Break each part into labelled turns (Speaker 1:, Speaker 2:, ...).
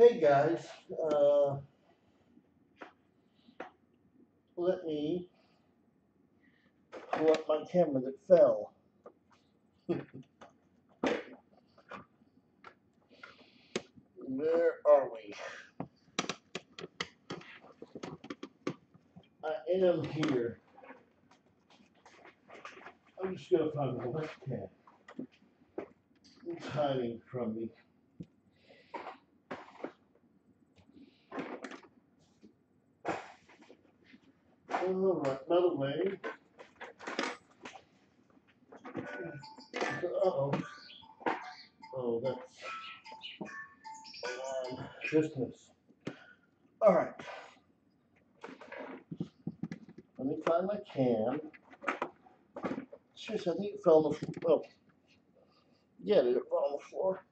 Speaker 1: Hey guys, let me pull up my camera that fell. Where are we? I am here. I'm just gonna find my webcam. It's hiding from me. Alright, by the way, uh-oh. Oh, that's Christmas. Alright, let me find my cam. Seriously, I think it fell on the floor. Oh, yeah, did it fall on the floor?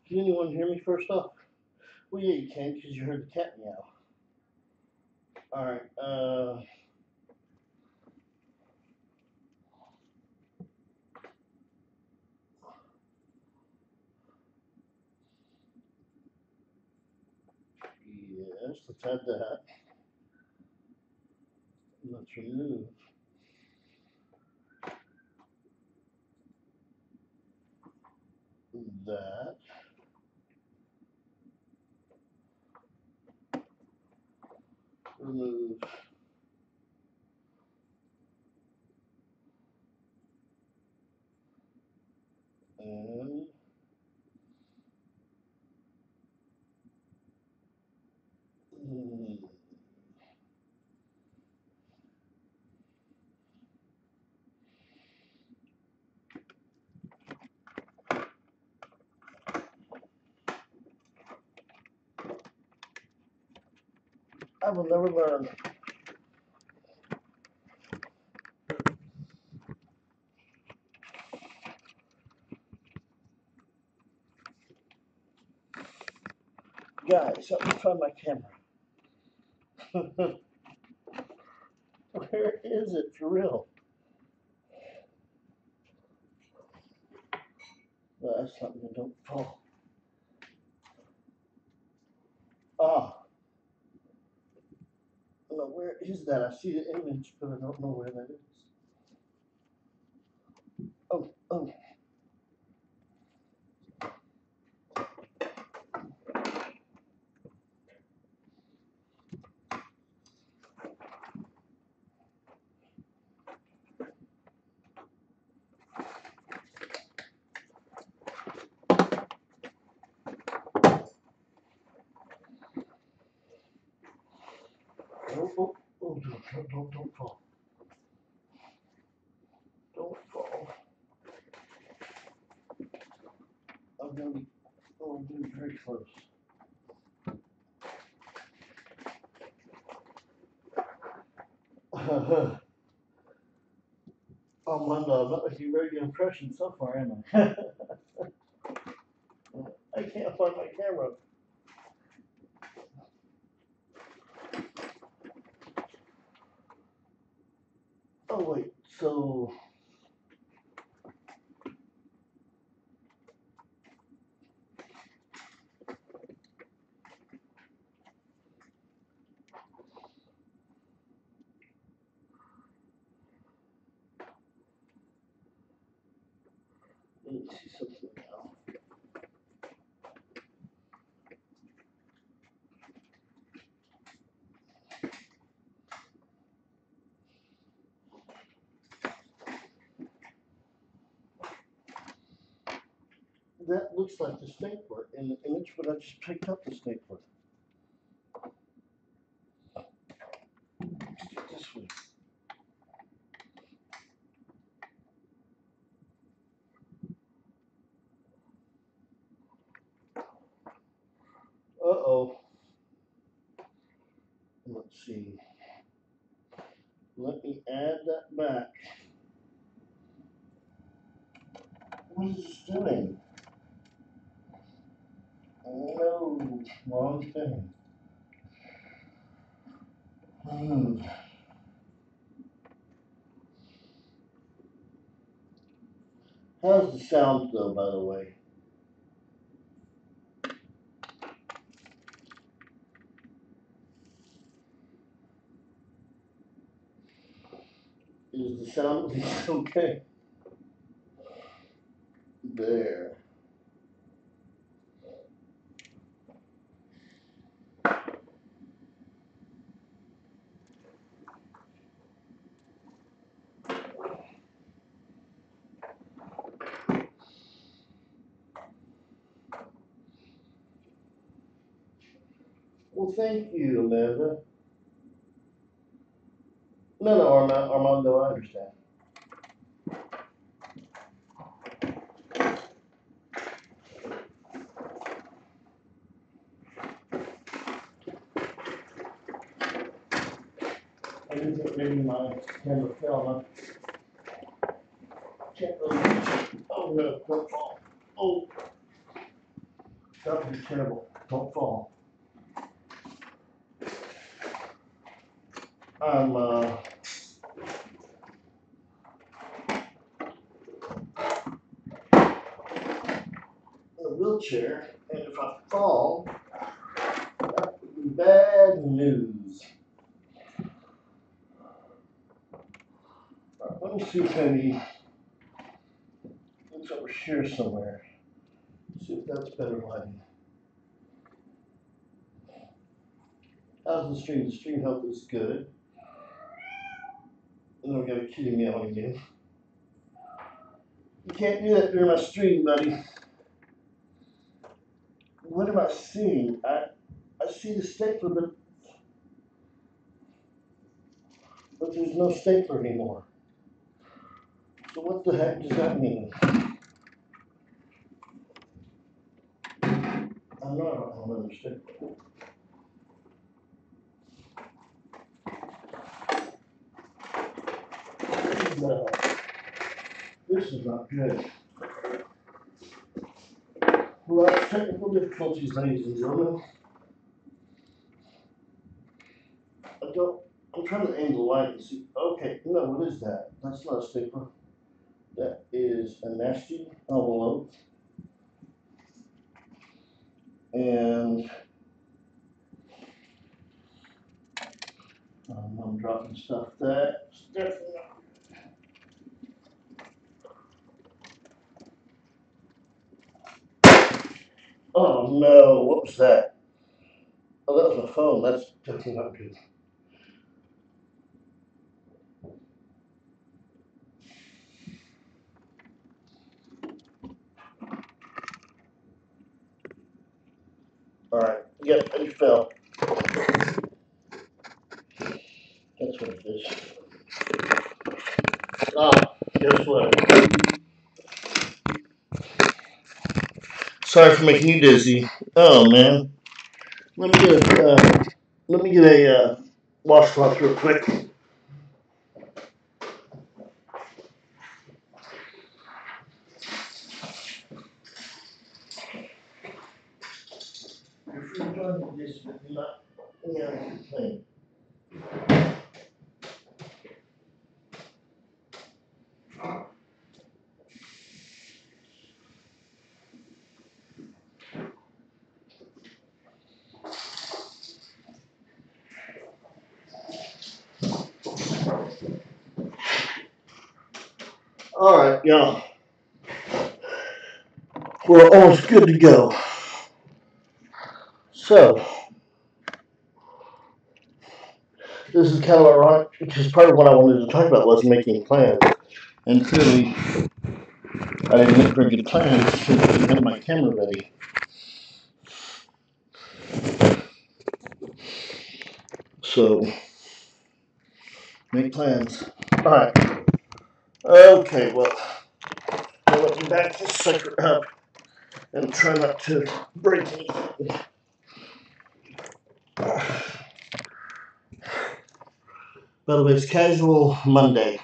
Speaker 1: Can anyone hear me first off? Well, yeah, you can because you heard the cat meow. Alright, yes, let's add that. Let's remove that. Remove and I will never learn. Guys, let me find my camera. Where is it for real? No, that's something that don't fall. Ah, no, where is that? I see the image, but I don't know where that is. Oh, oh, don't fall. Don't fall. I'm gonna be, very close. Armando, I'm not making a very good impression so far, am I? I can't find my camera. Oh wait, so let me see something now. That looks like the stapler in the image, but I just picked up the stapler. This way. Uh-oh. Let's see. Let me add that back. What is this doing? No, wrong thing. How's the sound though, by the way? Is the sound at least okay? There. Well, thank you, Amanda. No, Armando, I understand. I didn't think maybe my camera fell. I can't really reach it. Oh no, don't fall. Oh, that would be terrible. Don't fall. I'm in a wheelchair, and if I fall, that would be bad news. Right, let me see if maybe it's over here somewhere. See if that's better lighting. How's the stream? The stream health is good. And then we got a kitty meowing again. You can't do that during my stream, buddy. What am I seeing? I see the stapler, but there's no stapler anymore. So what the heck does that mean? I know I don't have another stapler. No, this is not good. Well, technical difficulties, ladies and gentlemen. I'm trying to aim the light and see. Okay, no, what is that? That's not a stapler. That is a nasty envelope. And I'm dropping stuff. That's definitely not. Oh no, what was that? Oh, that was my phone. That's definitely not good. All right. Yep, it fell. That's what it is. Ah, guess what? Sorry for making you dizzy. Oh man. Let me get a washcloth real quick. You're free to join this, but you're not thing. All right, y'all. We're almost good to go. So, this is kind of ironic because part of what I wanted to talk about was making plans. And clearly, I didn't make very good plans because I didn't have my camera ready. So, make plans. All right. Okay, well, let me back this sucker up and try not to break anything. By the way, it's Casual Monday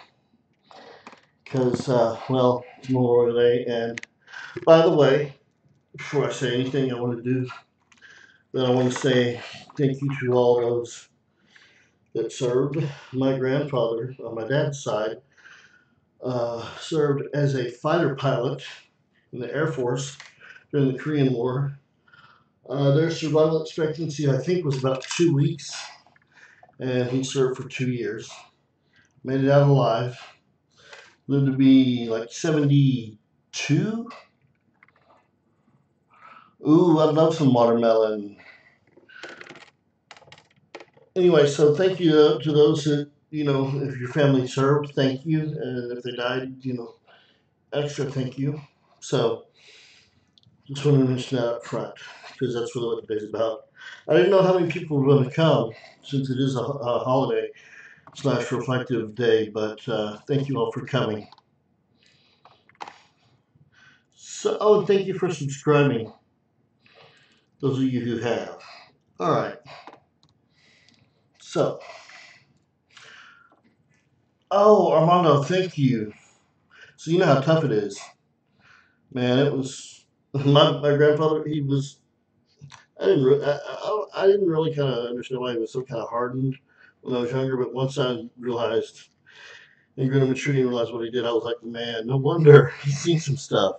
Speaker 1: because, well, it's Memorial Day. And by the way, before I say anything I want to do, then I want to say thank you to all those that served my grandfather on my dad's side served as a fighter pilot in the Air Force during the Korean War. Their survival expectancy, I think, was about 2 weeks, and he served for 2 years. Made it out alive. Lived to be like 72. Ooh, I love some watermelon. Anyway, so thank you to those that, if your family served, thank you. And if they died, extra thank you. So just wanted to mention that up front because that's really what the day's about. I didn't know how many people were going to come since it is a holiday / reflective day, but thank you all for coming. So, thank you for subscribing, those of you who have. All right. So, Armando, thank you. So you know how tough it is, man. It was my grandfather. He was. I didn't really kind of understand why he was so kind of hardened when I was younger. But once I realized and grew to maturity and realized what he did, I was like, man, no wonder he's seen some stuff.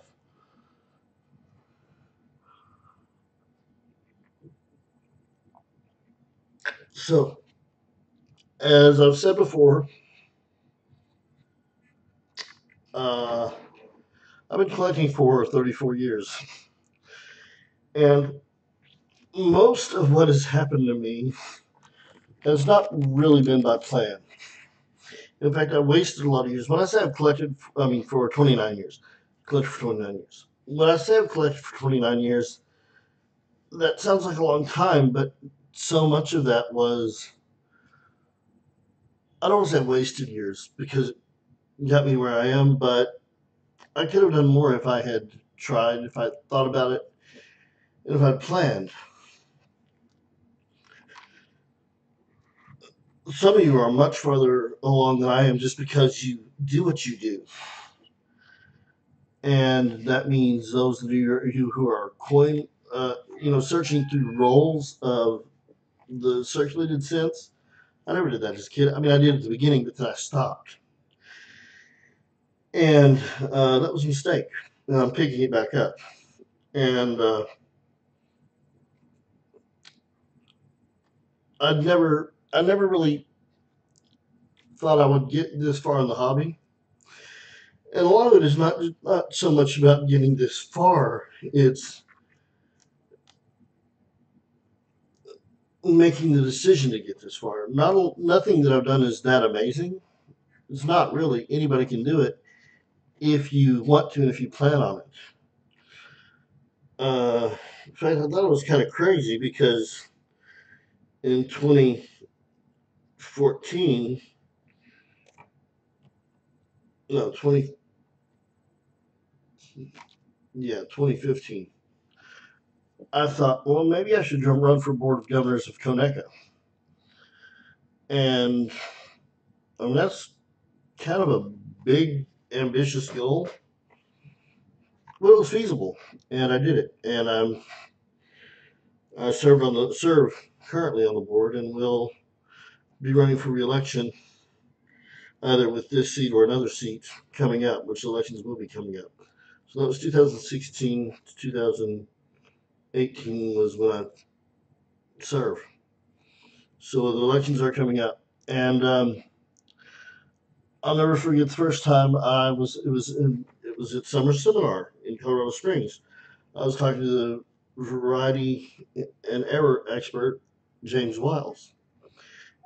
Speaker 1: So, as I've said before, uh, I've been collecting for 34 years, and most of what has happened to me has not really been by plan. In fact, I wasted a lot of years. When I say I've collected, I mean for 29 years. Collected for 29 years. When I say I've collected for 29 years, that sounds like a long time, but so much of that was, I don't want to say wasted years because it got me where I am, but I could have done more if I had tried, if I thought about it, and if I'd planned. Some of you are much farther along than I am just because you do what you do. And that means those of you who are searching through rolls of the circulated sense. I never did that as a kid. I mean, I did at the beginning, but then I stopped. And that was a mistake. And I'm picking it back up. And I never really thought I would get this far in the hobby. And a lot of it is not so much about getting this far. It's making the decision to get this far. Nothing that I've done is that amazing. It's not really. Anybody can do it if you want to and if you plan on it. In fact, I thought it was kind of crazy because in 2014, no, 2015, I thought, well, maybe I should run for board of governors of Conecuh. And I mean, that's kind of a big, ambitious goal, but it was feasible, and I did it. And I serve currently on the board, and will be running for reelection either with this seat or another seat coming up, which elections will be coming up. So that was 2016 to 2018 was when I served. So the elections are coming up, and I'll never forget the first time it was at summer seminar in Colorado Springs. I was talking to the variety and error expert James Wiles,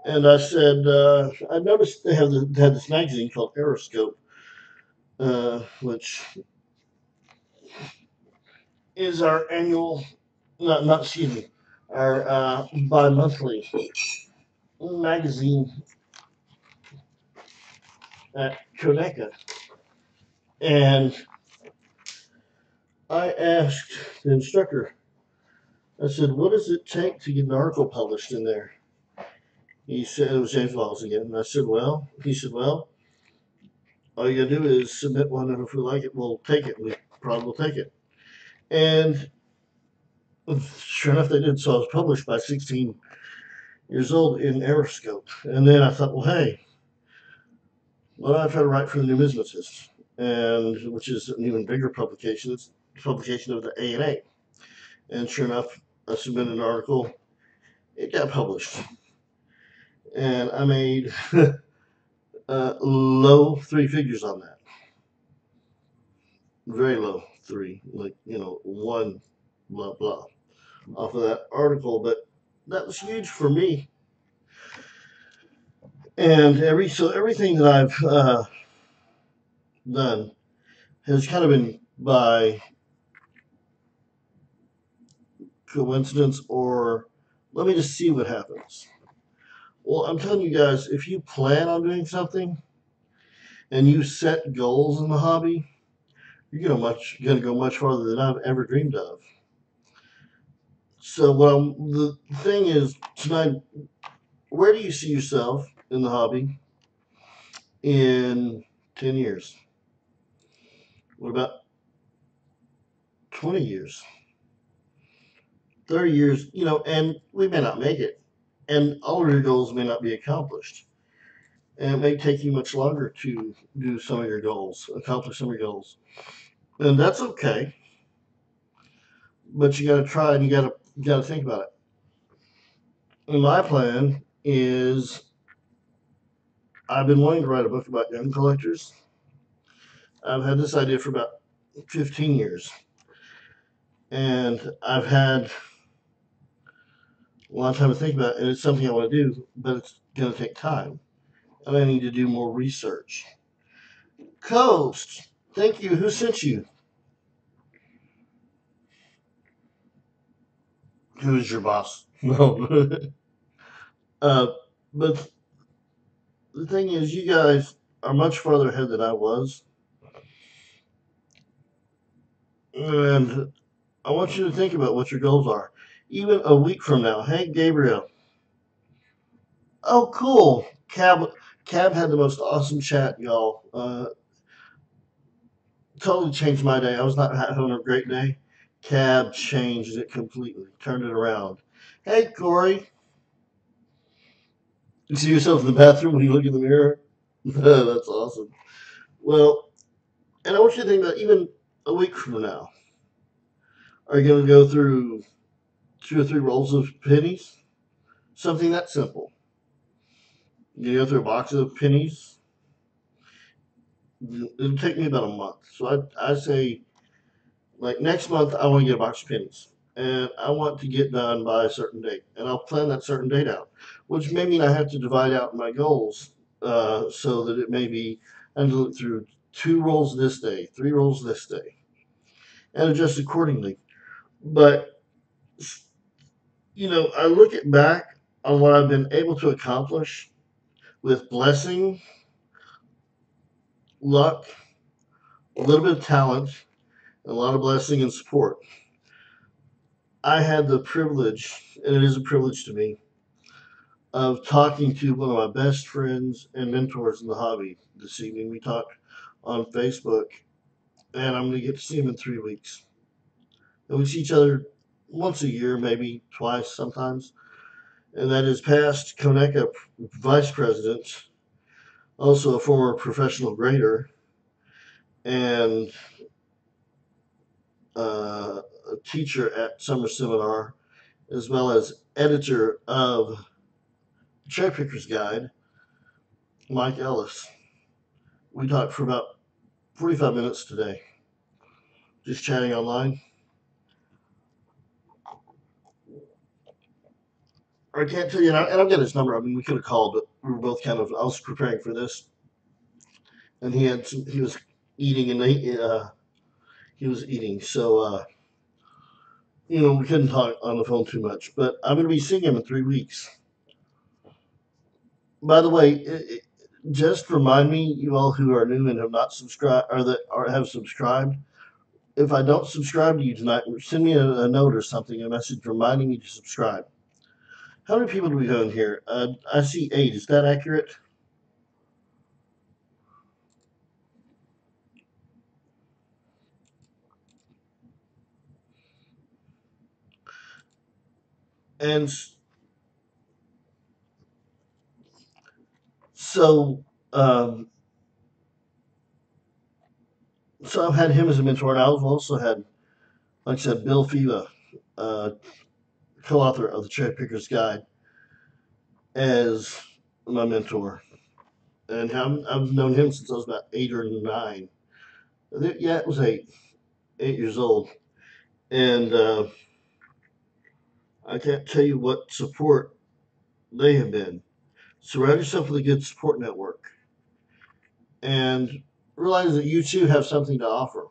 Speaker 1: and I said I noticed they had this magazine called Aeroscope, which is our annual, not excuse me, our bi-monthly magazine at Conecuh. And I asked the instructor, I said, what does it take to get an article published in there? He said, it was James Wiles again. And I said, he said, well, all you gotta do is submit one, and if we like it, we'll take it. We probably will take it. And sure enough, they did. So I was published by 16 years old in Aeroscope. And then I thought, well, hey, Well, I try to write for the Numismatist, and which is an even bigger publication. It's a publication of the ANA. And sure enough, I submitted an article. It got published, and I made low three figures on that. Very low three, like one, blah blah, off of that article. But that was huge for me. And everything that I've done has kind of been by coincidence or let me just see what happens. Well, I'm telling you guys, if you plan on doing something and you set goals in the hobby, you're gonna go much farther than I've ever dreamed of. So, the thing is tonight, where do you see yourself in the hobby in 10 years? What about 20 years? 30 years? And we may not make it, and all of your goals may not be accomplished. And it may take you much longer to do some of your goals, accomplish some of your goals. And that's okay, but you got to try and you got to think about it. And my plan is I've been wanting to write a book about gun collectors. I've had this idea for about 15 years, and I've had a lot of time to think about it, and it's something I want to do, but it's going to take time, and I need to do more research. Coast, thank you. Who sent you? Who's your boss? No. uh, but the thing is, you guys are much farther ahead than I was, and I want you to think about what your goals are. Even a week from now. Hey, Gabriel. Oh, cool. Cab had the most awesome chat, y'all. Totally changed my day. I was not having a great day. Cab changed it completely, turned it around. Hey, Corey. You see yourself in the bathroom when you look in the mirror? That's awesome. Well, and I want you to think about even a week from now. Are you going to go through 2 or 3 rolls of pennies? Something that simple. You go through a box of pennies. It'll take me about a month. So I say, like next month, I want to get a box of pennies. And I want to get done by a certain date. And I'll plan that certain date out, which may mean I have to divide out my goals so that it may be, I have to look through 2 rolls this day, 3 rolls this day, and adjust accordingly. But, I look at back on what I've been able to accomplish with blessing, luck, a little bit of talent, a lot of blessing and support. I had the privilege, and it is a privilege to me, of talking to one of my best friends and mentors in the hobby this evening. We talked on Facebook, and I'm going to get to see him in 3 weeks. And we see each other once a year, maybe twice sometimes. And that is past Conecuh vice president, also a former professional grader, and a teacher at Summer Seminar, as well as editor of Cherry Picker's Guide, Mike Ellis. We talked for about 45 minutes today, just chatting online. I can't tell you, and I'll get his number. I mean, we could have called, but we were both I was preparing for this, and he was eating, and he was eating. So, we couldn't talk on the phone too much. But I'm going to be seeing him in 3 weeks. By the way, just remind me, you all who are new and have not subscribed, or have subscribed, if I don't subscribe to you tonight, send me a note or something, a message reminding me to subscribe. How many people do we have in here? I see 8. Is that accurate? And so, So I've had him as a mentor, and I've also had, like I said, Bill Fiva, uh, co-author of the Cherry Picker's Guide, as my mentor. And I've known him since I was about 8 or 9. Yeah, it was 8 years old. And I can't tell you what support they have been. Surround yourself with a good support network and realize that you too have something to offer.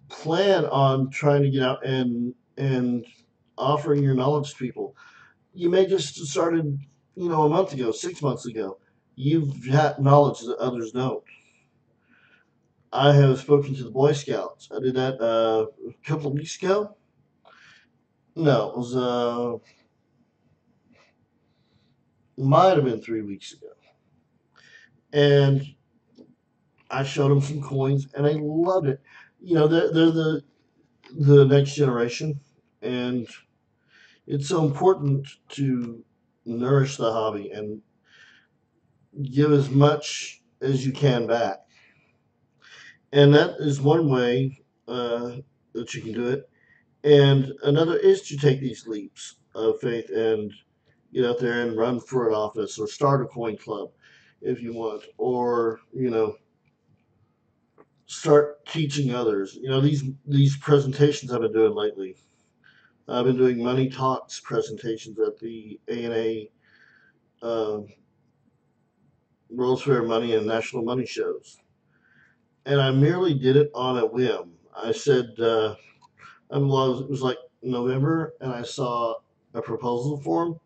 Speaker 1: Plan on trying to get out and offering your knowledge to people. You may just started, a month ago, 6 months ago. You've got knowledge that others don't. I have spoken to the Boy Scouts. I did that a couple of weeks ago. No, it was might have been 3 weeks ago, and I showed them some coins, and they loved it. They're the next generation, and it's so important to nourish the hobby and give as much as you can back. And that is one way that you can do it. And another is to take these leaps of faith and get out there and run for an office or start a coin club if you want, or start teaching others. These presentations I've been doing lately. I've been doing money talks presentations at the ANA uh, World's Fair Money and National Money shows, and I merely did it on a whim. I said, it was like November, and I saw a proposal form.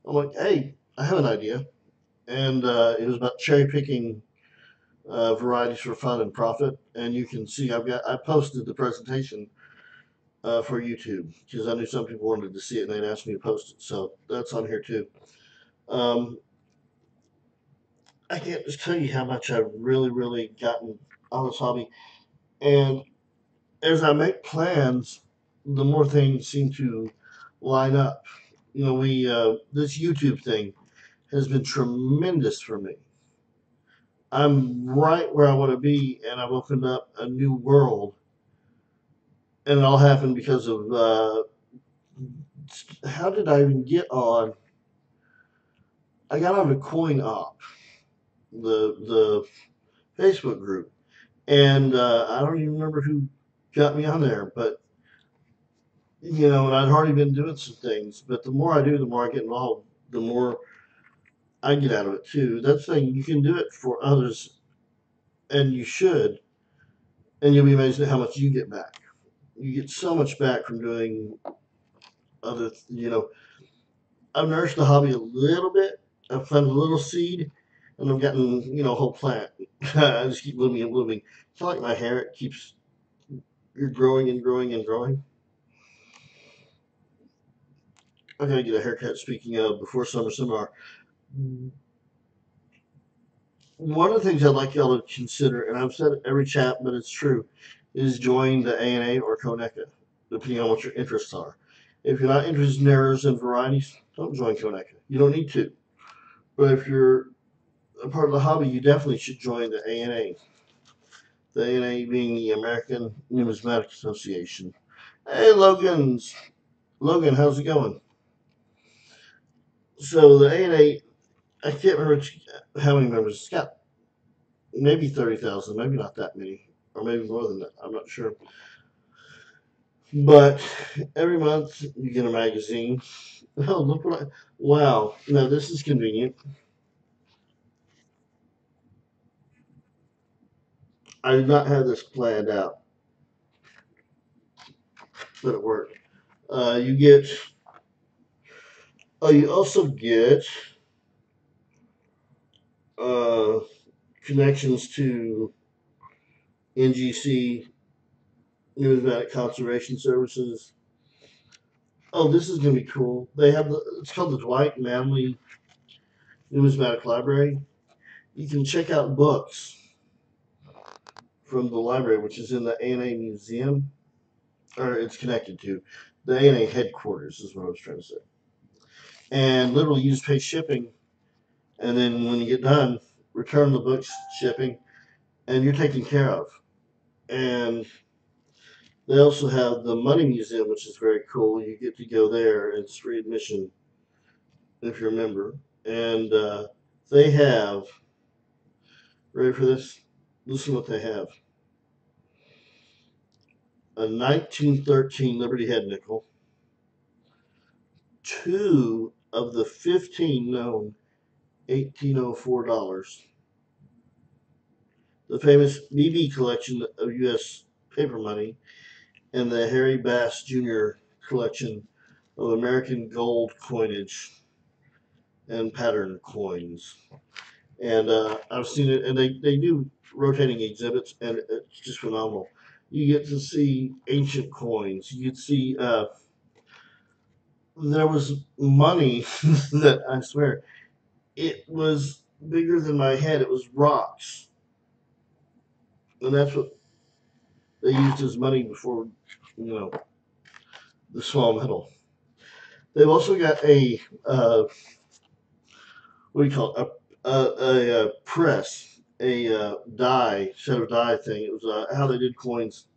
Speaker 1: I'm like, hey, I have an idea, and it was about cherry picking varieties for fun and profit. And you can see I posted the presentation for YouTube because I knew some people wanted to see it and they'd asked me to post it, so that's on here too. Um, I can't just tell you how much I've really, really gotten on this hobby. And as I make plans, the more things seem to line up. We this YouTube thing has been tremendous for me. I'm right where I want to be, and I've opened up a new world, and it all happened because of how did I even get on? I got on a coin op, the Facebook group, and I don't even remember who got me on there, but and I'd already been doing some things. But the more I do, the more I get involved, the more I get out of it too. That's the thing, you can do it for others, and you should, and you'll be amazed at how much you get back. You get so much back from doing other. I've nourished the hobby a little bit. I've planted a little seed, and I've gotten a whole plant. I just keep blooming and blooming. It's like my hair; it keeps you're growing and growing and growing. I gotta get a haircut. Speaking of, before summer seminar, one of the things I'd like y'all to consider, and I've said it every chat, but it's true, is join the ANA or CONECA, depending on what your interests are. If you're not interested in errors and varieties, don't join CONECA. You don't need to. But if you're a part of the hobby, you definitely should join the ANA. The ANA being the American Numismatic Association. Hey, Logan, how's it going? So the ANA, I can't remember how many members it's got. Maybe 30,000, maybe not that many, or maybe more than that. I'm not sure. But every month you get a magazine. Oh, look what I. Wow. Now, this is convenient. I did not have this planned out, but it worked. You get. Oh, you also get uh, connections to NGC, Numismatic Conservation Services. Oh, this is going to be cool. It's called the Dwight Manley Numismatic Library. You can check out books from the library, which is in the ANA Museum, or it's connected to the ANA headquarters, is what I was trying to say. And literally, you just pay shipping, and then when you get done, return the books shipping, and you're taken care of. And they also have the Money Museum, which is very cool. You get to go there, and it's free admission if you're a member. And they have, ready for this? Listen what they have: a 1913 Liberty Head nickel, two of the 15 known 1804 dollars, the famous BB collection of U.S. paper money, and the Harry Bass Jr. collection of American gold coinage and pattern coins. And I've seen it, and they do rotating exhibits, and it's just phenomenal. You get to see ancient coins. You get to see there was money that I swear it was bigger than my head. It was rocks, and that's what they used as money before, the small metal. They've also got a what do you call it? A press, a die, set of die thing. It was how they did coins,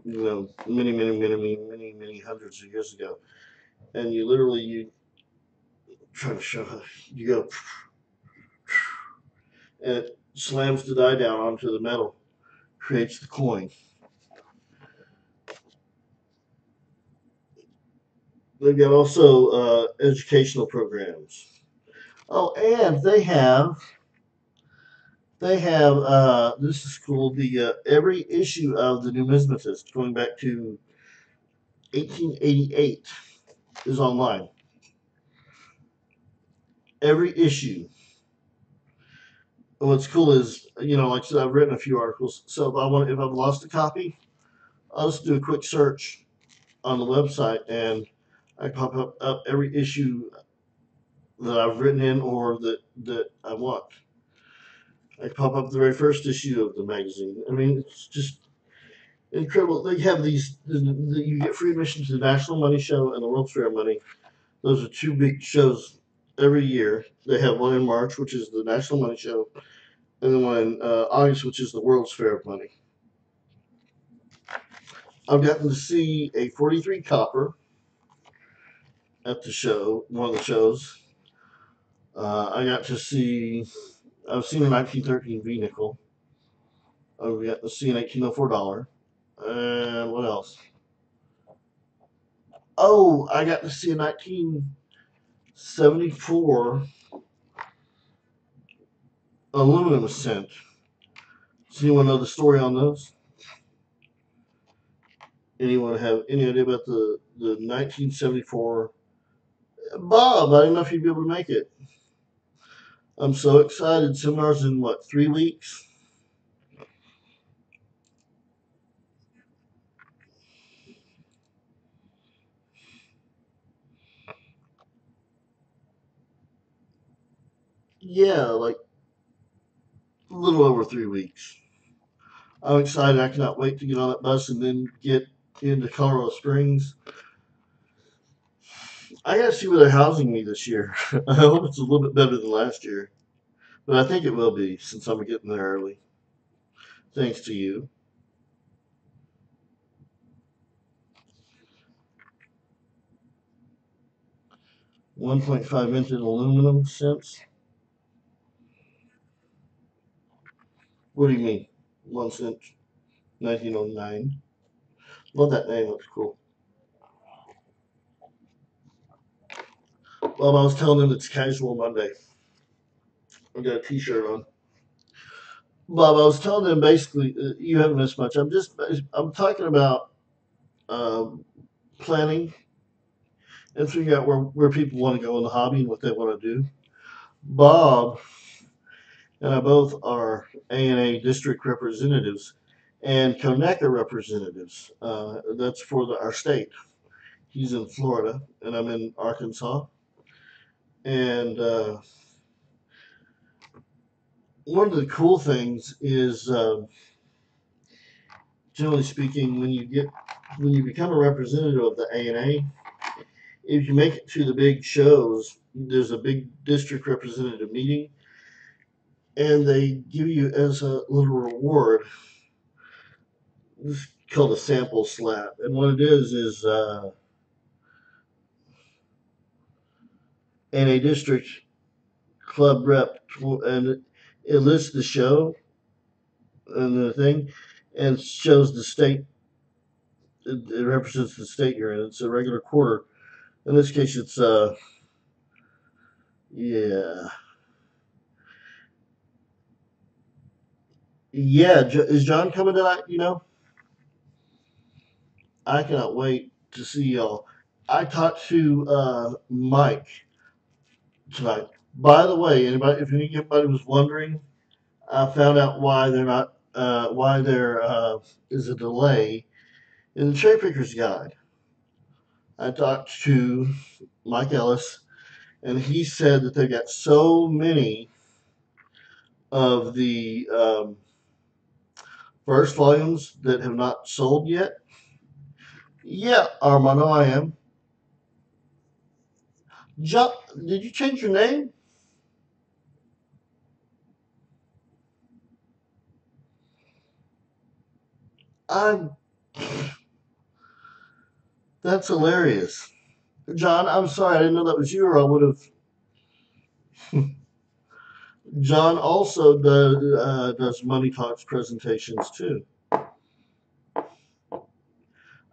Speaker 1: many hundreds of years ago. And you literally you try to show you go, and it slams the die down onto the metal, creates the coin. They've got also educational programs. Oh, and they have this is cool. The every issue of the Numismatist going back to 1888 is online. Every issue. And what's cool is, like I said, I've written a few articles. So if I've lost a copy, I'll just do a quick search on the website, and I pop up every issue that I've written in or that I want. I pop up the very first issue of the magazine. I mean, it's just incredible. They have you get free admission to the National Money Show and the World's Fair Money. Those are two big shows every year. They have one in March, which is the National Money Show, and then one in August, which is the World's Fair of Money. I've gotten to see a 43 copper at the show, one of the shows. I've seen a 1913 V nickel. I've got to see an 1804 dollar. And what else? Oh, I got to see a 1974 aluminum cent. Does anyone know the story on those? Anyone have any idea about the 1974? Bob, I didn't know if you'd be able to make it. I'm so excited. Seminar's in what, 3 weeks? Yeah, like a little over 3 weeks. I'm excited. I cannot wait to get on that bus and then get into Colorado Springs. I gotta see where they're housing me this year. I hope it's a little bit better than last year, but I think it will be since I'm getting there early. Thanks to you. 1.5 inch aluminum cents. What do you mean? 1 cent, 1909. Love that name. Looks cool. Well, I was telling them it's Casual Monday. I got a T-shirt on. Bob, I was telling them basically, you haven't missed much. I'm talking about um, planning and figuring out where people want to go in the hobby and what they want to do. Bob and I both are A&A district representatives and Conecuh representatives. That's for our state. He's in Florida and I'm in Arkansas. And one of the cool things is, generally speaking, when you become a representative of the A&A, if you make it to the big shows, there's a big district representative meeting, and they give you as a little reward It's called a sample slap, and what it is in a district club rep, and it lists the show and the thing, and shows the state. It represents the state you're in. It's a regular quarter. In this case, it's yeah, yeah. Is John coming tonight? I cannot wait to see y'all. I talked to Mike tonight. By the way, if anybody was wondering, I found out why they're not, why there is a delay in the Cherry Pickers Guide. I talked to Mike Ellis, and he said that they've got so many of the first volumes that have not sold yet. Yeah, Armando, I am. John, did you change your name? I'm. That's hilarious. John, I'm sorry, I didn't know that was you, or I would have. John also does Money Talks presentations too.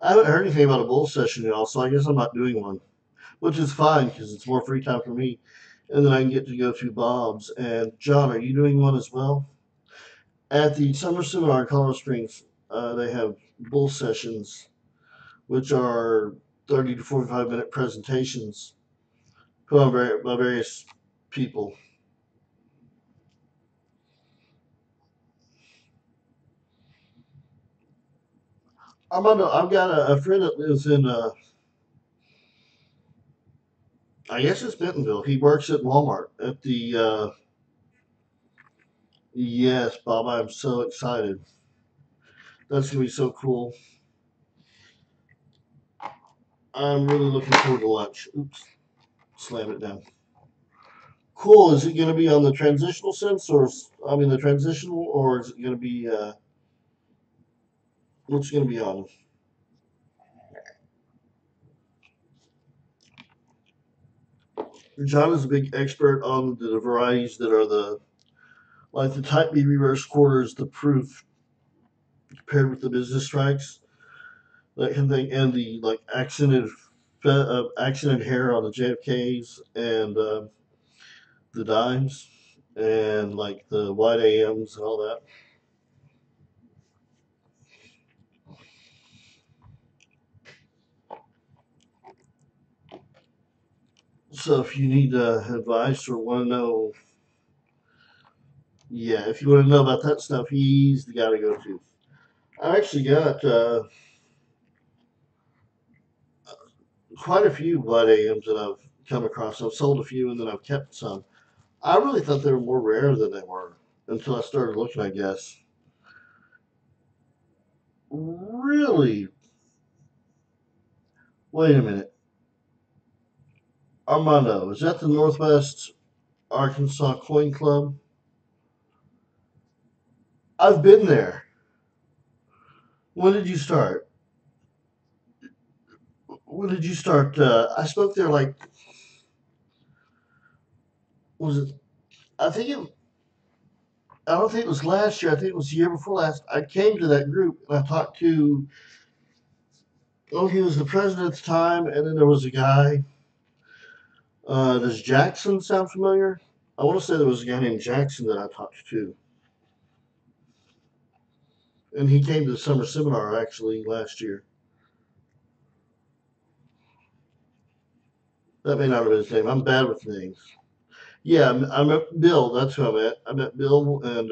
Speaker 1: I haven't heard anything about a bull session, y'all, so I guess I'm not doing one, which is fine because it's more free time for me, and then I can get to go to Bob's. And John, are you doing one as well? At the summer seminar in Colorado Springs, they have bull sessions, which are 30 to 45-minute presentations put on by various people. Armando, I've got a friend that lives in, I guess it's Bentonville. He works at Walmart at the, yes, Bob, I'm so excited. That's going to be so cool. I'm really looking forward to lunch. Oops, slam it down. Cool. Is it going to be on the transitional sense, or I mean the transitional, or is it going to be what's it going to be on? John is a big expert on the varieties that are the like the Type B reverse quarters, the proof paired with the business strikes, that kind of thing, and the like accented hair on the JFKs and the dimes, and like the white AMs and all that. So if you need advice or want to know, yeah, if you want to know about that stuff, he's the guy to go to. I actually got quite a few white AMs that I've come across. I've sold a few and then I've kept some. I really thought they were more rare than they were until I started looking, I guess. Really? Wait a minute. Armando, is that the Northwest Arkansas Coin Club? I've been there. When did you start? When did you start? I spoke there like, was it? I think it. I don't think it was last year. I think it was the year before last. I came to that group and I talked to. Oh, he was the president at the time, and then there was a guy. Does Jackson sound familiar? I want to say there was a guy named Jackson that I talked to, and he came to the summer seminar actually last year. That may not have been his name. I'm bad with names. Yeah, I met Bill. That's who I met. I met Bill, and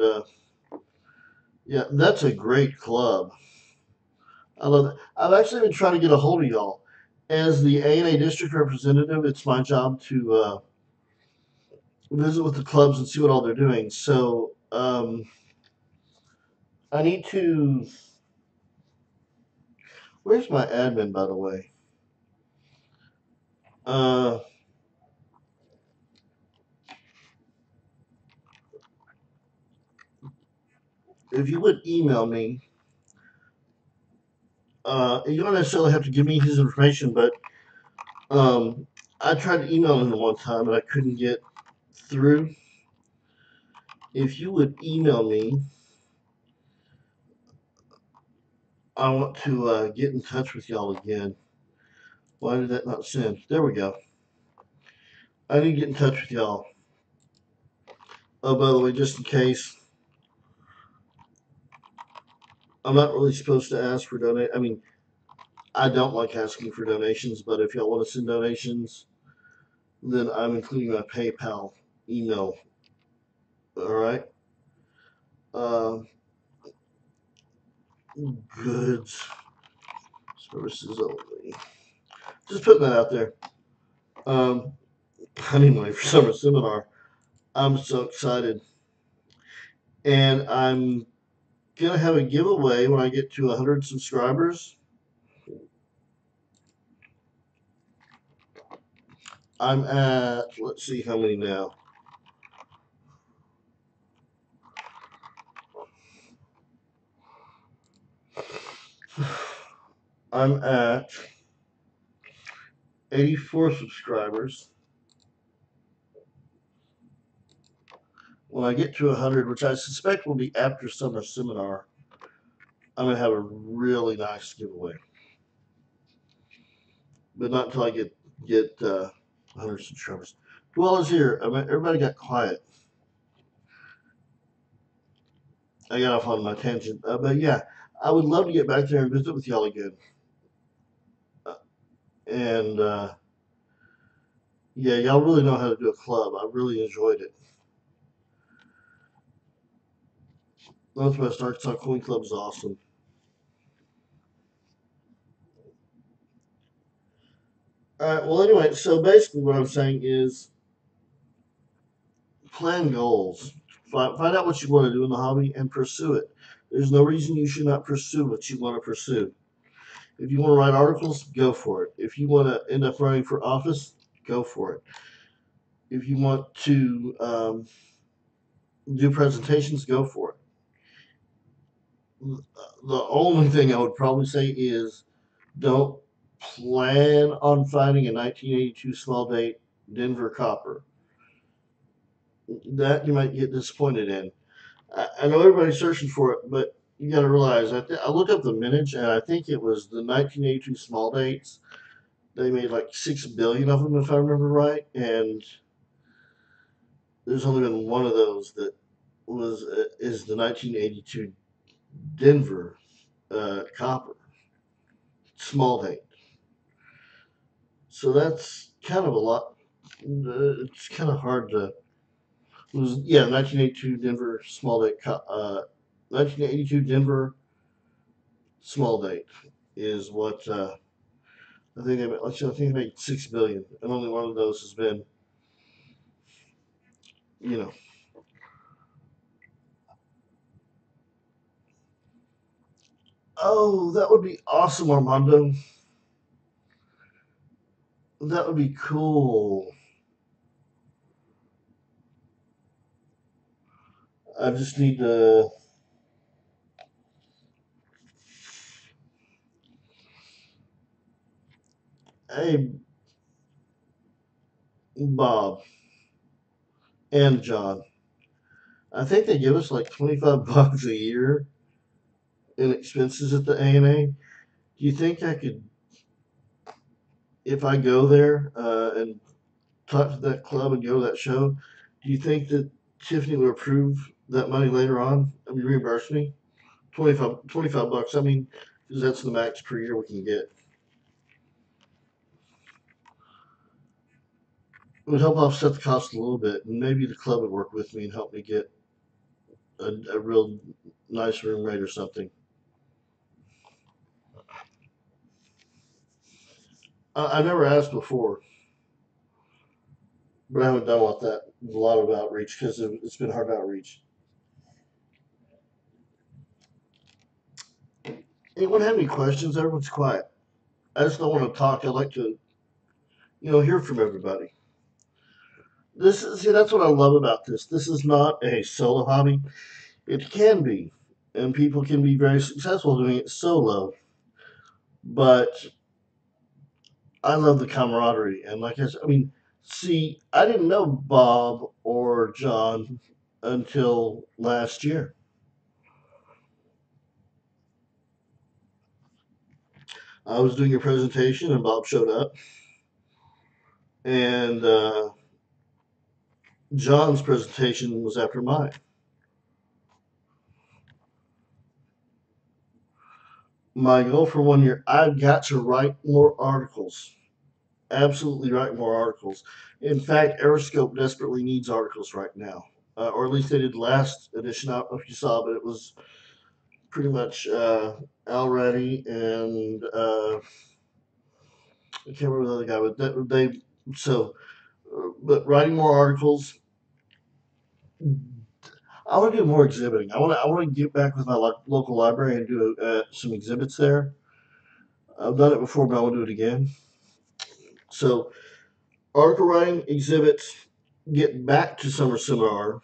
Speaker 1: yeah, that's a great club. I love it. I've actually been trying to get a hold of y'all. As the A&A district representative, it's my job to visit with the clubs and see what all they're doing. So I need to. Where's my admin, by the way? Uh, if you would email me, You don't necessarily have to give me his information, but I tried to email him one time and I couldn't get through. If you would email me, I want to get in touch with y'all again. Why did that not send? There we go. I need to get in touch with y'all. Oh, by the way, just in case, I'm not really supposed to ask for donate. I mean, I don't like asking for donations, but if y'all want to send donations, then I'm including my PayPal email. All right. Uh, Goods, services only. Just putting that out there. Anyway, for summer seminar, I'm so excited, and I'm gonna have a giveaway when I get to 100 subscribers. I'm at, let's see how many now. I'm at 84 subscribers. When I get to 100, which I suspect will be after summer seminar, I'm going to have a really nice giveaway. But not until I get 100 subscribers. Who all is here? I mean, everybody got quiet. I got off on my tangent. But yeah, I would love to get back there and visit with y'all again. And yeah, y'all really know how to do a club. I really enjoyed it. Northwest Arkansas Coin Club is awesome. All right. Well, anyway, so basically what I'm saying is plan goals. Find out what you want to do in the hobby and pursue it. There's no reason you should not pursue what you want to pursue. If you want to write articles, go for it. If you want to end up running for office, go for it. If you want to do presentations, go for it. The only thing I would probably say is don't plan on finding a 1982 small date Denver copper. That you might get disappointed in. I know everybody's searching for it, but you got to realize I looked up the mintage, and I think it was the 1982 small dates. They made like 6 billion of them, if I remember right, and there's only been one of those that was is the 1982 Denver copper small date. So that's kind of a lot. It's kind of hard to. It was, yeah, 1982 Denver small date. 1982 Denver small date is what I think they made. I think they made 6 billion, and only one of those has been, you know. Oh, that would be awesome, Armando. That would be cool. I just need to. Hey, Bob and John. I think they give us like 25 bucks a year in expenses at the ANA. Do you think I could, if I go there and talk to that club and go to that show, do you think that Tiffany would approve that money later on? I mean, reimburse me? 25 bucks. I mean, because that's the max per year we can get. It would help offset the cost a little bit, and maybe the club would work with me and help me get a real nice room rate or something. I never asked before, but I haven't done a lot of outreach because it's been hard outreach. Anyone have any questions? Everyone's quiet. I just don't want to talk. I like to, hear from everybody. See, that's what I love about this. This is not a solo hobby. It can be, and people can be very successful doing it solo. But I love the camaraderie, and like I said, I mean, see, I didn't know Bob or John until last year. I was doing a presentation, and Bob showed up, and John's presentation was after mine. My goal for 1 year, I've got to write more articles. Absolutely write more articles. In fact, Aeroscope desperately needs articles right now, or at least they did last edition. I don't know if you saw, but it was pretty much Al Reddy and I can't remember the other guy, but they so. But writing more articles, I want to do more exhibiting. I want to get back with my local library and do some exhibits there. I've done it before, but I want to do it again. So article writing, exhibits, get back to summer seminar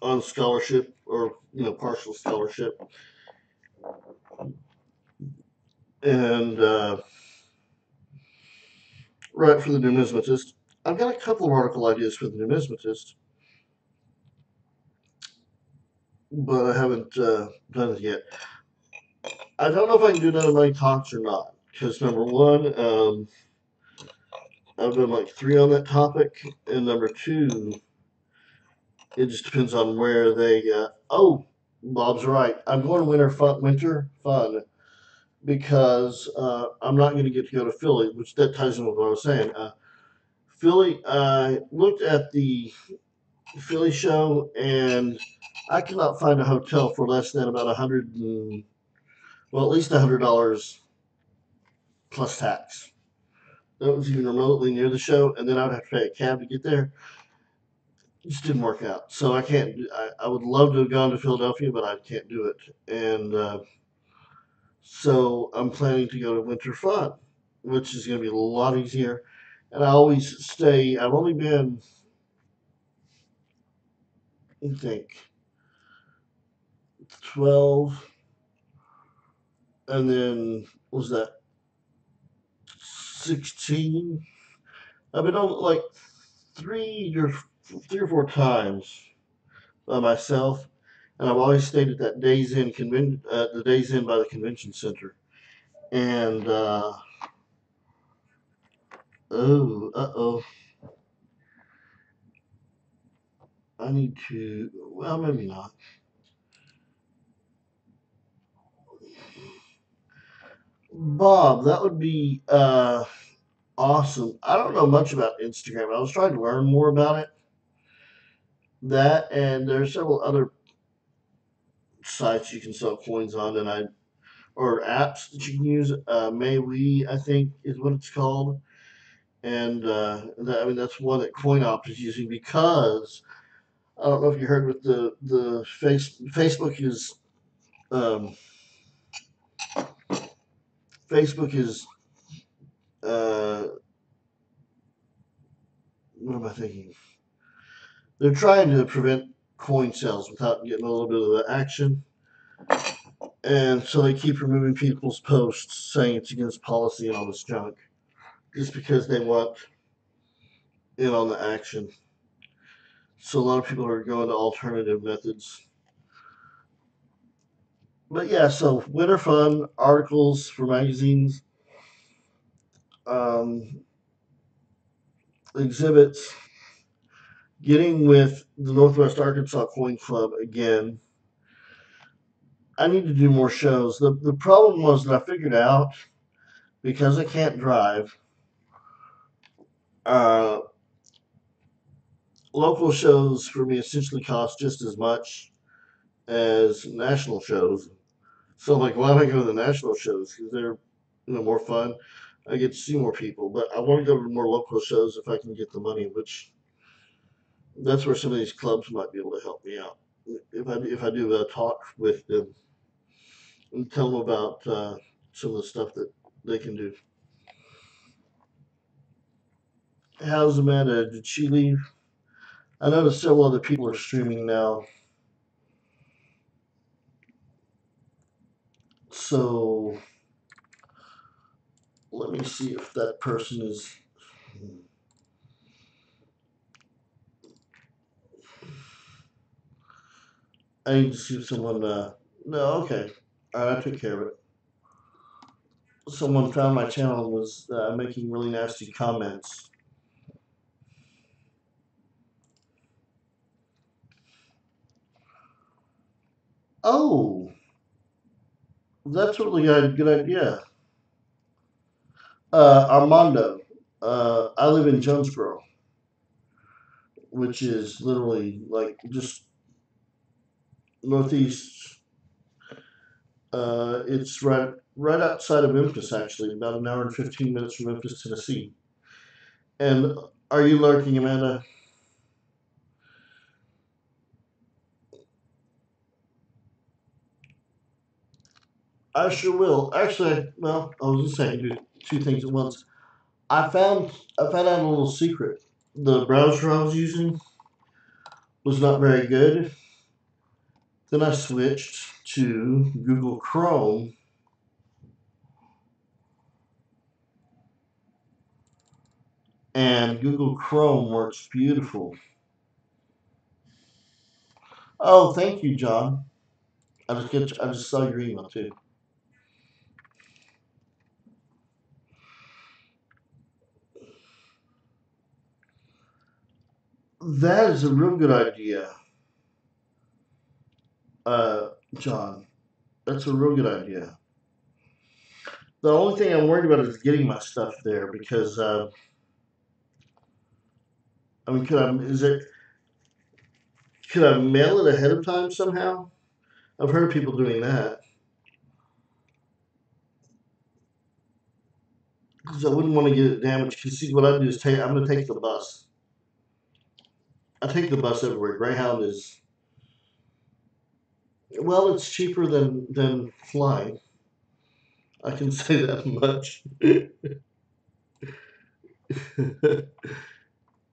Speaker 1: on scholarship or partial scholarship, and write for the numismatist. I've got a couple of article ideas for the numismatist, but I haven't done it yet. I don't know if I can do another money talks or not because number one, I've done like three on that topic, and number two, it just depends on where they. Oh, Bob's right. I'm going winter fun because I'm not going to get to go to Philly, which that ties in with what I was saying. Philly, I looked at the Philly show, and I cannot find a hotel for less than about well, at least $100 plus tax. That was even remotely near the show, and then I would have to pay a cab to get there. It just didn't work out. So I can't. I would love to have gone to Philadelphia, but I can't do it. And so I'm planning to go to Winter Fun, which is going to be a lot easier. And I always stay. I've only been, I think, 12, and then what was that 16? I've been on like three or three or four times by myself, and I've always stayed at that Days Inn the Days Inn by the convention center. And oh, I need to. Well, maybe not. Bob, that would be awesome. I don't know much about Instagram. I was trying to learn more about it. That and there are several other sites you can sell coins on, or apps that you can use. MayWe, I think, is what it's called, and I mean that's one that CoinOp is using because I don't know if you heard with the Facebook is um, Facebook is uh, what am I thinking? They're trying to prevent coin sales without getting a little bit of the action, and so they keep removing people's posts saying it's against policy and all this junk, just because they want in on the action. So a lot of people are going to alternative methods. But yeah, so winter fun, articles for magazines, um, exhibits, getting with the Northwest Arkansas Coin Club again. I need to do more shows. The problem was that I figured out because I can't drive, uh, local shows for me essentially cost just as much as national shows. So like, why don't I go to the national shows? Because they're more fun. I get to see more people, but I want to go to more local shows if I can get the money, which that's where some of these clubs might be able to help me out. If I do a talk with them and tell them about some of the stuff that they can do. How's Amanda? Did she leave? I noticed several other people are streaming now. So Let me see if that person is. I need to see if someone. No, okay. All right, I took care of it. Someone found my channel and was making really nasty comments. Oh, that's a really good idea. Armando. I live in Jonesboro, which is literally like just northeast. It's right outside of Memphis, actually, about an hour and 15 minutes from Memphis, Tennessee. And are you lurking, Amanda? I sure will. Actually, well, I was just saying do two things at once. I found out a little secret. The browser I was using was not very good. Then I switched to Google Chrome, and Google Chrome works beautiful. Oh, thank you, John. I just saw your email too. That is a real good idea, uh, John. That's a real good idea. The only thing I'm worried about is getting my stuff there because I mean, could I mail it ahead of time somehow? I've heard of people doing that because I wouldn't want to get it damaged. Because see, what I do is I'm going to take the bus. I take the bus everywhere. Greyhound is well, it's cheaper than flying. I can say that much.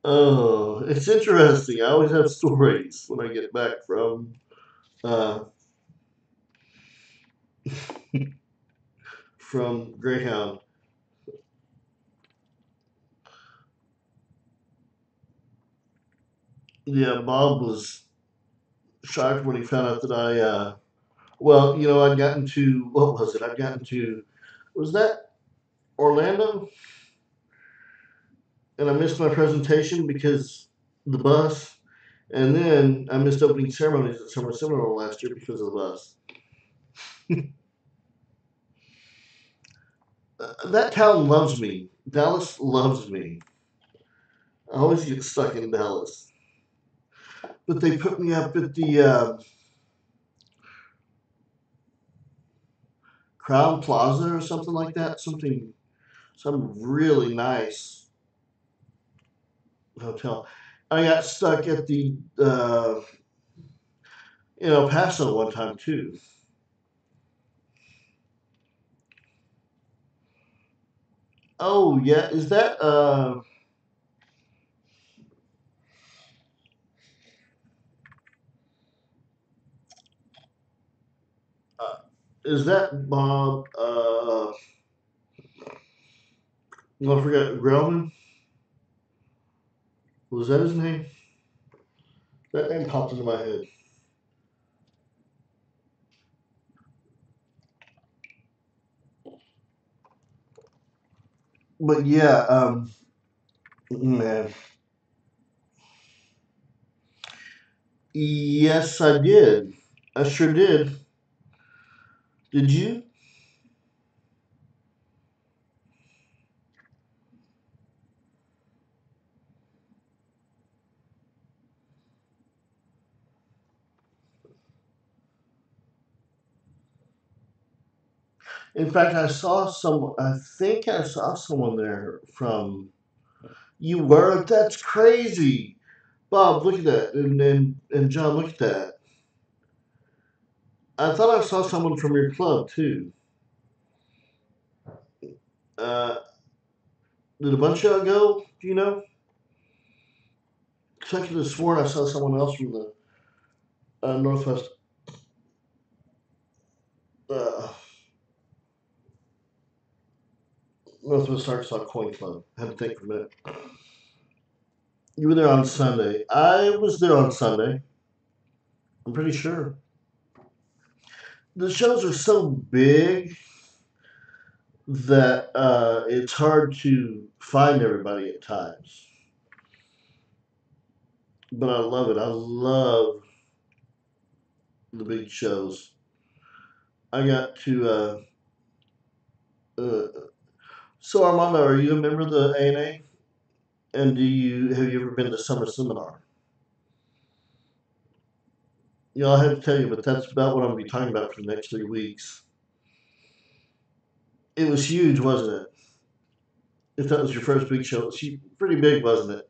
Speaker 1: Oh, it's interesting. I always have stories when I get back uh, from Greyhound. Yeah, Bob was shocked when he found out that well, I'd gotten to, what was it? I'd gotten to, was that Orlando? And I missed my presentation because the bus. And then I missed opening ceremonies at Summer Seminole last year because of the bus. That town loves me. Dallas loves me. I always get stuck in Dallas. But they put me up at the Crown Plaza or something like that. Some really nice hotel. I got stuck at the in El Paso one time too. Oh yeah, uh is that Bob? I forgot Grellman. Was that his name? That name popped into my head. But yeah, man, yes, I did. I sure did. Did you? In fact, I saw some. I think I saw someone there from. You were. That's crazy, Bob. Look at that, and John, look at that. I thought I saw someone from your club too. Uh, did a bunch of y'all go? Do you know? 'Cause I could have sworn I saw someone else from the Northwest. Uh, Northwest Arkansas Coin Club. I had to think for a minute. You were there on Sunday. I was there on Sunday. I'm pretty sure. The shows are so big that it's hard to find everybody at times. But I love it. I love the big shows. I got to. Uh, so Armando, are you a member of the ANA? And have you ever been to summer seminar? You know, I have to tell you, but that's about what I'm gonna be talking about for the next 3 weeks. It was huge, wasn't it? If that was your first big show, it was pretty big, wasn't it?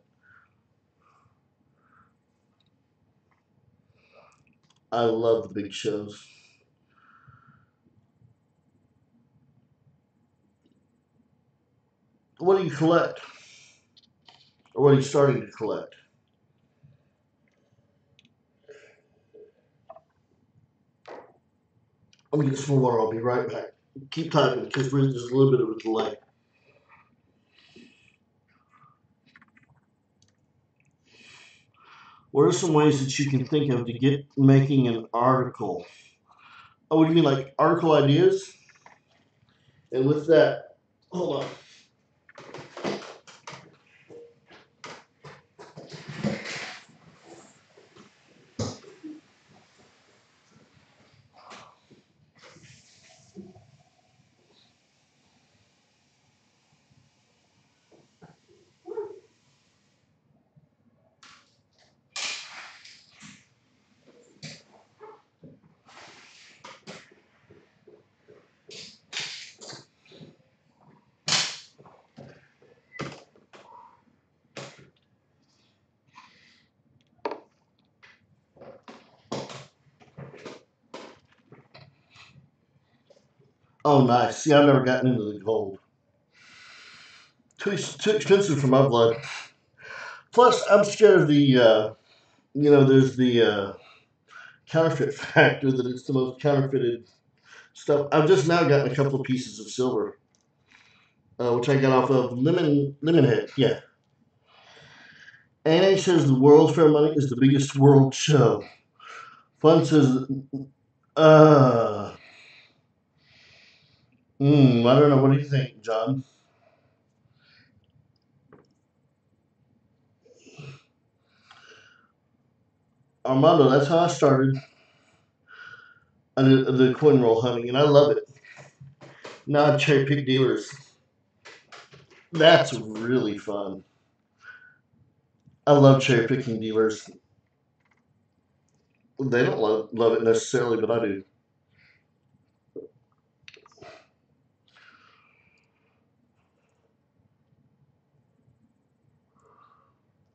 Speaker 1: I love the big shows. What do you collect? Or what are you starting to collect? I'm gonna get some more water. I'll be right back. Keep typing because there's a little bit of a delay. What are some ways that you can think of to get making an article? Oh, what do you mean, like article ideas? And with that, hold on. Oh, nice. See, I've never gotten into the gold. Too expensive for my blood. Plus, I'm scared of there's the counterfeit factor that it's the most counterfeited stuff. I've just now gotten a couple of pieces of silver, which I got off of Lemonhead. Yeah. ANA says the World's Fair Money is the biggest world show. Fun says, uh, I don't know. What do you think, John? Armando, that's how I started the coin roll hunting, and I love it. Now I cherry pick dealers. That's really fun. I love cherry picking dealers. They don't love it necessarily, but I do.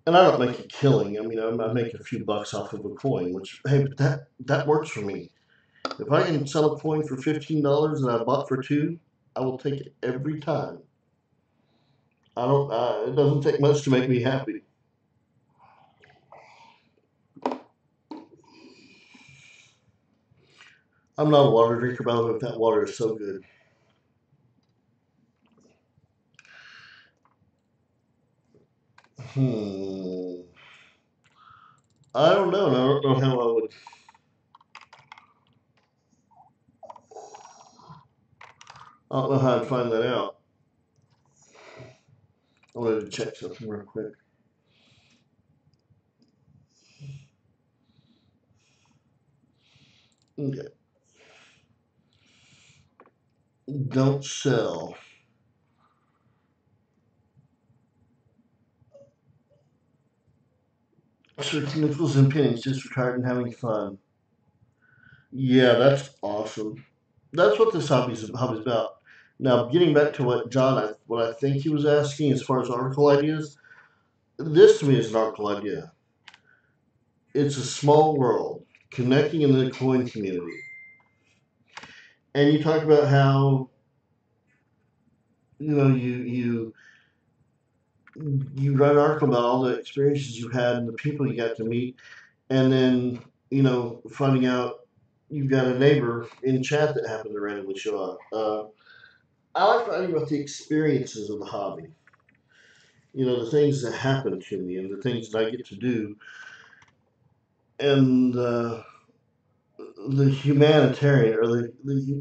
Speaker 1: And I don't make a killing. I mean, I make a few bucks off of a coin, which hey, that works for me. If I can sell a coin for $15 and I bought for two, I will take it every time. I don't. It doesn't take much to make me happy. I'm not a water drinker, by the way, but that water is so good. Hmm. I don't know. And I don't know how I would. I don't know how I'd find that out. I wanted to check something real quick. Okay. Don't sell. So nickels and pennies, just retired and having fun. Yeah, that's awesome. That's what this hobby's about. Now, getting back to what I think he was asking as far as article ideas, this to me is an article idea. It's a small world connecting in the coin community, and you talk about how you write an article about all the experiences you had and the people you got to meet, and then finding out you've got a neighbor in chat that happened to randomly show up. I like writing about the experiences of the hobby. You know, the things that happen to me and the things that I get to do, and the humanitarian or the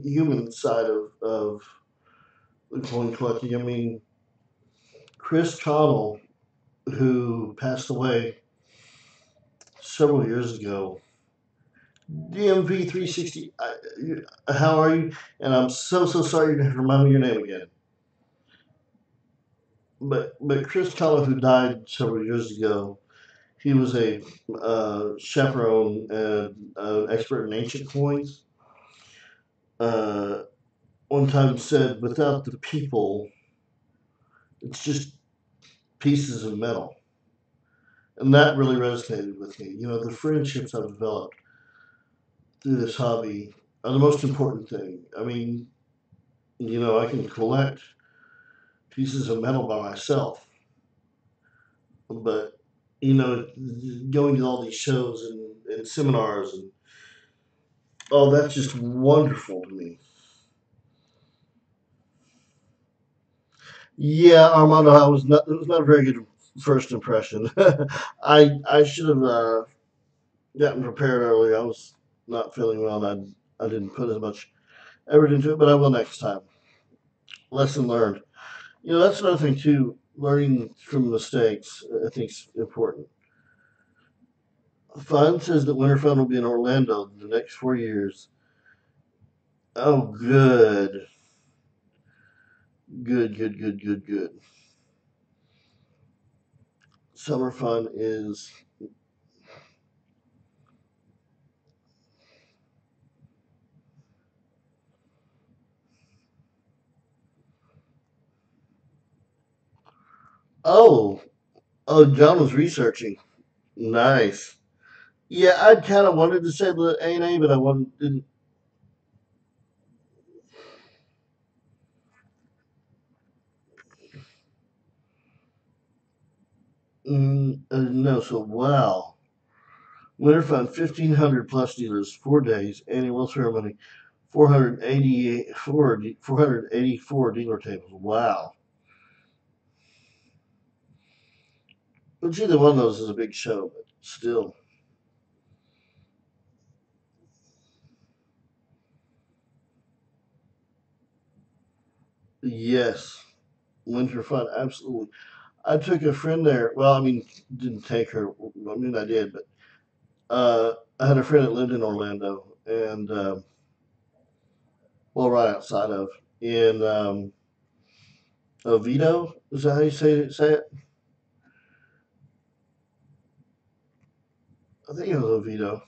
Speaker 1: human side of the coin collecting. I mean, Chris Connell, who passed away several years ago, DMV 360. How are you? And I'm so sorry to remind me your name again. But Chris Connell, who died several years ago, he was a chaperone and expert in ancient coins. Uh, One time said, "Without the people, it's just pieces of metal." And that really resonated with me. You know, the friendships I've developed through this hobby are the most important thing. I mean, you know, I can collect pieces of metal by myself, but you know, going to all these shows and seminars and oh, that's just wonderful to me. Yeah, Armando, I was not. It was not a very good first impression. I should have gotten prepared earlier. I was not feeling well, and I didn't put as much effort into it, but I will next time. Lesson learned. You know, that's another thing too. Learning from mistakes, I think, is important. Fun says that Winter Fun will be in Orlando the next 4 years. Oh, good, good. Summer Fun is. Oh, oh, John was researching. Nice. Yeah, I kind of wanted to say the A&A, but I wanted didn't. No, so wow. Winter Fun, 1,500 plus dealers, 4 days, annual ceremony, 484 dealer tables. Wow. Which either one of those is a big show, but still. Yes. Winter Fun, absolutely. I took a friend there. Well, I mean, didn't take her. I mean, I did, but I had a friend that lived in Orlando, and well, right outside of in Oviedo. Is that how you say it? I think it was Oviedo,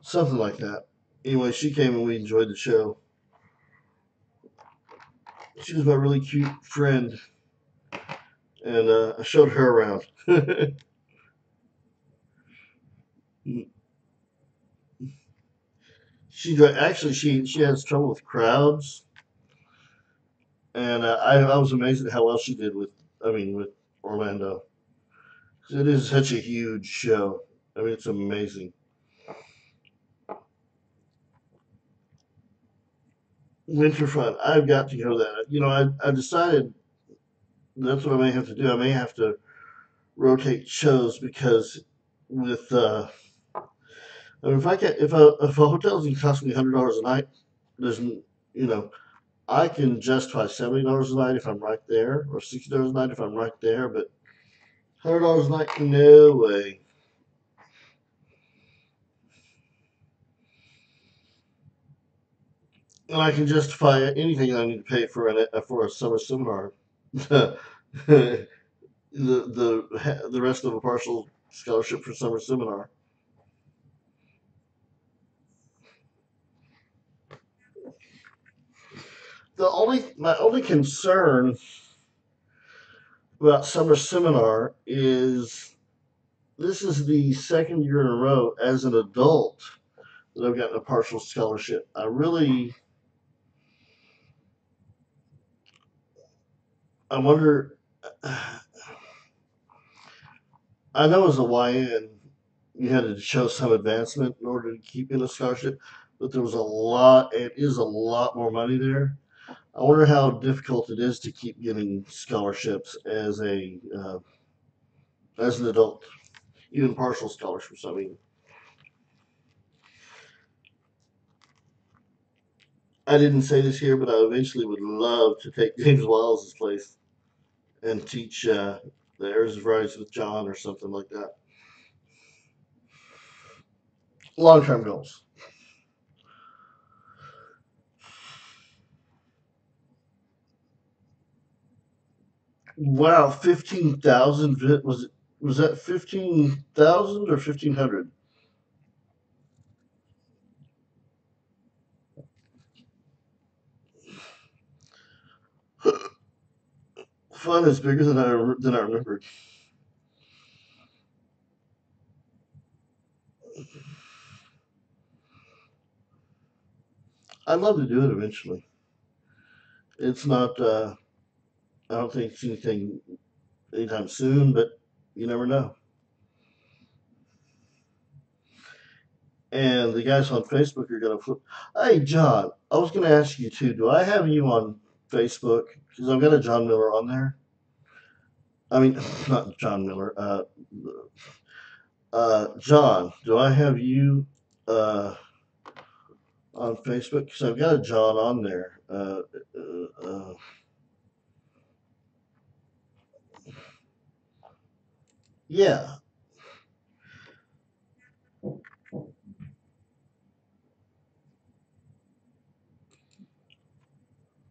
Speaker 1: something like that. Anyway, she came and we enjoyed the show. She was my really cute friend, and I showed her around. Actually she has trouble with crowds, and I was amazed at how well she did with with Orlando. 'Cause it is such a huge show. I mean, it's amazing. Winter Fun. I've got to go to that. You know, I decided that's what I may have to do. I may have to rotate shows because with I mean, if a hotel's gonna cost me $100 a night, you know I can justify $70 a night if I'm right there, or $60 a night if I'm right there, but $100 a night, no way. And I can justify anything I need to pay for a summer seminar. the the rest of a partial scholarship for summer seminar. My only concern about summer seminar is this is the second year in a row as an adult that I've gotten a partial scholarship. I wonder. I know as a YN, you had to show some advancement in order to keep in a scholarship, but there was a lot. It is a lot more money there. I wonder how difficult it is to keep getting scholarships as an adult, even partial scholarships. I mean, I didn't say this here, but I eventually would love to take James Wiles' place and teach the Errors of Rise with John or something like that. Long term goals. Wow, 15,000 was that 15,000 or 1,500? Fun is bigger than I remembered. I'd love to do it eventually. It's not. I don't think it's anything anytime soon, but you never know. And the guys on Facebook are gonna flip. Hey, John, I was gonna ask you too. Do I have you on Facebook? Because I've got a John Miller on there. I mean, not John Miller. John, do I have you on Facebook? Because I've got a John on there. Yeah,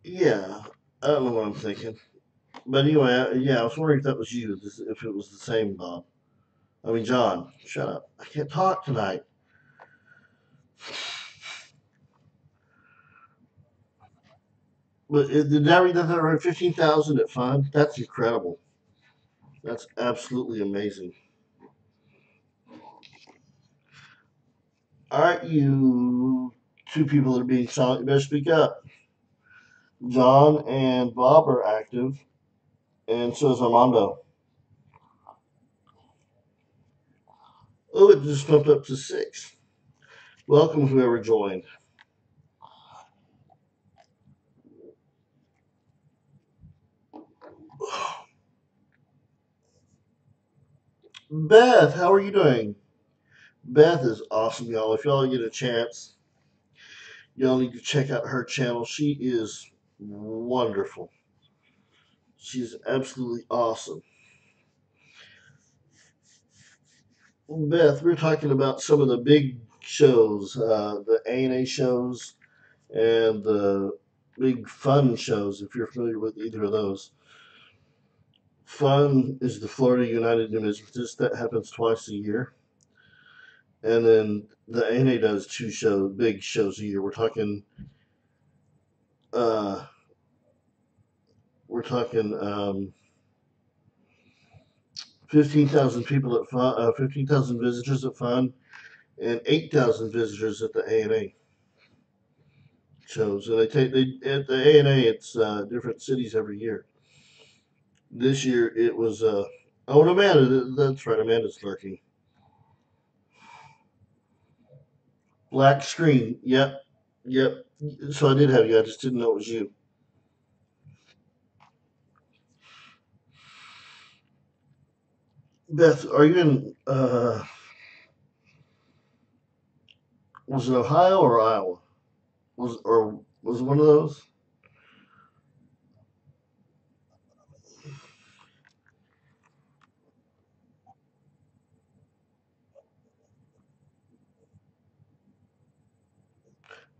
Speaker 1: yeah. I don't know what I'm thinking. But anyway, yeah, I was wondering if that was you, if it was the same Bob. I mean, John, shut up. I can't talk tonight. But did I read that right? 15,000 at Fun? That's incredible. That's absolutely amazing. All right, you two people that are being silent, you better speak up. John and Bob are active, and so is Armando. Oh, it just jumped up to six. Welcome, whoever joined. Beth, how are you doing? Beth is awesome, y'all. If y'all get a chance, y'all need to check out her channel. She is wonderful. She's absolutely awesome. Beth, we're talking about some of the big shows, the A&A shows and the big fun shows, if you're familiar with either of those. Fun is the Florida United Numismatists. That happens twice a year. And then the A&A does big shows a year. Uh, we're talking 15,000 people at Fun, 15,000 visitors at Fun, and 8,000 visitors at the A&A shows. And they at the A&A, it's different cities every year. This year it was oh, and Amanda, that's right, Amanda's lurking. Black screen. Yep, yep. So I did have you. I just didn't know it was you. Beth, are you in? Was it Ohio or Iowa? Was it one of those?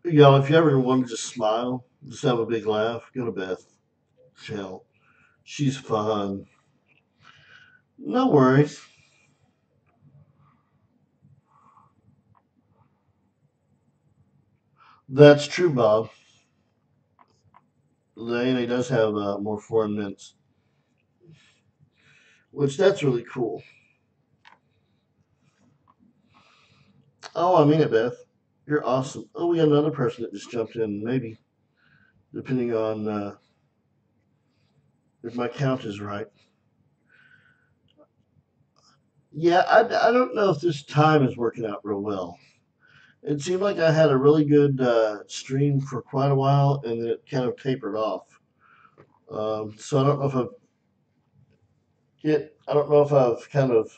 Speaker 1: Y'all, if you ever want to just smile, just have a big laugh, go to Beth. Hell, she's fun. No worries. That's true, Bob. The ANA does have more foreign mints, which that's really cool. Oh, I mean it, Beth. You're awesome. Oh, we got another person that just jumped in. Maybe, depending on if my count is right. Yeah, I don't know if this time is working out real well. It seemed like I had a really good stream for quite a while, and then it kind of tapered off. So I don't know if I've kind of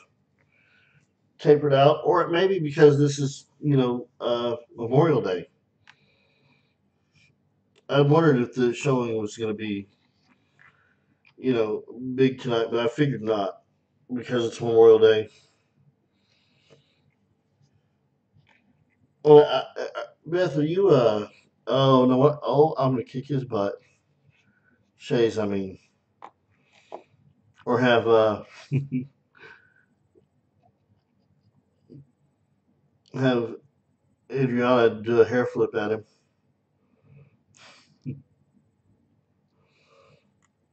Speaker 1: tapered out, or it may be because this is Memorial Day. I wondered if the showing was going to be big tonight, but I figured not because it's Memorial Day. Well, Beth, are you Oh, no, what? Oh, I'm gonna kick his butt. Shays, I mean, or have Adriana do a hair flip at him.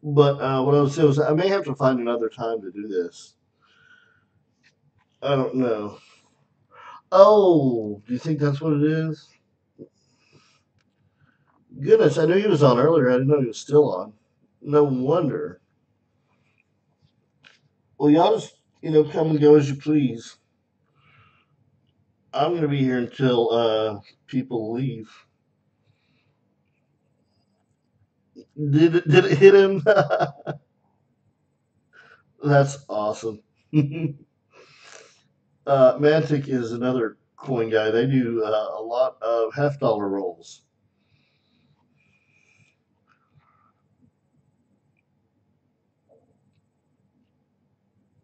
Speaker 1: But what I was saying was, I may have to find another time to do this. I don't know. Oh, do you think that's what it is? Goodness, I knew he was on earlier. I didn't know he was still on. No wonder. Well, y'all just come and go as you please. I'm gonna be here until people leave. Did it hit him? That's awesome. Mantic is another coin guy. They do a lot of half-dollar rolls.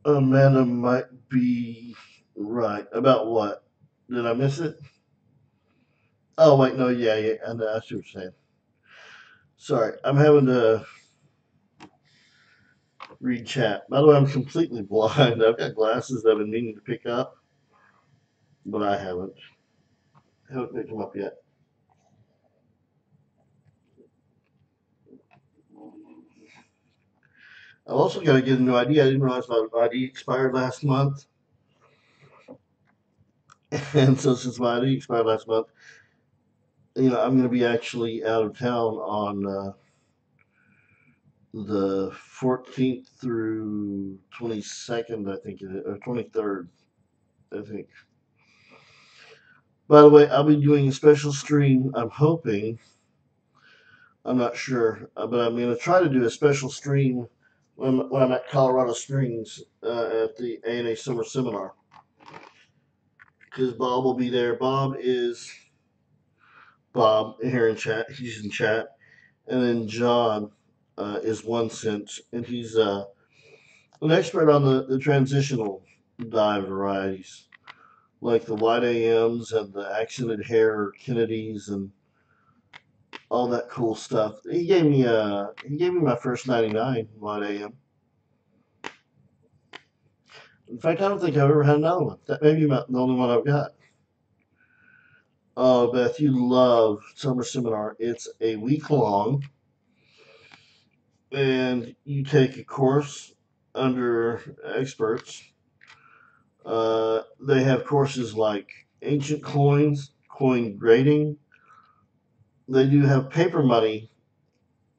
Speaker 1: Amanda might be right. About what? Did I miss it? Oh, wait, no, yeah, yeah, I know, I see what you're saying. Sorry, I'm having to read chat. By the way, I'm completely blind. I've got glasses that I've been meaning to pick up, but I haven't picked them up yet. I've also got to get a new ID. I didn't realize my ID expired last month. And so since my ID expired last month, I'm going to be actually out of town on the 14th through 22nd, I think, or 23rd, I think. By the way, I'll be doing a special stream. I'm hoping, I'm not sure, but I'm going to try to do a special stream when I'm at Colorado Springs at the ANA Summer Seminar. Because Bob will be there. Bob is Bob here in chat. He's in chat. And then John is 1 cent, and he's an expert on the transitional dive varieties, like the white AMs and the accented hair Kennedys and all that cool stuff. He gave me my first 99 white AM. In fact, I don't think I've ever had another one. That may be the only one I've got. Oh, Beth, you love Summer Seminar. It's a week long, and you take a course under experts. They have courses like ancient coins, coin grading. They do have paper money.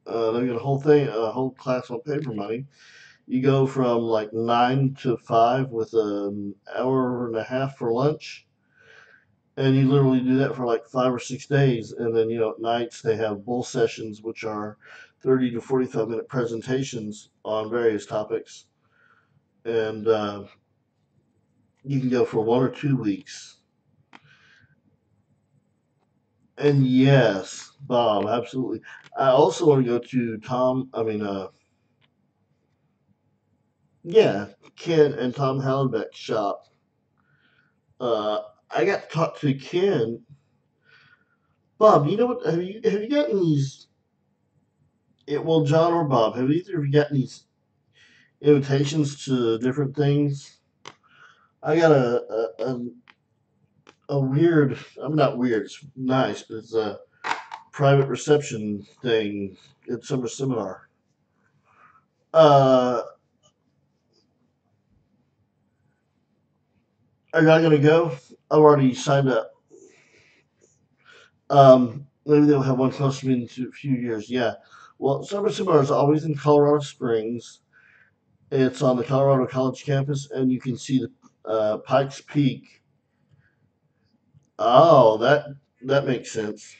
Speaker 1: They've got a whole class on paper money. You go from like 9 to 5 with an hour and a half for lunch, and you literally do that for like 5 or 6 days. And then at nights they have bull sessions, which are 30 to 45-minute presentations on various topics, and you can go for 1 or 2 weeks. And yes, Bob, absolutely. I also want to go to yeah, Ken and Tom Hallenbeck's shop. Uh, I got to talk to Ken. Bob, you know what? Have you gotten these? Well, John or Bob, have either of you gotten these invitations to different things? I got a weird. I'm not weird. It's nice, but it's a private reception thing at Summer Seminar. Uh, are y'all gonna go? I've already signed up. Maybe they'll have one close to me in a few years. Yeah. Well, Summer Seminar is always in Colorado Springs. It's on the Colorado College campus, and you can see the Pikes Peak Oh, that makes sense.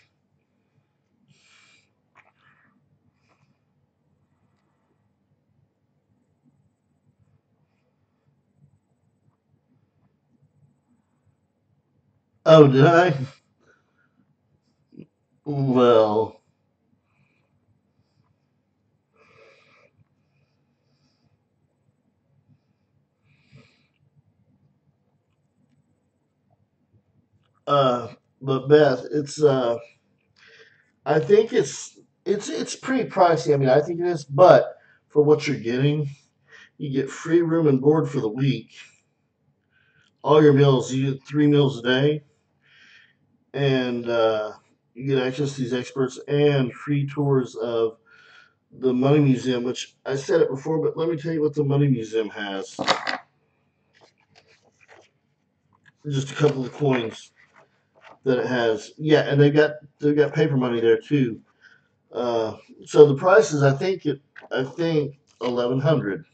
Speaker 1: Oh, did I? Well, uh, but Beth, I think it's pretty pricey. I mean, I think it is, but for what you're getting, you get free room and board for the week. All your meals, you get 3 meals a day, and you get access to these experts and free tours of the Money Museum, which I said it before, but let me tell you what the Money Museum has. Just a couple of coins that it has. Yeah, and they've got paper money there too. Uh, so the prices, I think 1100,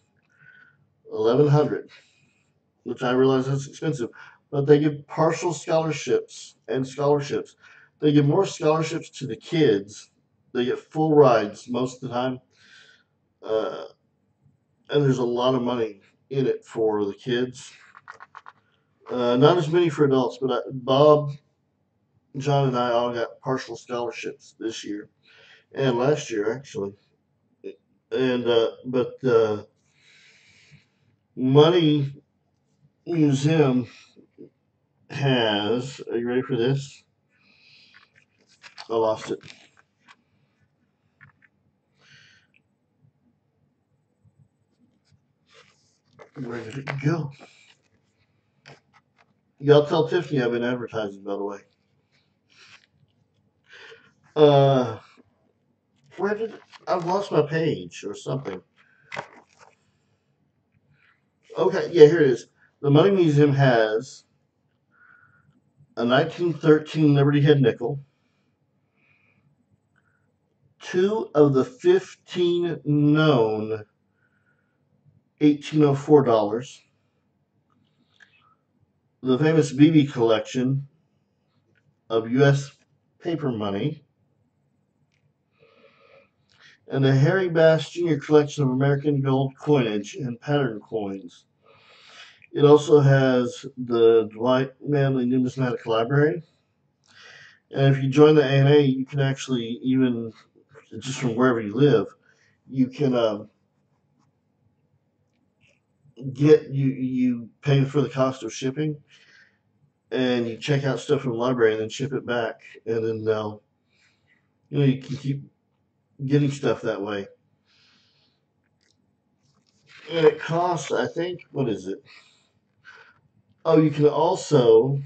Speaker 1: which I realize that's expensive, but they give partial scholarships and scholarships. They give more scholarships to the kids. They get full rides most of the time, uh, and there's a lot of money in it for the kids. Not as many for adults, but Bob, John, and I all got partial scholarships this year and last year actually. And but the Money Museum has. Are you ready for this? I lost it. Where did it go? Y'all tell Tiffany I've been advertising, by the way. Uh, where did I've lost my page or something? Okay, yeah, here it is. The Money Museum has a 1913 Liberty Head nickel, two of the 15 known 1804 dollars, the famous BB collection of U.S. paper money, and the Harry Bass Jr. collection of American gold coinage and pattern coins. It also has the Dwight Manley Numismatic Library. And if you join the ANA, you can actually, even just from wherever you live, you can you pay for the cost of shipping, and you check out stuff from the library and then ship it back, and then they'll you can keep getting stuff that way. And it costs, I think, what is it? Oh, you can also,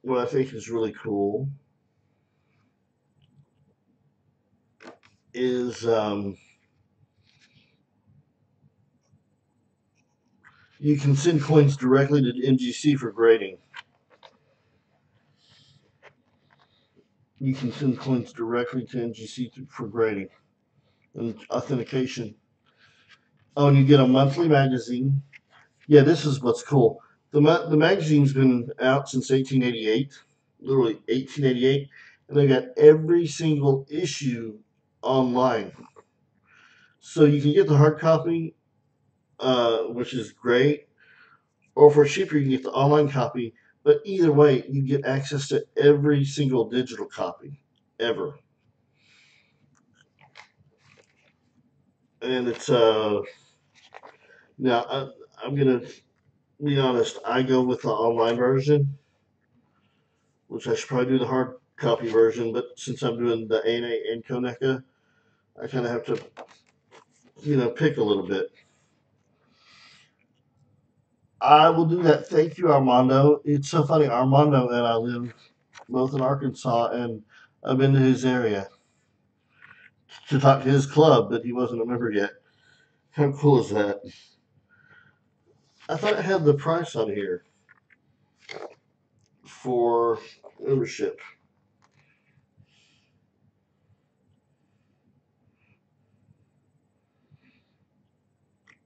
Speaker 1: what I think is really cool is you can send coins directly to NGC for grading. You can send coins directly to NGC for grading and authentication. Oh, and you get a monthly magazine. Yeah, this is what's cool. The magazine's been out since 1888, literally 1888, and they got every single issue online. So you can get the hard copy, which is great, or for cheaper you can get the online copy. But either way, you get access to every single digital copy ever, and it's now I'm gonna be honest. I go with the online version, which I should probably do the hard copy version. But since I'm doing the ANA and Konica, I kind of have to, pick a little bit. I will do that. Thank you, Armando. It's so funny. Armando and I live both in Arkansas, and I've been to his area to talk to his club, but he wasn't a member yet. How cool is that? I thought it had the price on here for membership.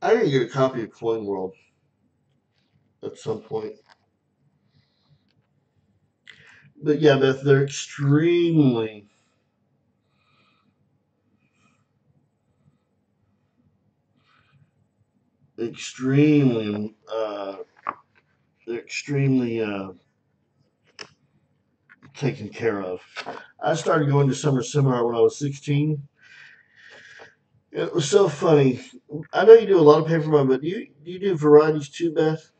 Speaker 1: I need to get a copy of Coin World at some point. But yeah, Beth, they're extremely, they're extremely taken care of. I started going to summer seminar when I was 16. It was so funny. I know you do a lot of paper money, but do you do varieties too, Beth?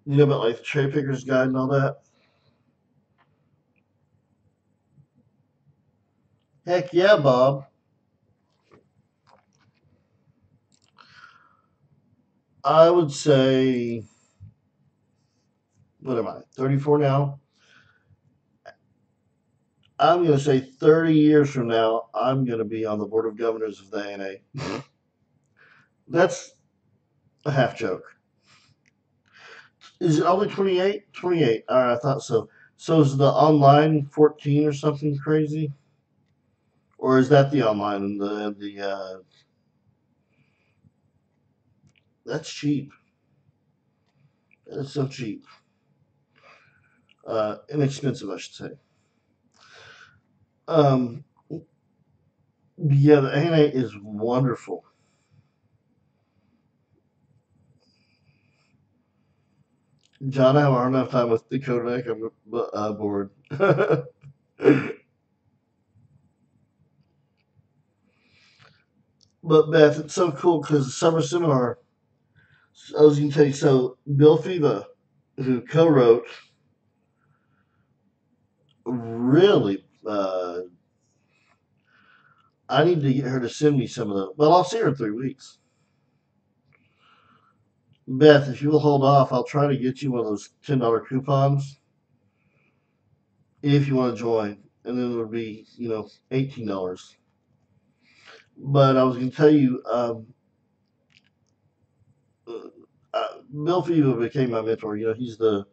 Speaker 1: You know about like the cherry picker's guide and all that? Heck yeah, Bob. I would say, what am I, 34 now? I'm going to say 30 years from now, I'm going to be on the board of governors of the ANA. That's a half joke. Is it only 28? 28. All right, I thought so. So is the online 14 or something crazy? Or is that the online and the that's cheap. That's so cheap. Inexpensive, I should say. Um, yeah, the ANA is wonderful. John, I have a hard enough time with the Kodak board. But Beth, it's so cool because the summer seminar, I was going to tell you, so Bill Fiva, who co-wrote, really, I need to get her to send me some of those. Well, I'll see her in 3 weeks. Beth, if you will hold off, I'll try to get you one of those $10 coupons if you want to join. And then it'll be, $18. But I was going to tell you, uh, Bill Fiva became my mentor. He's the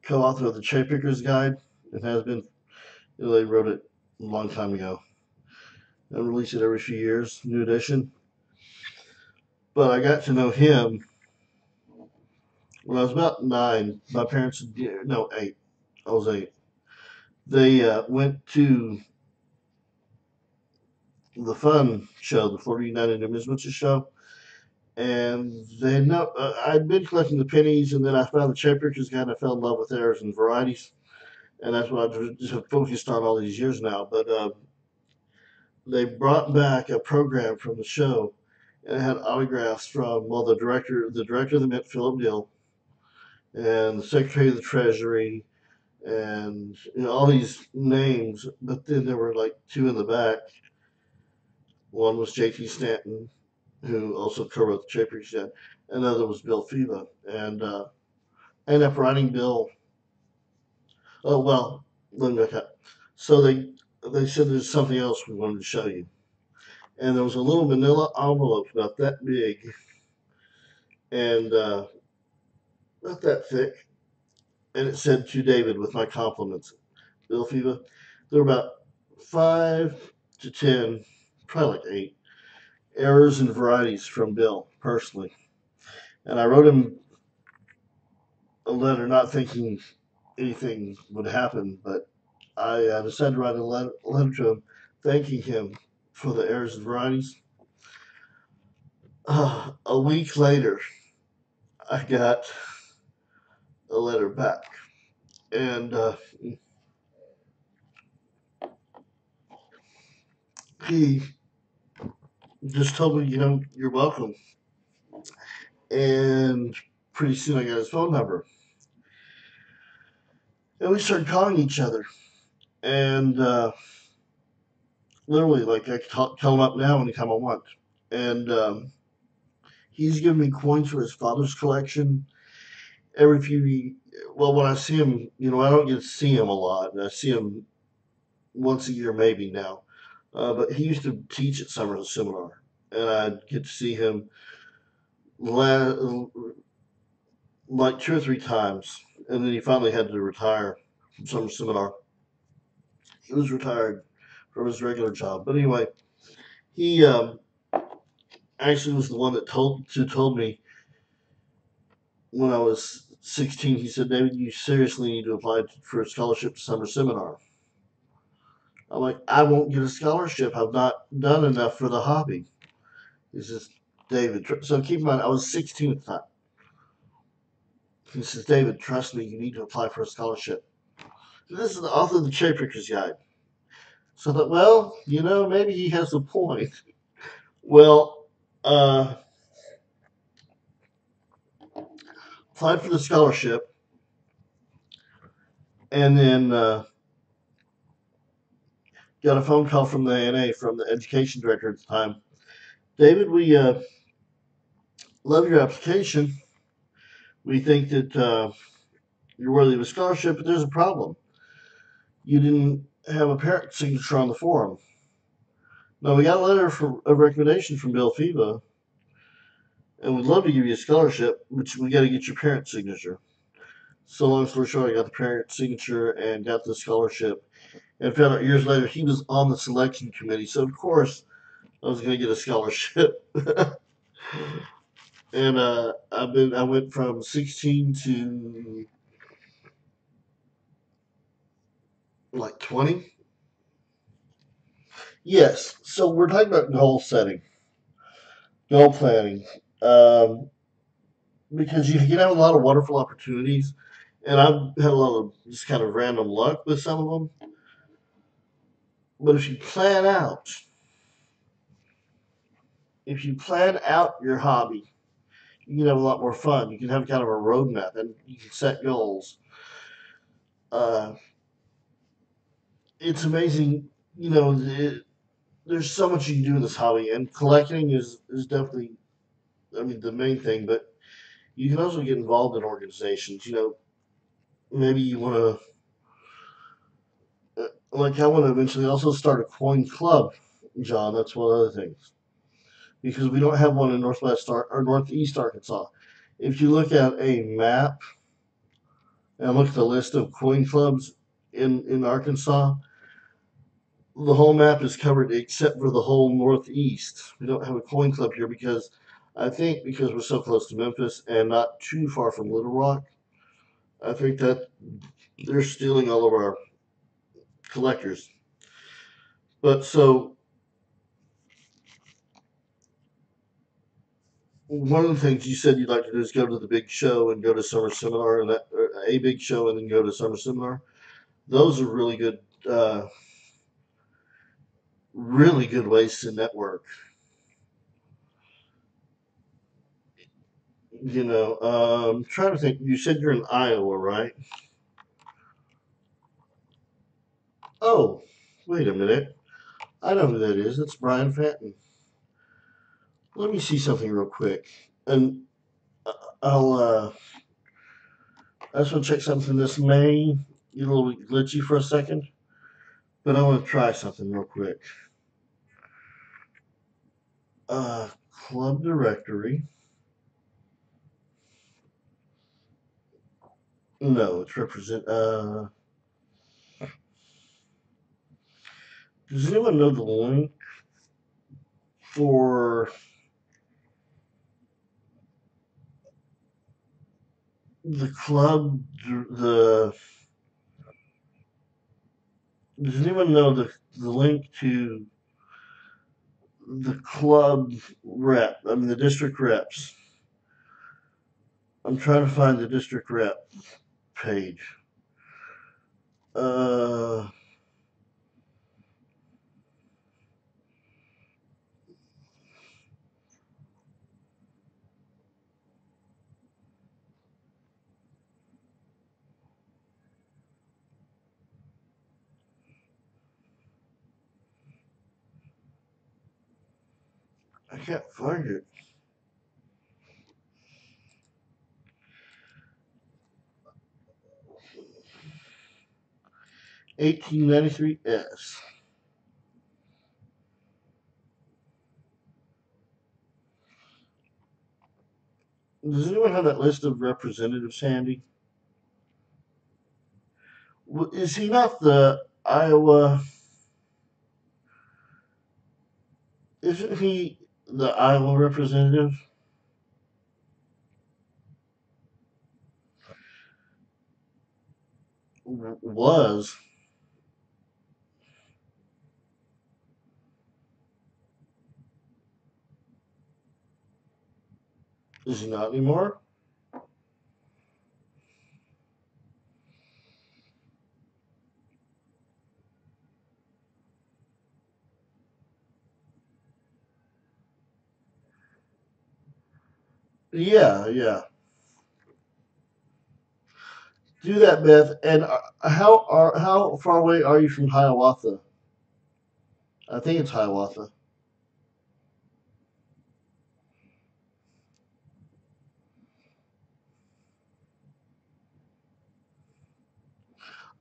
Speaker 1: co-author of the Cherry Picker's Guide. It has been. They wrote it a long time ago. I release it every few years, new edition. But I got to know him when I was about 9. My parents, no, 8. I was 8. They went to the fun show, the Florida United Numismatist show, and they had no. I'd been collecting the pennies, and then I found the Cherry Picker's Guide, and I fell in love with theirs and varieties, and that's what I've just focused on all these years now. But they brought back a program from the show, and it had autographs from the director of the Mint, Philip Dill, and the Secretary of the Treasury, and all these names. But then there were like two in the back. One was J.T. Stanton, who also co-wrote the Championship Set. Another was Bill Fiva, and I ended up writing Bill. Oh well, let me back up. So they said there's something else we wanted to show you, and there was a little manila envelope about that big and not that thick, and it said to David with my compliments, Bill Fiva. There were about 5 to 10, probably like 8 errors and varieties from Bill personally, and I wrote him a letter, not thinking anything would happen, but I decided to write a letter to him, thanking him for the errors and varieties. A week later, I got a letter back, and he just told me, you're welcome. And pretty soon I got his phone number, and we started calling each other. And literally, like I can tell him up now anytime I want. And he's given me coins for his father's collection every few. Well, when I see him, I don't get to see him a lot. I see him once a year, maybe now. But he used to teach at Summer Seminar, and I'd get to see him la- like 2 or 3 times, and then he finally had to retire from Summer Seminar. He was retired from his regular job, but anyway, he actually was the one that told me when I was 16, he said, David, you seriously need to apply for a scholarship to summer seminar. I'm like, I won't get a scholarship. I've not done enough for the hobby. He says, David, so keep in mind, I was 16 at the time. He says, David, trust me, you need to apply for a scholarship. This is the author of the Cherry Picker's Guide. So I thought, well, maybe he has a point. Well, applied for the scholarship, and then got a phone call from the ANA, from the education director at the time. David, we love your application. We think that you're worthy of a scholarship, but there's a problem. You didn't have a parent signature on the form. Now, we got a letter of recommendation from Bill FIBA, and we'd love to give you a scholarship, but we got to get your parent signature. So long story short, I got the parent signature and got the scholarship, and found out years later he was on the selection committee. So of course I was going to get a scholarship. And I went from 16 to like 20. Yes. So we're talking about goal setting, goal planning, um, because you can have a lot of wonderful opportunities, and I've had a lot of just kind of random luck with some of them. But if you plan out your hobby, you can have a lot more fun. You can have kind of a roadmap, and you can set goals. Uh, it's amazing, there's so much you can do in this hobby, and collecting is definitely, I mean, the main thing. But you can also get involved in organizations. Maybe you want to, like I want to eventually also start a coin club, John. That's one of the things, because we don't have one in Northeast Arkansas. If you look at a map and look at the list of coin clubs in Arkansas, the whole map is covered except for the whole Northeast. We don't have a coin club here because I think because we're so close to Memphis and not too far from Little Rock, I think that they're stealing all of our collectors. But so one of the things you said you'd like to do is go to the big show and go to summer seminar, and that or a big show and then go to summer seminar. Those are uh, really good ways to network. Trying to think. You said you're in Iowa, right? Oh, wait a minute. I know who that is. It's Brian Fenton. Let me see something real quick, and uh, I just want to check something. This may get a little glitchy for a second, but I want to try something real quick. Club directory. No, it's represent. Does anyone know the link for the club? The Does anyone know the link to the club rep? I mean, the district reps. I'm trying to find the district rep page. Uh, I can't find it. 1893S. Does anyone have that list of representatives handy? Is he not the Iowa? Isn't he the Iowa representative? Was. Is he not anymore? Yeah, yeah. Do that, Beth. And how far away are you from Hiawatha? I think it's Hiawatha.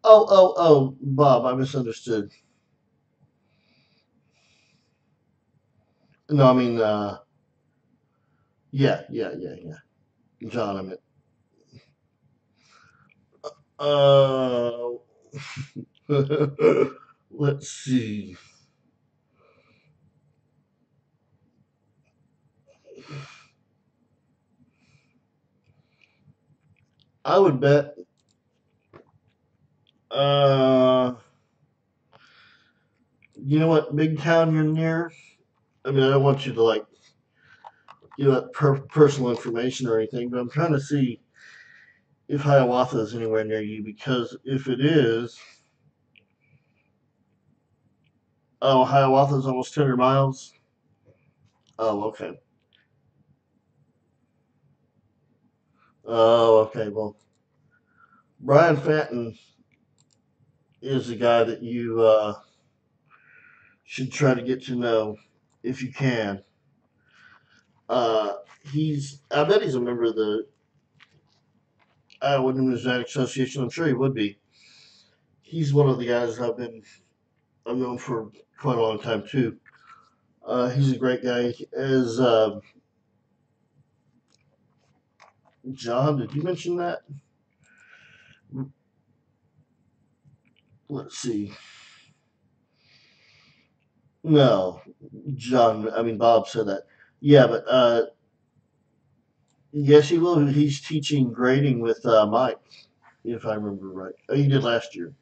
Speaker 1: Oh, Bob, I misunderstood. No, I mean, yeah. John, I meant. Uh, let's see. I would bet. Uh, you know what big town you're near? I mean, I don't want you to like give up personal information or anything, but I'm trying to see if Hiawatha is anywhere near you because if it is, oh, Hiawatha is almost 200 miles. Oh, okay. Oh, okay. Well, Brian Fenton is the guy that you should try to get to know if you can. Uh, I bet he's a member of the Iowa Numismatic Association. I'm sure he would be. He's one of the guys I've known for quite a long time too. He's a great guy. As John, did you mention that? Let's see. No, John. I mean Bob said that. Yeah, but yes, he will. He's teaching grading with Mike, if I remember right. He did last year.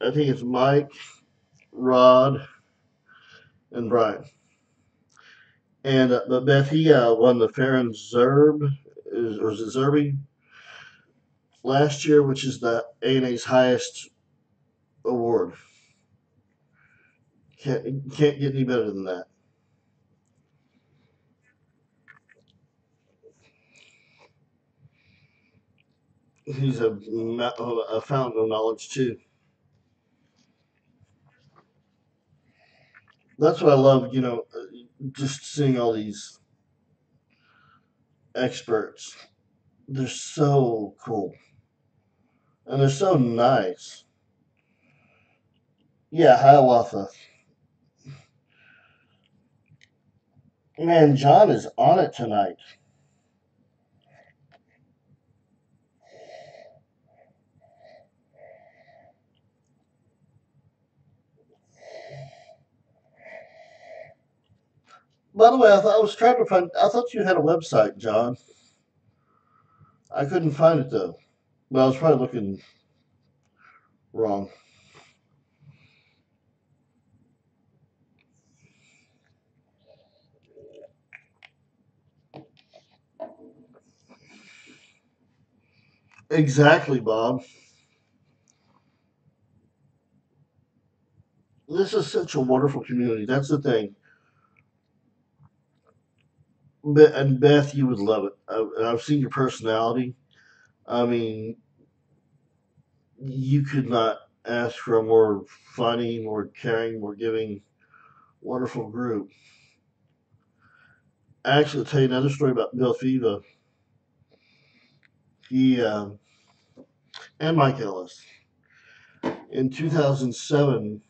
Speaker 1: I think it's Mike, Rod, and Brian. And but Beth, he won the Farron Zerb, or is it Zerby last year, which is the ANA's highest award. Can't get any better than that. He's a fountain of knowledge too. That's what I love. Just seeing all these experts. They're so cool and they're so nice. Yeah, Hiawatha. Man, John is on it tonight. By the way, I was trying to find. I thought you had a website, John. I couldn't find it though. Well, I was probably looking wrong. Exactly, Bob. This is such a wonderful community. That's the thing. And Beth, you would love it. I've seen your personality. I mean, you could not ask for a more funny, more caring, more giving, wonderful group. Actually, I'll tell you another story about Bill Fiva. He and Mike Ellis in 2007.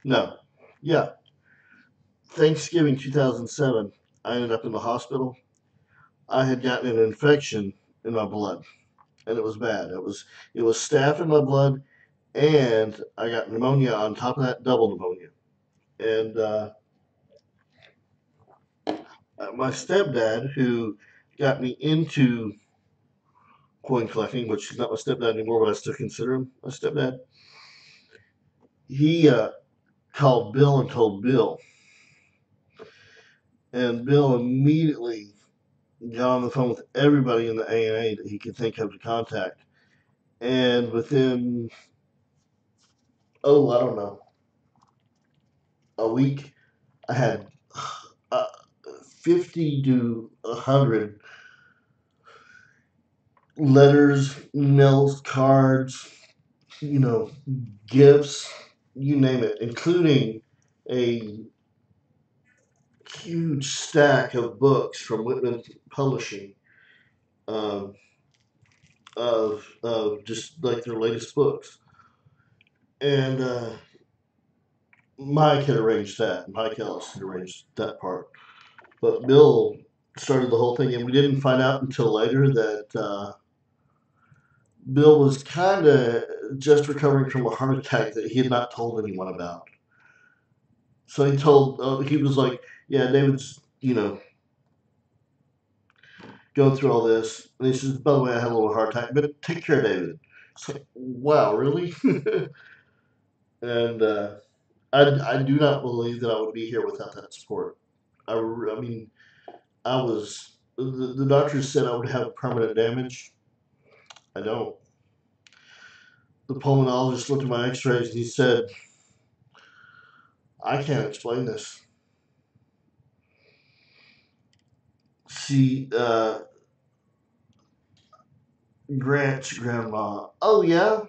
Speaker 1: No, yeah, Thanksgiving 2007. I ended up in the hospital. I had gotten an infection in my blood, and it was bad. It was staph in my blood, and I got pneumonia on top of that, double pneumonia. And my stepdad, who got me into coin collecting, which he's not my stepdad anymore, but I still consider him my stepdad. He called Bill and told Bill, and Bill immediately got on the phone with everybody in the ANA that he could think of to contact. And within, I don't know, a week, I had uh, 50 to 100 letters, emails, cards, gifts, you name it, including a huge stack of books from Whitman Publishing, um, of just like their latest books. And Mike had arranged that. Mike Ellis had arranged that part. But Bill started the whole thing, and we didn't find out until later that Bill was kind of just recovering from a heart attack that he had not told anyone about. So he was like, yeah, David's, going through all this. And he says, by the way, I had a little heart attack, but take care, David. It's like, wow, really? And I do not believe that I would be here without that support. I mean, the doctors said I would have permanent damage. I don't. The pulmonologist looked at my x-rays and he said, I can't explain this. See, Grant's grandma. Oh, yeah?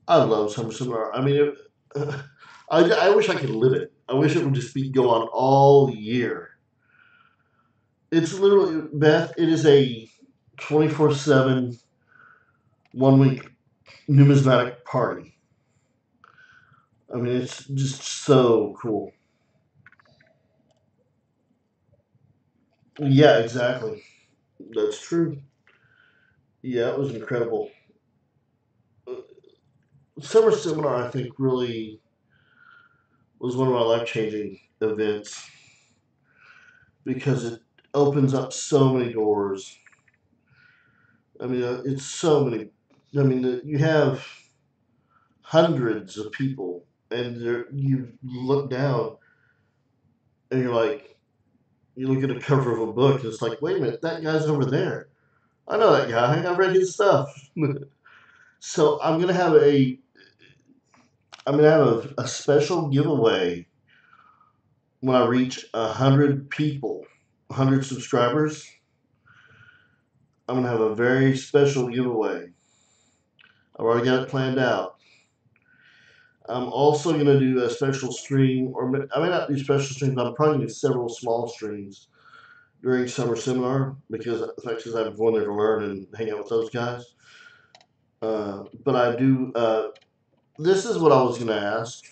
Speaker 1: I love Summer Seminar. I mean, I wish I could live it. I wish it would just go on all year. It's literally, Beth, it is a 24/7, 1 week numismatic party. I mean, it's just so cool. Yeah, exactly. That's true. Yeah, it was incredible. Summer Seminar, I think, really was one of my life changing events because it opens up so many doors. I mean, it's so many. I mean, you have hundreds of people, and you look down and you're like, you look at the cover of a book, and it's like, wait a minute, that guy's over there. I know that guy. I've read his stuff. So I'm gonna have a special giveaway when I reach 100 people, 100 subscribers. I'm gonna have a very special giveaway. I've already got it planned out. I'm also gonna do a special stream, or I may not do special streams. I'm probably gonna do several small streams during Summer Seminar because the fact is I'm going there to learn and hang out with those guys. But I do. This is what I was gonna ask.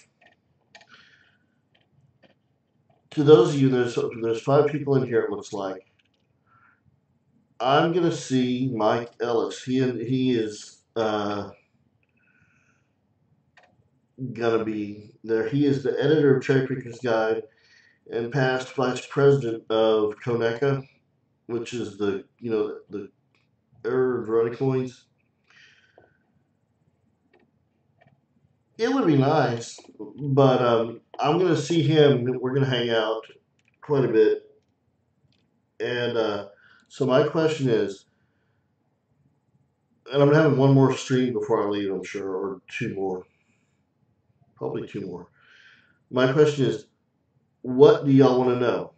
Speaker 1: To those of you, there's 5 people in here. It looks like. I'm gonna see Mike Ellis. He is gonna be there. He is the editor of Cherry Picker's Guide and past vice president of Coneca, which is the Error coins. It would be nice, but I'm gonna see him. We're gonna hang out quite a bit, and so my question is, and I'm having one more stream before I leave, I'm sure, or 2 more, probably 2 more. My question is, what do y'all want to know?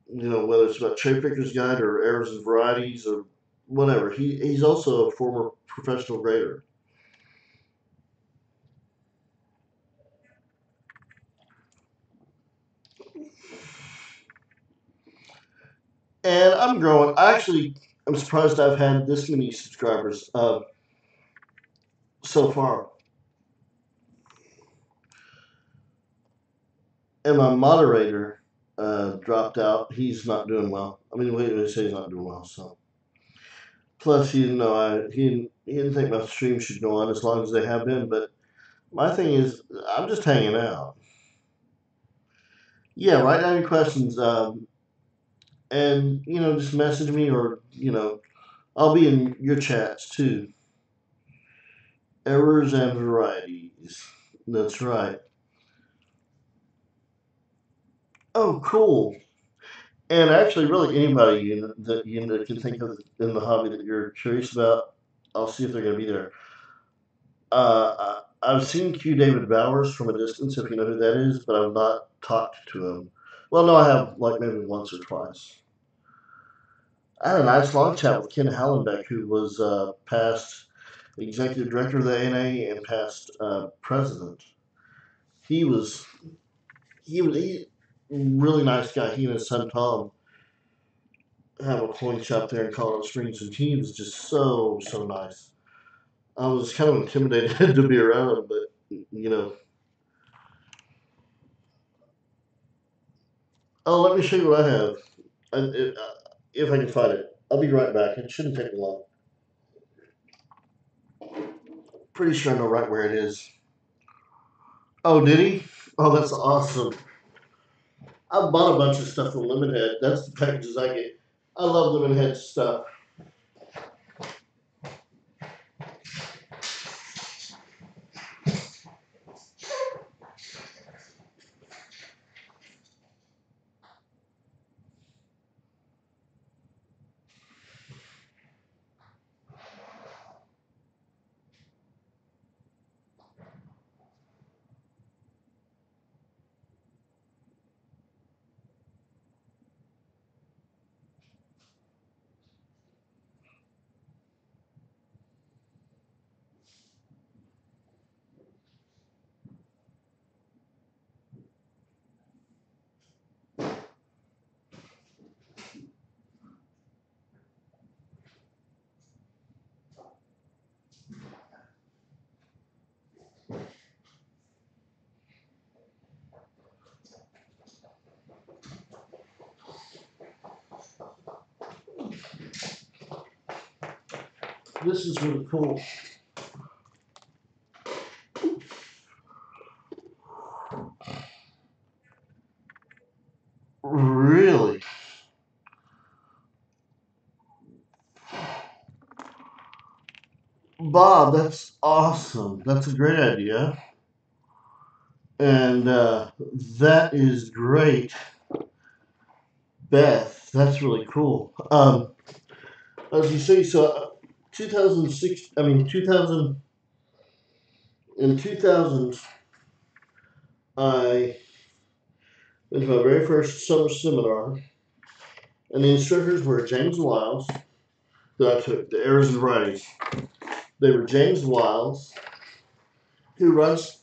Speaker 1: Whether it's about Cherry Picker's Guide or Errors and Varieties or whatever. He's also a former professional grader. And I'm growing. I'm surprised I've had this many subscribers so far. And my moderator dropped out. He's not doing well. I mean, wait a minute, say he's not doing well. So, plus he didn't know he didn't think my stream should go on as long as they have been. But my thing is, I'm just hanging out. Yeah, write down your questions. and just message me, or I'll be in your chats too. Errors and varieties. That's right. Oh, cool. And actually, really, anybody that can think of in the hobby that you're curious about, I'll see if they're going to be there. I've seen Q David Bowers from a distance, if you know who that is, but I've not talked to him. Well, no, I have, like, maybe once or twice. I had a nice long chat with Ken Hallenbeck, who was past executive director of the ANA and past president. He was he really nice guy. He and his son Tom have a coin shop there in Colorado Springs, and he was just so nice. I was kind of intimidated to be around him, but you know. Oh, let me show you what I have. If I can find it, I'll be right back. It shouldn't take me long. Pretty sure I know right where it is. Oh, did he? Oh, that's awesome. I bought a bunch of stuff from Lemonhead. That's the packages I get. I love Lemonhead stuff. This is really cool. Really? Bob, that's awesome. That's a great idea. And that is great. Beth, that's really cool. As you say, so 2006, I mean, 2000, in 2000, I went to my very first summer seminar, and the instructors were James Wiles, that I took, the Errors and Varieties. They were James Wiles, who runs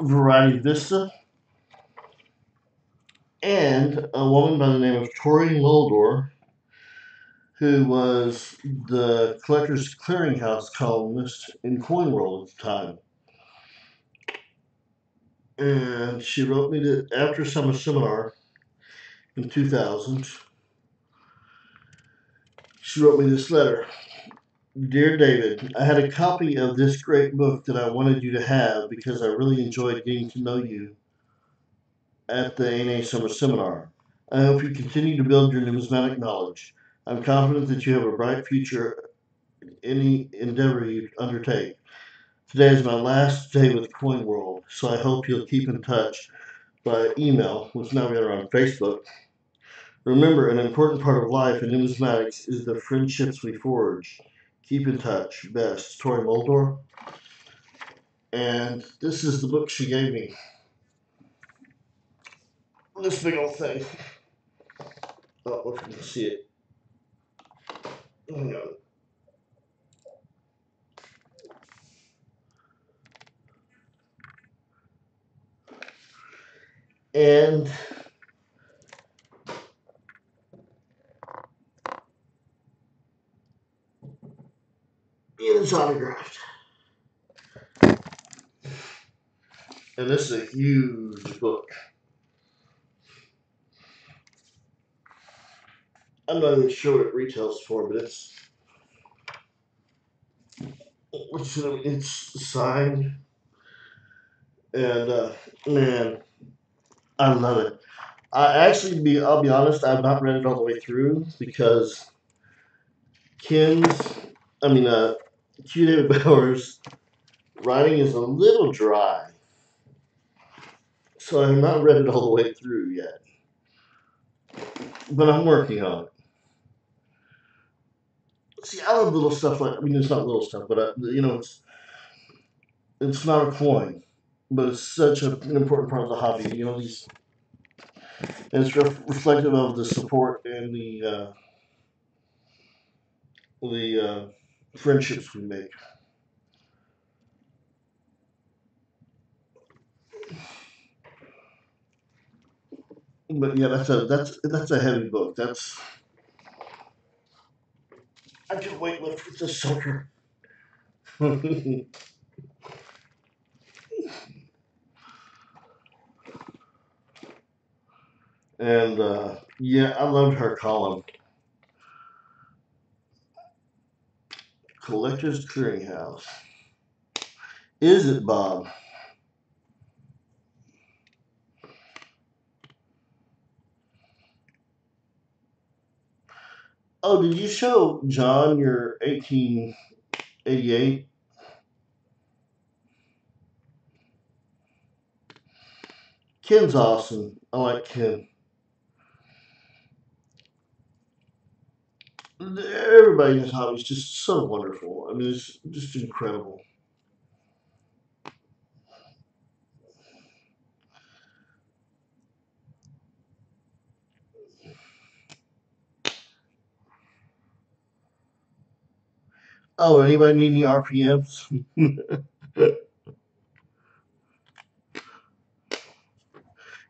Speaker 1: Variety Vista, and a woman by the name of Tori Muldor, who was the Collectors Clearinghouse columnist in Coin World at the time. And she wrote me that after summer seminar in 2000, she wrote me this letter. Dear David, I had a copy of this great book that I wanted you to have because I really enjoyed getting to know you at the ANA Summer Seminar. I hope you continue to build your numismatic knowledge. I'm confident that you have a bright future in any endeavor you undertake. Today is my last day with Coin World, so I hope you'll keep in touch by email, which now we are on Facebook. Remember, an important part of life in numismatics is the friendships we forge. Keep in touch. Best, Tori Muldor. And this is the book she gave me. This big old thing. Oh, if you can see it. Hang on. And it is autographed. And this is a huge book. I'm not even sure what it retails for, but it's signed. And man, I love it. I'll be honest, I've not read it all the way through because Ken's, I mean, Q. David Bowers' writing is a little dry, so I have not read it all the way through yet. But I'm working on it. See, I love little stuff like, I mean, it's not little stuff, but it's not a coin, but it's such an important part of the hobby. And it's reflective of the support and the friendships we make. But yeah, that's a heavy book. I can weightlift with this sucker. And yeah, I loved her column, Collectors Clearinghouse. Is it, Bob? Oh, did you show John your 1888? Ken's awesome. I like Ken. Everybody in this hobby is just so wonderful. I mean, it's just incredible. Oh, anybody need any RPMs?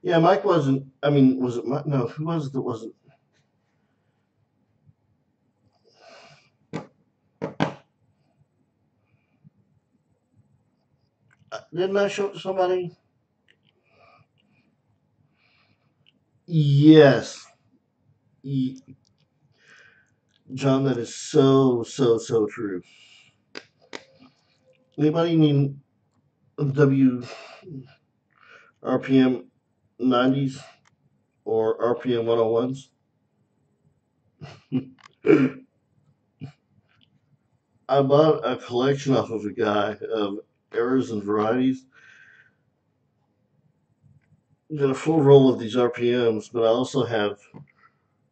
Speaker 1: Yeah, Mike wasn't. I mean, was it Mike? No, who was it that wasn't? Didn't I show it to somebody? Yes. John, that is so true. Anybody need W RPM 90s or RPM 101s? I bought a collection off of a guy of errors and varieties. Got a full roll of these RPMs, but I also have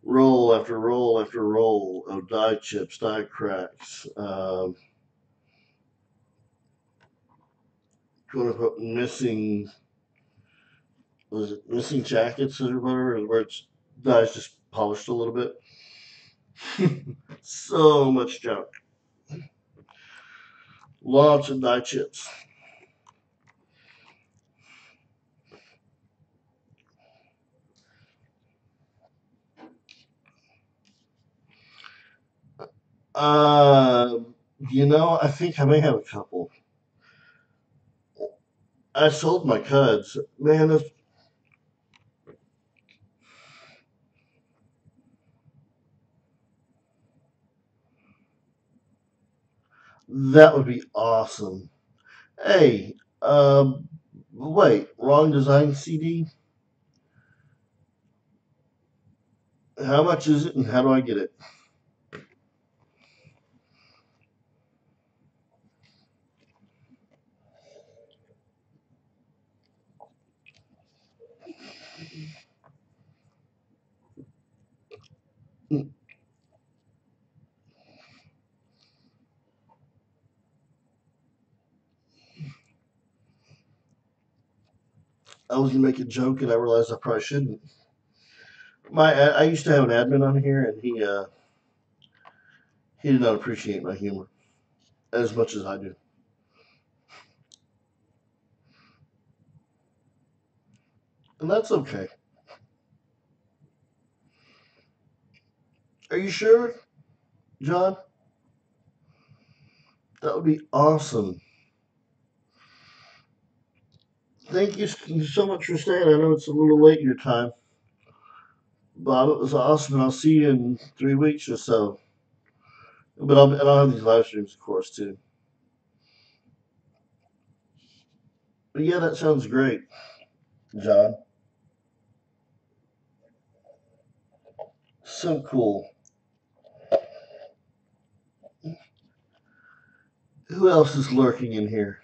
Speaker 1: roll after roll after roll of die chips, die cracks, quote unquote missing, was it missing jackets or whatever, where it's die's just polished a little bit. So much junk. Lots of die chips. Uh, I think I may have a couple. I sold my cuds. Man, that would be awesome. Hey, wait, wrong design CD? How much is it and how do I get it? I was gonna make a joke and I realized I probably shouldn't. I used to have an admin on here and he did not appreciate my humor as much as I do. And that's okay. Are you sure, John? That would be awesome. Thank you so much for staying. I know it's a little late your time. Bob, it was awesome, and I'll see you in 3 weeks or so. But I'll have these live streams, of course, too. But yeah, that sounds great, John. So cool. Who else is lurking in here?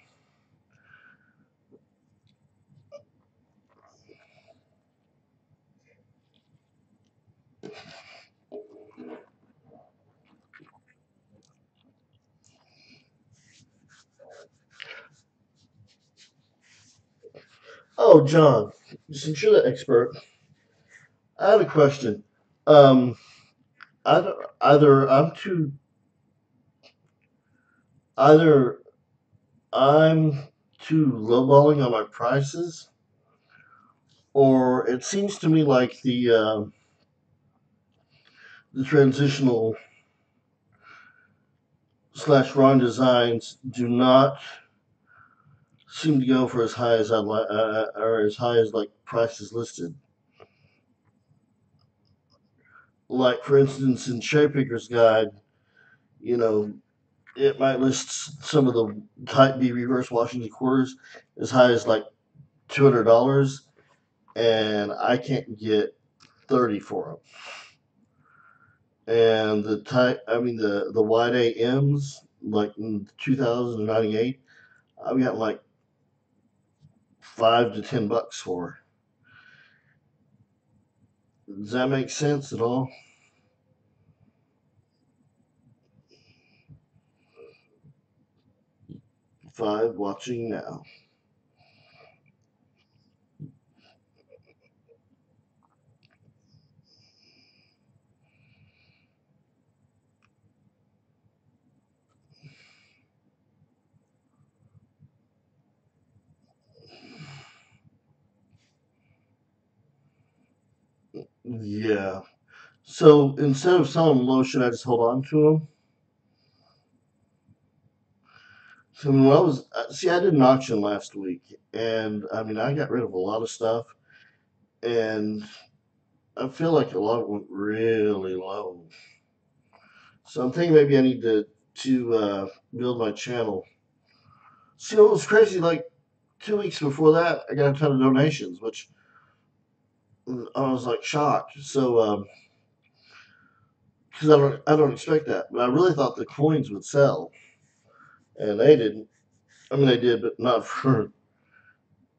Speaker 1: Oh, John, since you're the expert, I have a question. Um, either I'm too, either I'm too lowballing on my prices, or it seems to me like the transitional slash Ron designs do not seem to go for as high as I'd like, or as high as like prices listed. Like for instance, in Sharepickers Guide, you know, it might list some of the Type B reverse Washington quarters as high as like $200, and I can't get 30 for them. And the wide AMs, like in 2098, I've got like $5 to $10 for. Does that make sense at all? Five watching now. Yeah. So instead of selling them low, should I just hold on to them? So when I was see, I did an auction last week, and I mean, I got rid of a lot of stuff, and I feel like a lot of it went really low. So I'm thinking maybe I need to build my channel. See, it was crazy. Like 2 weeks before that, I got a ton of donations, which I was like shocked. So because I don't expect that, but I really thought the coins would sell, and they didn't. I mean, they did, but not for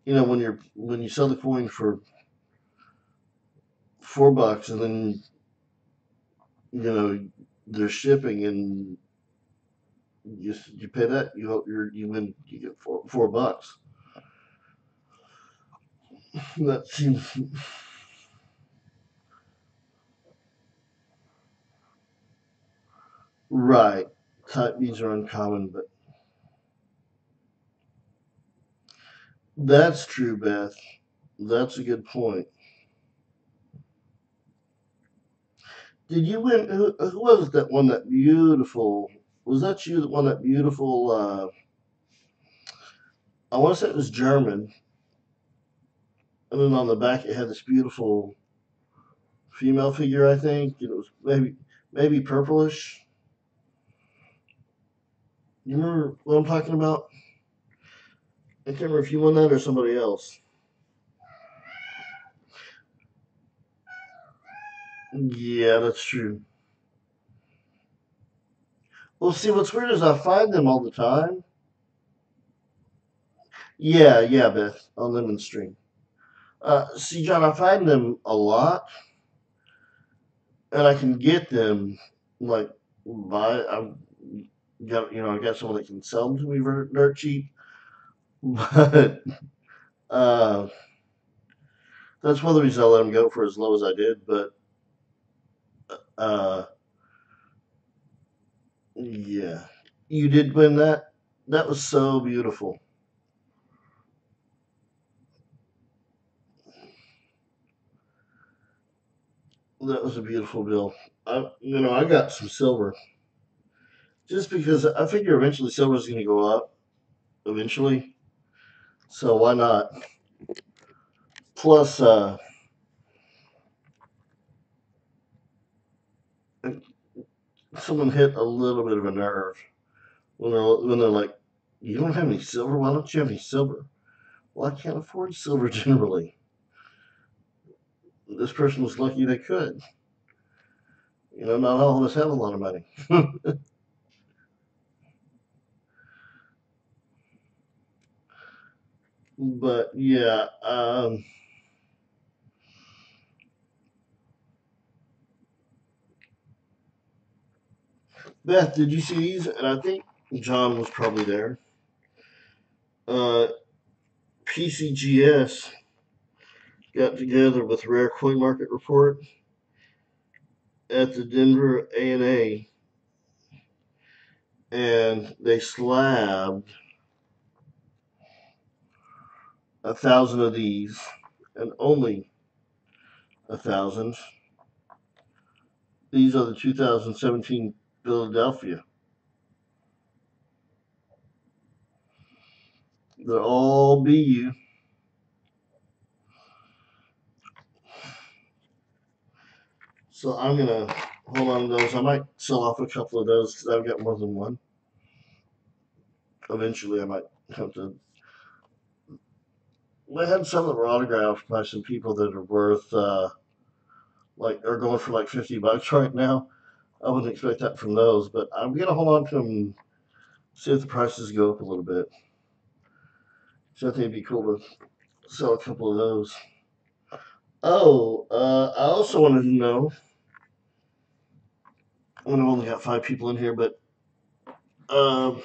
Speaker 1: when you sell the coin for $4, and then you know they're shipping, and you pay that, you win, you get $4. That seems right. Type B's are uncommon, but that's true, Beth. That's a good point. Did you win? Who was it that won that beautiful? Was that you that won that beautiful? I want to say it was German, and then on the back it had this beautiful female figure. I think it was maybe purplish. You remember what I'm talking about? I can't remember if you won that or somebody else. Yeah, that's true. Well, see, what's weird is I find them all the time. Yeah, yeah, Beth, on Lemon Stream. See, John, I find them a lot, and I can get them like I've I got someone that can sell them to me for dirt cheap, but uh, that's one of the reasons I let them go for as low as I did. But uh, yeah, you did win that. That was so beautiful. That was a beautiful bill. I got some silver just because I figure eventually silver is going to go up eventually. So why not? Plus, someone hit a little bit of a nerve when they're like, "You don't have any silver? Why don't you have any silver?" Well, I can't afford silver generally. This person was lucky they could. You know, not all of us have a lot of money. But yeah, Beth, did you see these? And I think John was probably there. Uh, PCGS got together with Rare Coin Market Report at the Denver ANA, and they slabbed 1,000 of these, and only 1,000. These are the 2017 Philadelphia. They're all BU. So I'm gonna hold on to those. I might sell off a couple of those because I've got more than one. Eventually, I might have to. They had some that were autographed by some people that are worth like are going for like $50 right now. I wouldn't expect that from those, but I'm gonna hold on to them and see if the prices go up a little bit. So I think it'd be cool to sell a couple of those. Oh, I also wanted to know. I know I've only got 5 people in here, but um,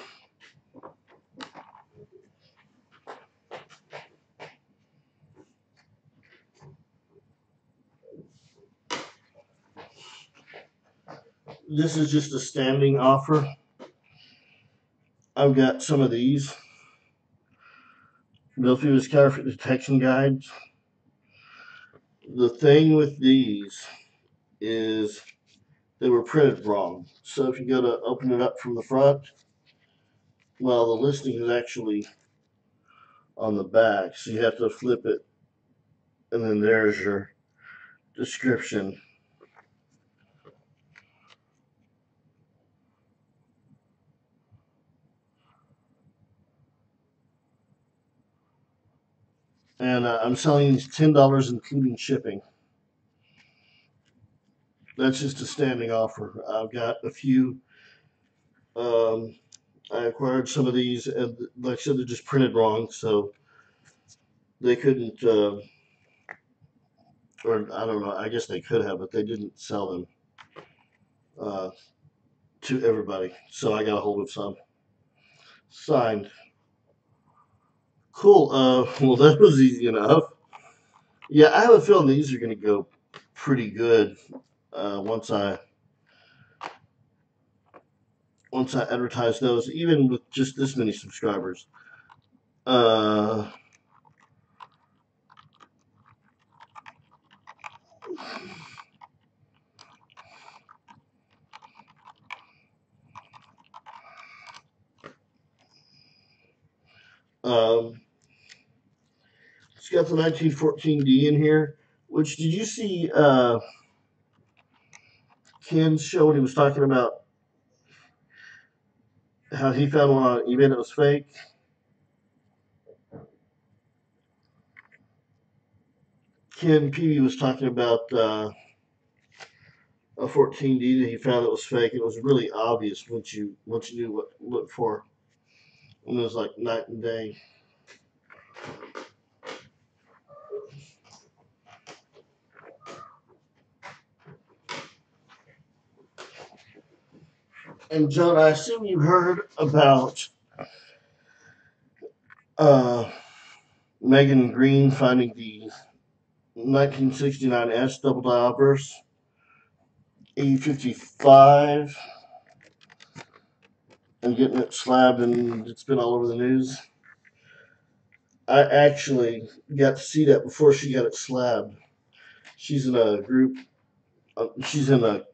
Speaker 1: this is just a standing offer. I've got some of these. Milfew's Counterfeit Detection Guides. The thing with these is they were printed wrong. So if you go to open it up from the front, well, the listing is actually on the back. So you have to flip it, and then there's your description. And I'm selling these $10 including shipping. That's just a standing offer. I've got a few. Um, I acquired some of these, and like I said, they're just printed wrong, so they couldn't, or I don't know. I guess they could have, but they didn't sell them uh, to everybody. So I got a hold of some signed. Cool. Well, that was easy enough. Yeah, I have a feeling these are going to go pretty good once I advertise those, even with just this many subscribers. Uh, um, it's got the 1914D in here. Which did you see Ken's show when he was talking about how he found one on eBay that was fake? Ken Peavy was talking about a 14D that he found that was fake. It was really obvious once you knew what to look for. And it was like night and day. And John, I assume you heard about uh, Megan Green finding the 1969 S double die obverse E55 and getting it slabbed, and it's been all over the news. I actually got to see that before she got it slabbed. She's in a group. She's in a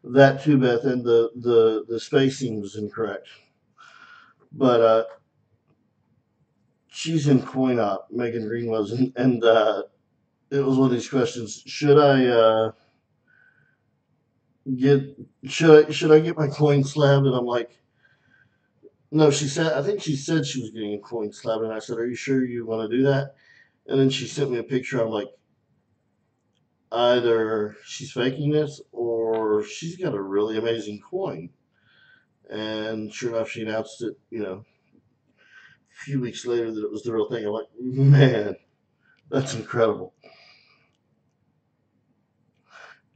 Speaker 1: that too, Beth, and the spacing was incorrect. But she's in coin op. Megan Green was, and it was one of these questions: should I get should I get my coin slabbed? And I'm like, no. She said, I think she said she was getting a coin slabbed, and I said, are you sure you want to do that? And then she sent me a picture. I'm like, either she's faking this or she's got a really amazing coin. And sure enough, she announced it, a few weeks later that it was the real thing. I'm like, man, that's incredible.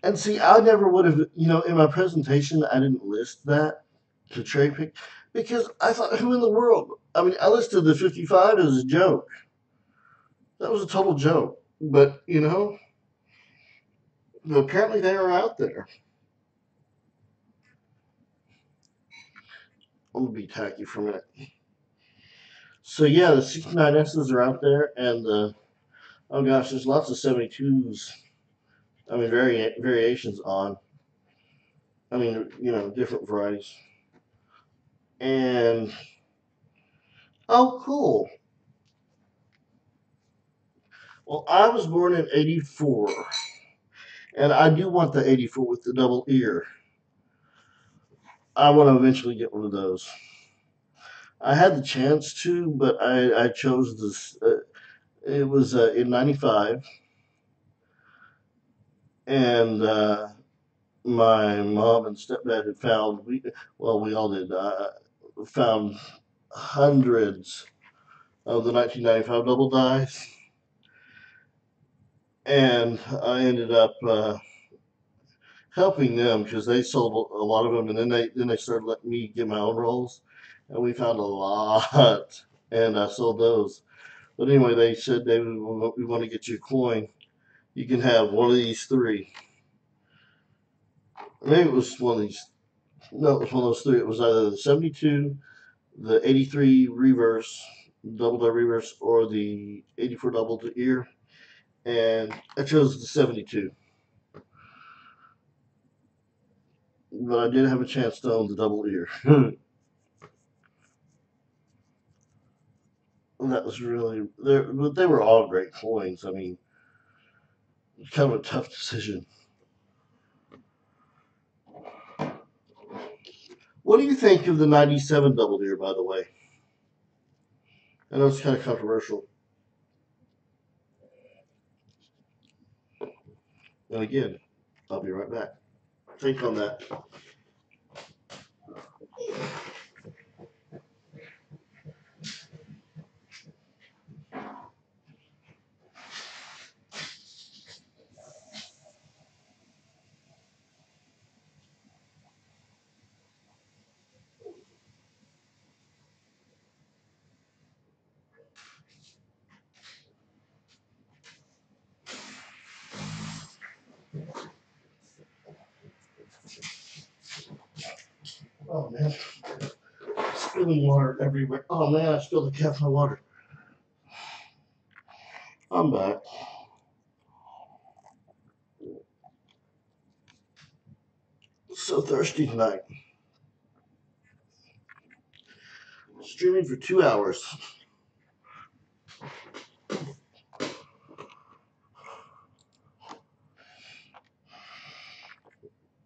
Speaker 1: And see, I never would have, in my presentation, I didn't list that to cherry pick because I thought, who in the world? I mean, I listed the 55 as a joke. That was a total joke. But, apparently they are out there. I'm going to be tacky for a minute. So, yeah, the 69S's are out there, and oh gosh, there's lots of 72s. I mean, variations on. I mean, different varieties. And, oh, cool. Well, I was born in 84, and I do want the 84 with the double ear. I want to eventually get one of those. I had the chance to, but I chose this. It was in 95, and my mom and stepdad had found, we all did, found hundreds of the 1995 double dice, and I ended up helping them because they sold a lot of them, and then they started letting me get my own rolls, and we found a lot, and I sold those. But anyway, they said, David, we want to get you a coin. You can have one of these three. Maybe it was one of these. No, it was one of those three. It was either the 72, the 83 reverse, double die reverse, or the 84 double ear. And I chose the 72. But I did have a chance to own the double ear. That was really there, but they were all great coins. I mean, it's kind of a tough decision. What do you think of the 97 double ear, by the way? I know it's kind of controversial. And again, I'll be right back. Think on that. Oh man, spilling water everywhere. Oh man, I spilled a cap of water. I'm back. So thirsty tonight. Streaming for 2 hours.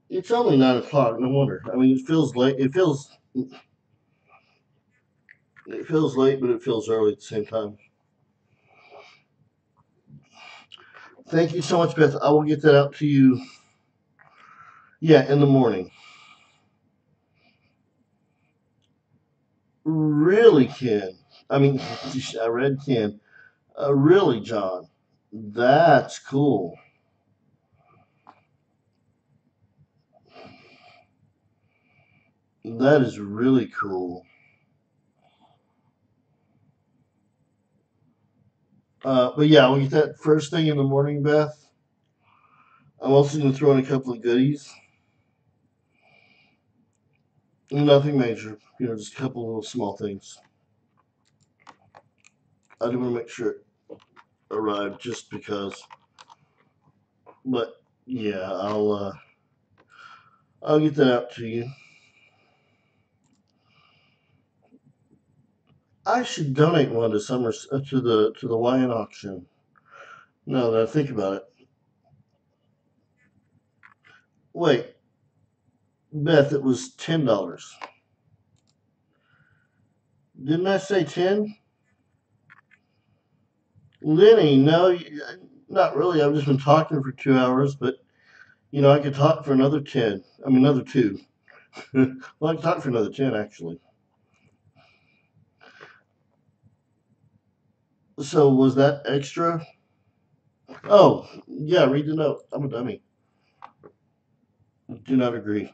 Speaker 1: It's only 9 o'clock. No wonder. I mean, it feels late. It feels late, but it feels early at the same time. Thank you so much, Beth. I will get that out to you. Yeah, in the morning. Really, Ken. I mean, I read Ken. Really, John. That's cool. That is really cool. But yeah, we'll get that first thing in the morning, Beth. I'm also going to throw in a couple of goodies. Nothing major, just a couple of little small things. I do want to make sure it arrived just because. But yeah, I'll get that out to you. I should donate one to to the Lion auction. Now that I think about it. Wait, Beth, it was $10. Didn't I say 10? Lenny, no, Not really. I've just been talking for 2 hours, but I could talk for another 10. I mean, another two. Well, I could talk for another 10 actually. So was that extra? Oh, yeah. Read the note. I'm a dummy. Do not agree.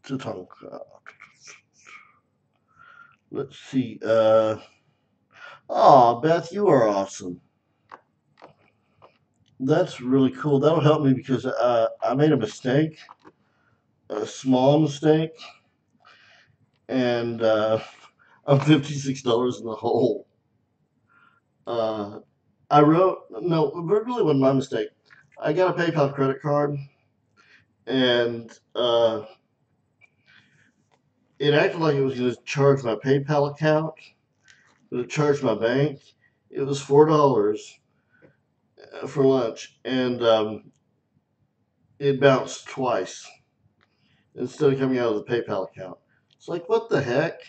Speaker 1: Tatanka. Let's see. Oh, Beth, you are awesome. That's really cool. That'll help me because I made a mistake, a small mistake, and I'm $56 in the hole. Uh, I wrote no, it really wasn't my mistake. I got a PayPal credit card, and it acted like it was going to charge my PayPal account, but it charged my bank. It was $4 for lunch, and it bounced twice instead of coming out of the PayPal account. It's like, what the heck?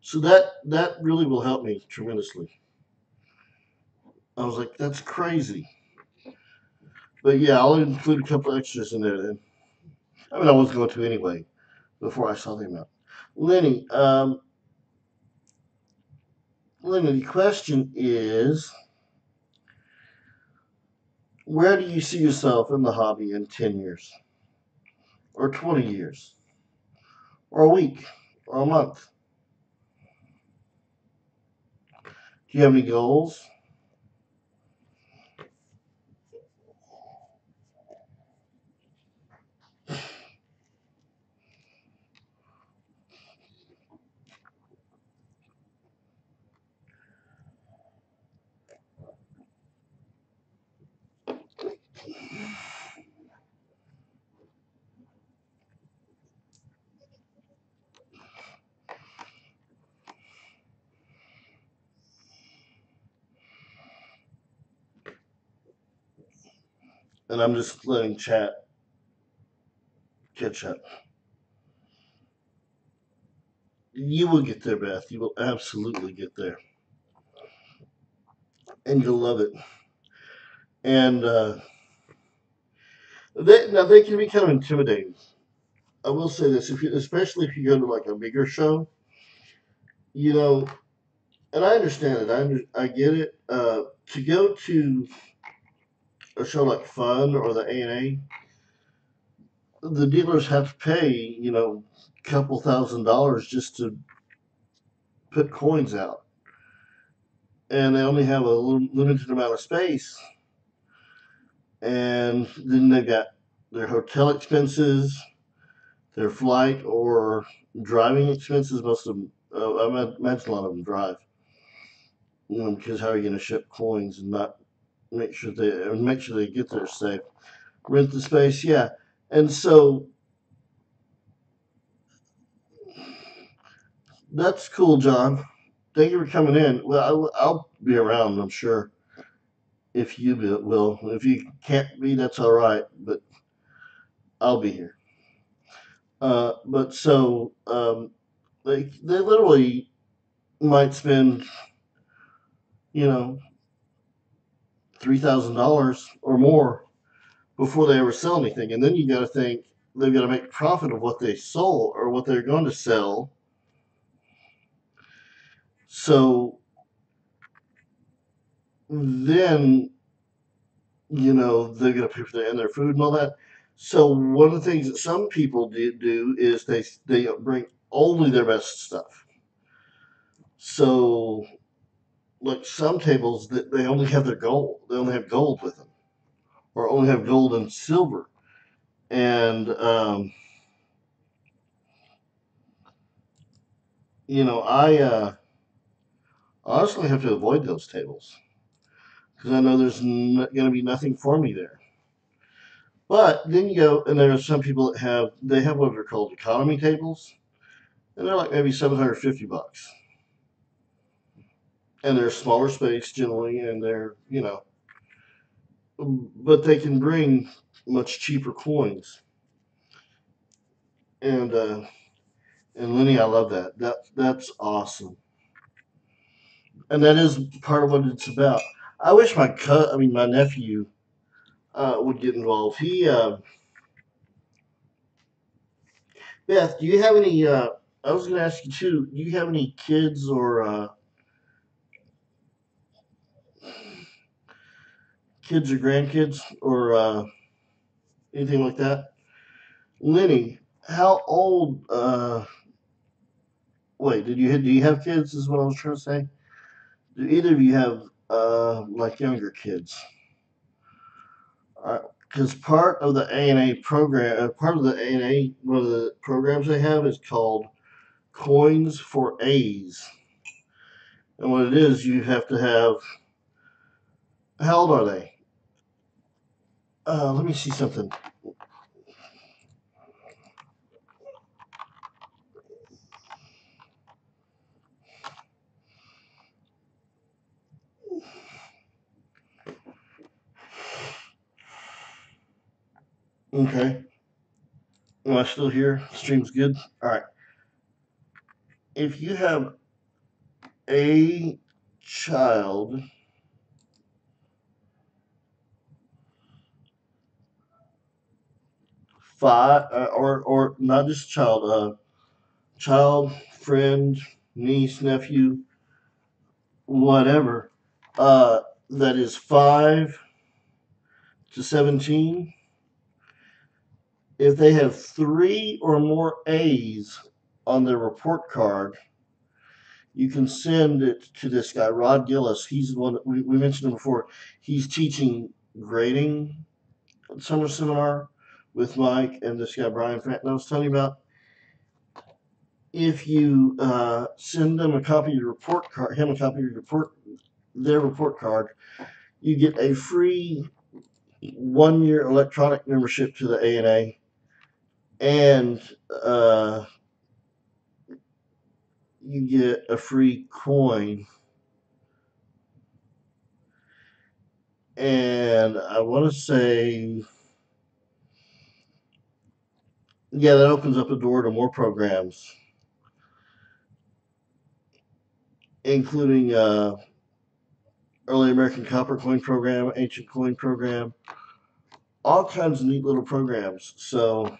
Speaker 1: So that really will help me tremendously. I was like, that's crazy. But yeah, I'll include a couple extras in there then. I mean, I was going to anyway before I saw the amount. Lenny, Lenny, the question is, where do you see yourself in the hobby in 10 years, or 20 years, or a week, or a month? Do you have any goals? And I'm just letting chat catch up. You will get there, Beth. You will absolutely get there, and you'll love it. And they can be kind of intimidating. I will say this, especially if you go to like a bigger show, you know, and I understand it. I get it. To go to a show like Fun or the A&A, the dealers have to pay, a couple $1,000s just to put coins out, and they only have a limited amount of space, and then they've got their hotel expenses, their flight or driving expenses. Most of them, I imagine a lot of them drive, because how are you going to ship coins and not make sure they get there safe? Rent the space, yeah. And so that's cool, John. Thank you for coming in. Well, I'll be around, I'm sure, if you will. If you can't be, that's all right, but I'll be here. But so they literally might spend, you know, $3,000 or more before they ever sell anything, and then you got to think they've got to make profit of what they sold or what they're going to sell. So then they're going to pay for their food and all that. So one of the things that some people do is they bring only their best stuff. So like some tables that they only have their gold, they only have gold with them, or only have gold and silver. And I honestly have to avoid those tables because I know there's going to be nothing for me there. But then you go, and there are some people that have what are called economy tables, and they're like maybe $750, and they're smaller space generally, and but they can bring much cheaper coins. And Lenny, I love that. That's awesome. And that is part of what it's about. I wish my nephew, would get involved. Beth, do you have any? I was going to ask you too. Do you have any kids or grandkids or anything like that? Lenny, how old? Wait, do you have kids? Is what I was trying to say. Do either of you have like younger kids? Because part of the A&A program, part of the A&A, one of the programs they have is called Coins for A's. And what it is, you have to have. How old are they? Let me see something. Okay. Am I still here? Stream's good. All right. If you have a child, five, or not just child, child, friend, niece, nephew, whatever, uh, that is 5 to 17, if they have three or more A's on their report card, you can send it to this guy, Rod Gillis. He's the one that we mentioned him before. He's teaching grading summer seminar with Mike and this guy, Brian Fenton, I was telling you about. If you send them a copy of your report card, him a copy of your their report card, you get a free 1 year electronic membership to the A&A, and you get a free coin. And I want to say, yeah, that opens up the door to more programs, including Early American Copper Coin Program, Ancient Coin Program, all kinds of neat little programs. So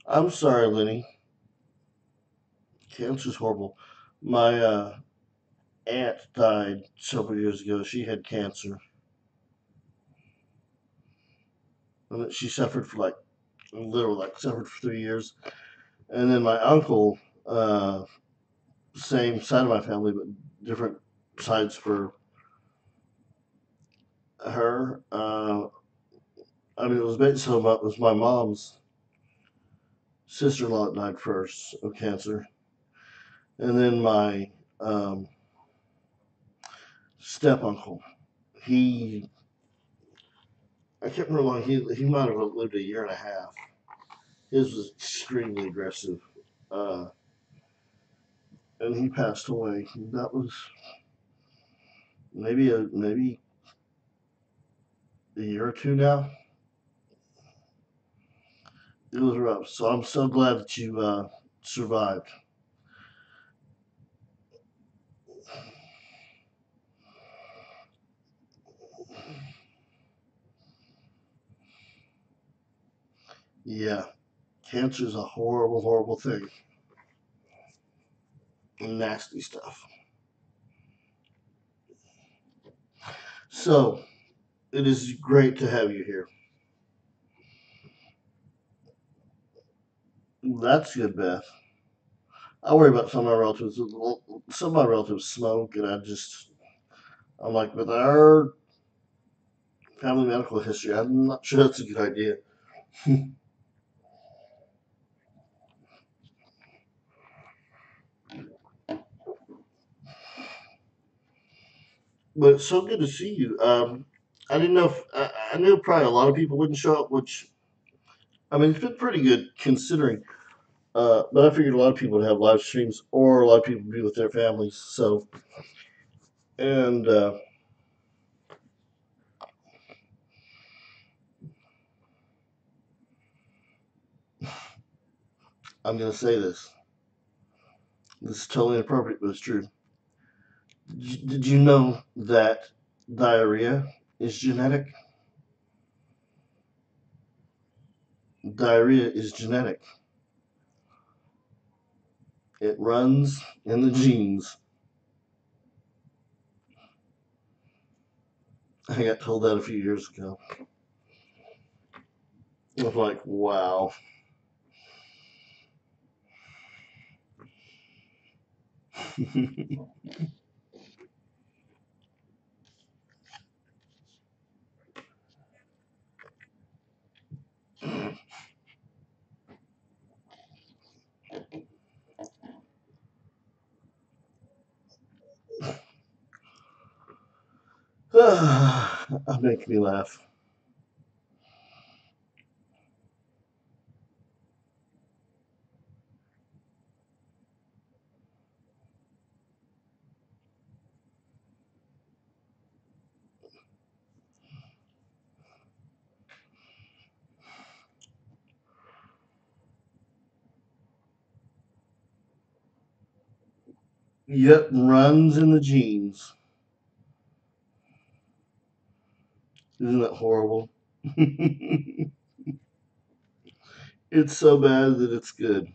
Speaker 1: I'm sorry, Lenny. Cancer's horrible. My aunt died several years ago. She had cancer. And she suffered for literally suffered for 3 years. And then my uncle, same side of my family, but different sides for her. I mean, it was basically it was my mom's sister-in-law that died first of cancer, and then my um, step uncle. He, I can't remember how long he might have lived a year and a half. His was extremely aggressive, uh, and he passed away. That was maybe a year or two now. It was rough. So I'm so glad that you survived. Yeah, cancer is a horrible, horrible thing. Nasty stuff. So it is great to have you here. That's good, Beth. I worry about some of my relatives. Some of my relatives smoke, and I'm like, with our family medical history, I'm not sure that's a good idea. But it's so good to see you. I didn't know if I knew probably a lot of people wouldn't show up, which I mean, it's been pretty good considering. But I figured a lot of people would have live streams, or a lot of people would be with their families. So, and I'm going to say this. This is totally inappropriate, but it's true. Did you know that diarrhea is genetic? Diarrhea is genetic. It runs in the genes. I got told that a few years ago. I was like, wow. That makes me laugh. Yep, runs in the genes. Isn't that horrible? It's so bad that it's good.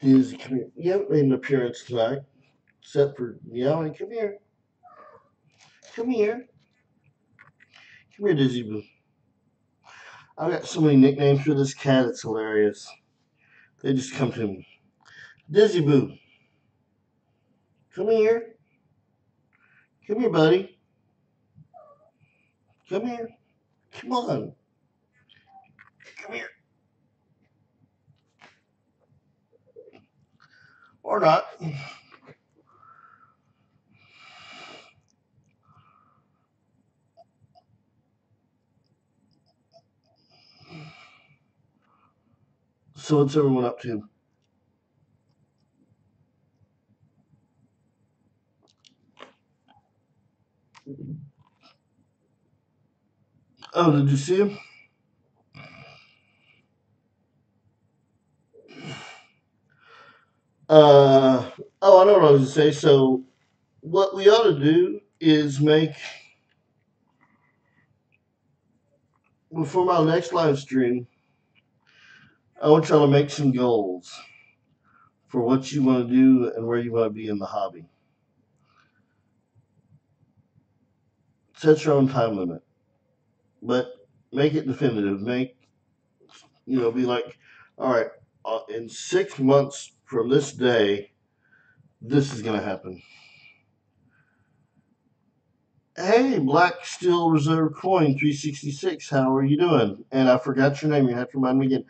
Speaker 1: Dizzy, come here. You haven't made an appearance tonight, except for meowing. Come here. Come here. Come here, Dizzy Boo. I've got so many nicknames for this cat, it's hilarious. They just come to me. Dizzy Boo, come here. Come here, buddy. Come here. Come on. Come here. Or not. So what's everyone up to? Oh, did you see him? Oh, I know what I was going to say. So what we ought to do is make, before my next live stream, I want y'all to make some goals for what you want to do and where you want to be in the hobby. Set your own time limit, but make it definitive. Be like, all right, in 6 months from this day, this is going to happen. Hey, Black Steel Reserve Coin 366, how are you doing? And I forgot your name. You have to remind me again.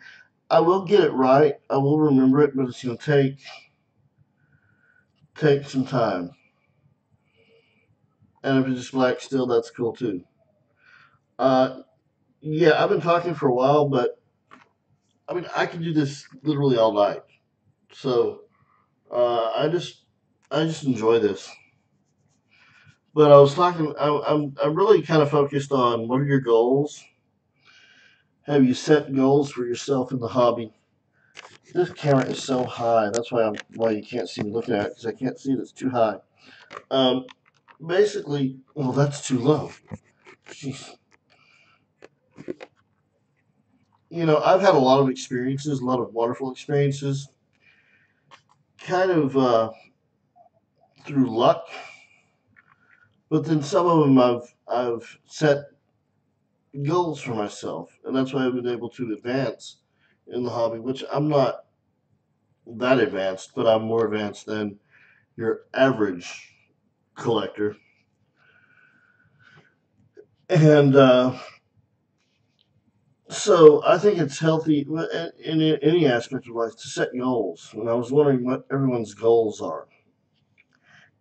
Speaker 1: I will get it right. I will remember it, but it's going to take some time. And if it's just Black Steel, that's cool too. Uh, yeah, I've been talking for a while, but I mean, I could do this literally all night. So I just enjoy this. But I was talking. I'm really kind of focused on what are your goals. Have you set goals for yourself in the hobby? This camera is so high. That's why you can't see me looking at it because I can't see it. It's too high. Um, basically, well, that's too low. Jeez. I've had a lot of experiences, a lot of wonderful experiences, kind of through luck. But then some of them I've set goals for myself, and that's why I've been able to advance in the hobby. Which I'm not that advanced, but I'm more advanced than your average collector. And so I think it's healthy in any aspect of life to set goals. And I was wondering what everyone's goals are.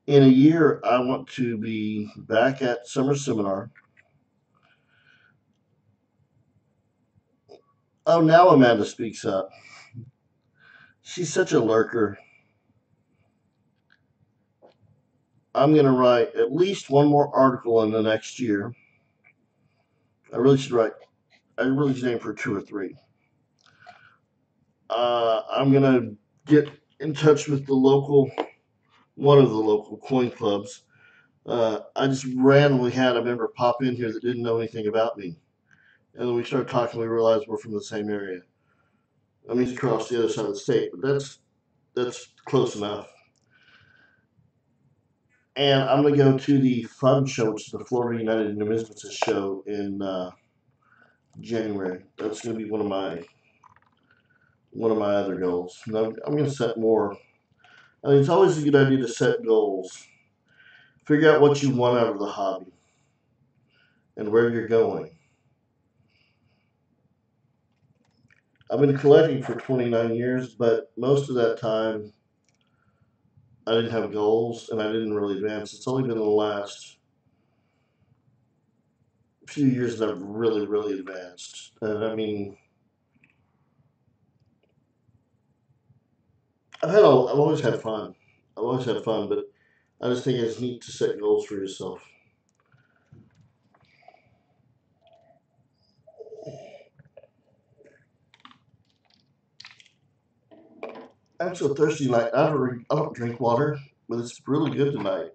Speaker 1: In a year, I want to be back at summer seminar. Oh, now Amanda speaks up. She's such a lurker. I'm going to write at least one more article in the next year. I really should write, I really should aim for two or three. I'm going to get in touch with one of the local coin clubs. I just randomly had a member pop in here that didn't know anything about me. And then we started talking, we realized we're from the same area. I mean, he's across the other side of the state, but that's close enough. And I'm going to go to the fun show, which is the Florida United Numismatists show in January. That's going to be one of my other goals. And I'm going to set more. I mean, it's always a good idea to set goals. Figure out what you want out of the hobby and where you're going. I've been collecting for 29 years, but most of that time I didn't have goals and I didn't really advance. It's only been the last few years that I've really, really advanced. And I mean, I've always had fun. I've always had fun, but I just think it's neat to set goals for yourself. I'm so thirsty tonight. I don't drink water, but it's really good tonight.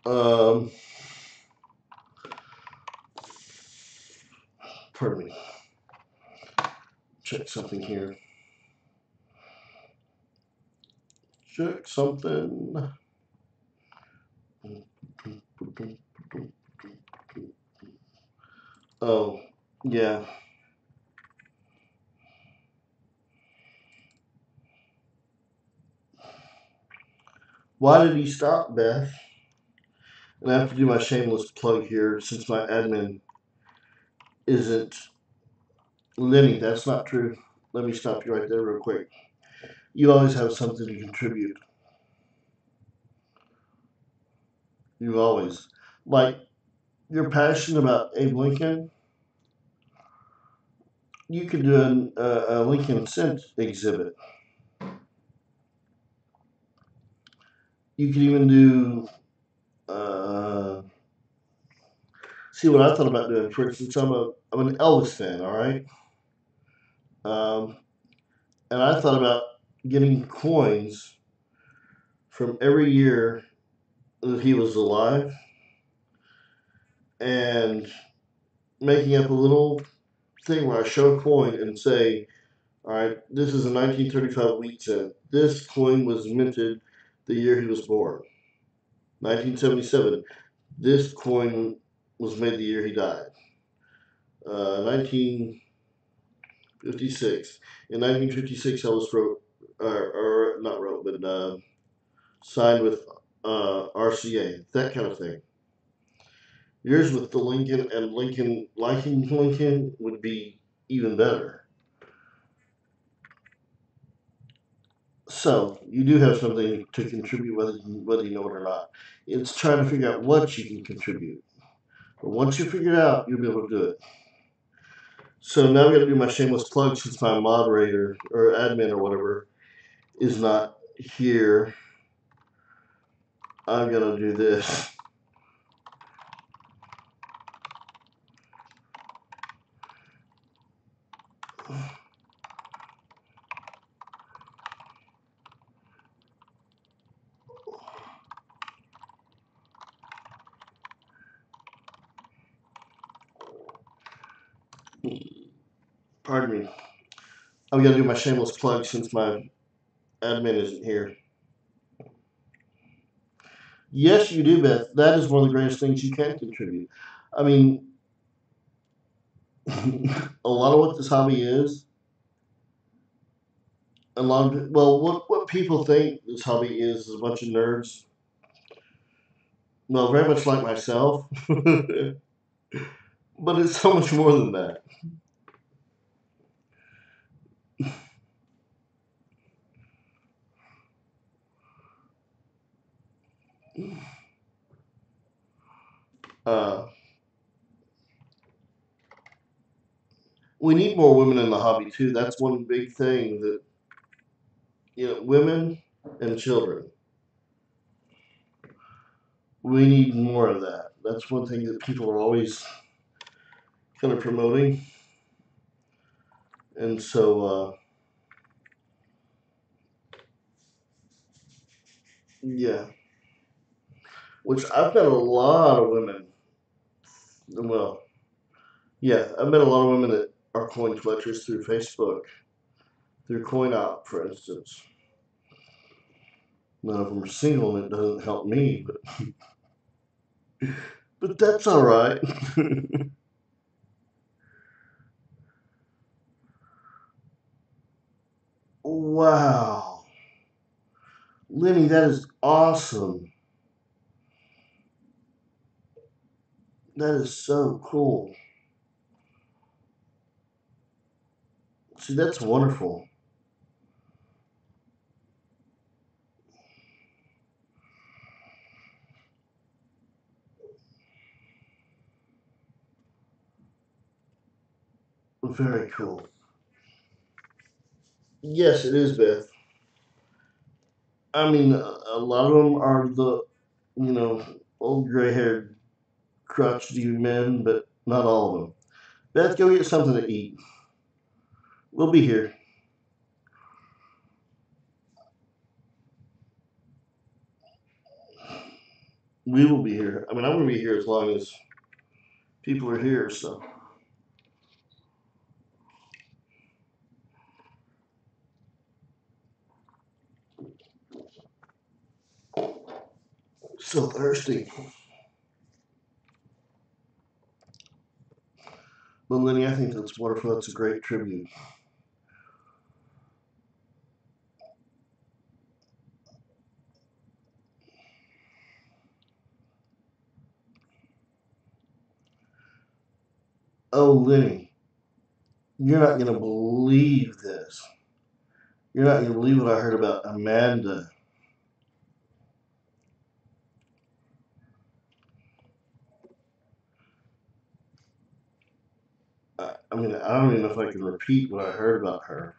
Speaker 1: Um, Pardon me. Check something here. Check something. Oh, yeah. Why did he stop, Beth? And I have to do my shameless plug here since my admin isn't Lenny. That's not true. Let me stop you right there, real quick. You always have something to contribute. You always. Like, you're passionate about Abe Lincoln. You could do a Lincoln Cent exhibit. You could even do. Uh, See what I thought about doing. For instance, I'm an Elvis fan. All right, um, and I thought about getting coins from every year that he was alive and making up a little thing where I show a coin and say, all right, this is a 1935 wheat cent. This coin was minted the year he was born, 1977. This coin was made the year he died, 1956. In 1956, Elvis wrote, or not wrote, but signed with RCA, that kind of thing. Yours with the Lincoln and Lincoln liking Lincoln would be even better. So you do have something to contribute, whether you know it or not. It's trying to figure out what you can contribute. But once you figure it out, you'll be able to do it. So now I'm going to do my shameless plug since my moderator or admin or whatever is not here. I'm going to do this. Pardon me. I'm going to do my shameless plug since my admin isn't here. Yes, you do, Beth. That is one of the greatest things you can contribute. I mean, a lot of what this hobby is, a lot of well, what people think this hobby is a bunch of nerds. Well, very much like myself, but it's so much more than that. Uh, we need more women in the hobby too. That's one big thing that, women and children. We need more of that. That's one thing that people are always kind of promoting. And so, yeah, which I've met a lot of women. Well, yeah, I've met a lot of women that are coin collectors through Facebook, through CoinOp, for instance. None of them are single, and it doesn't help me, but that's all right. Wow, Lenny, that is awesome. That is so cool. See, that's wonderful. Very cool. Yes, it is, Beth. I mean, a lot of them are the, you know, old gray-haired, crotchety men, but not all of them. Beth, go get something to eat. We'll be here. We will be here. I mean, I'm going to be here as long as people are here. So, so thirsty. But Lenny, I think that's wonderful. That's a great tribute. Oh, Lenny, you're not going to believe this. You're not going to believe what I heard about Amanda. I mean, I don't even know if I can repeat what I heard about her.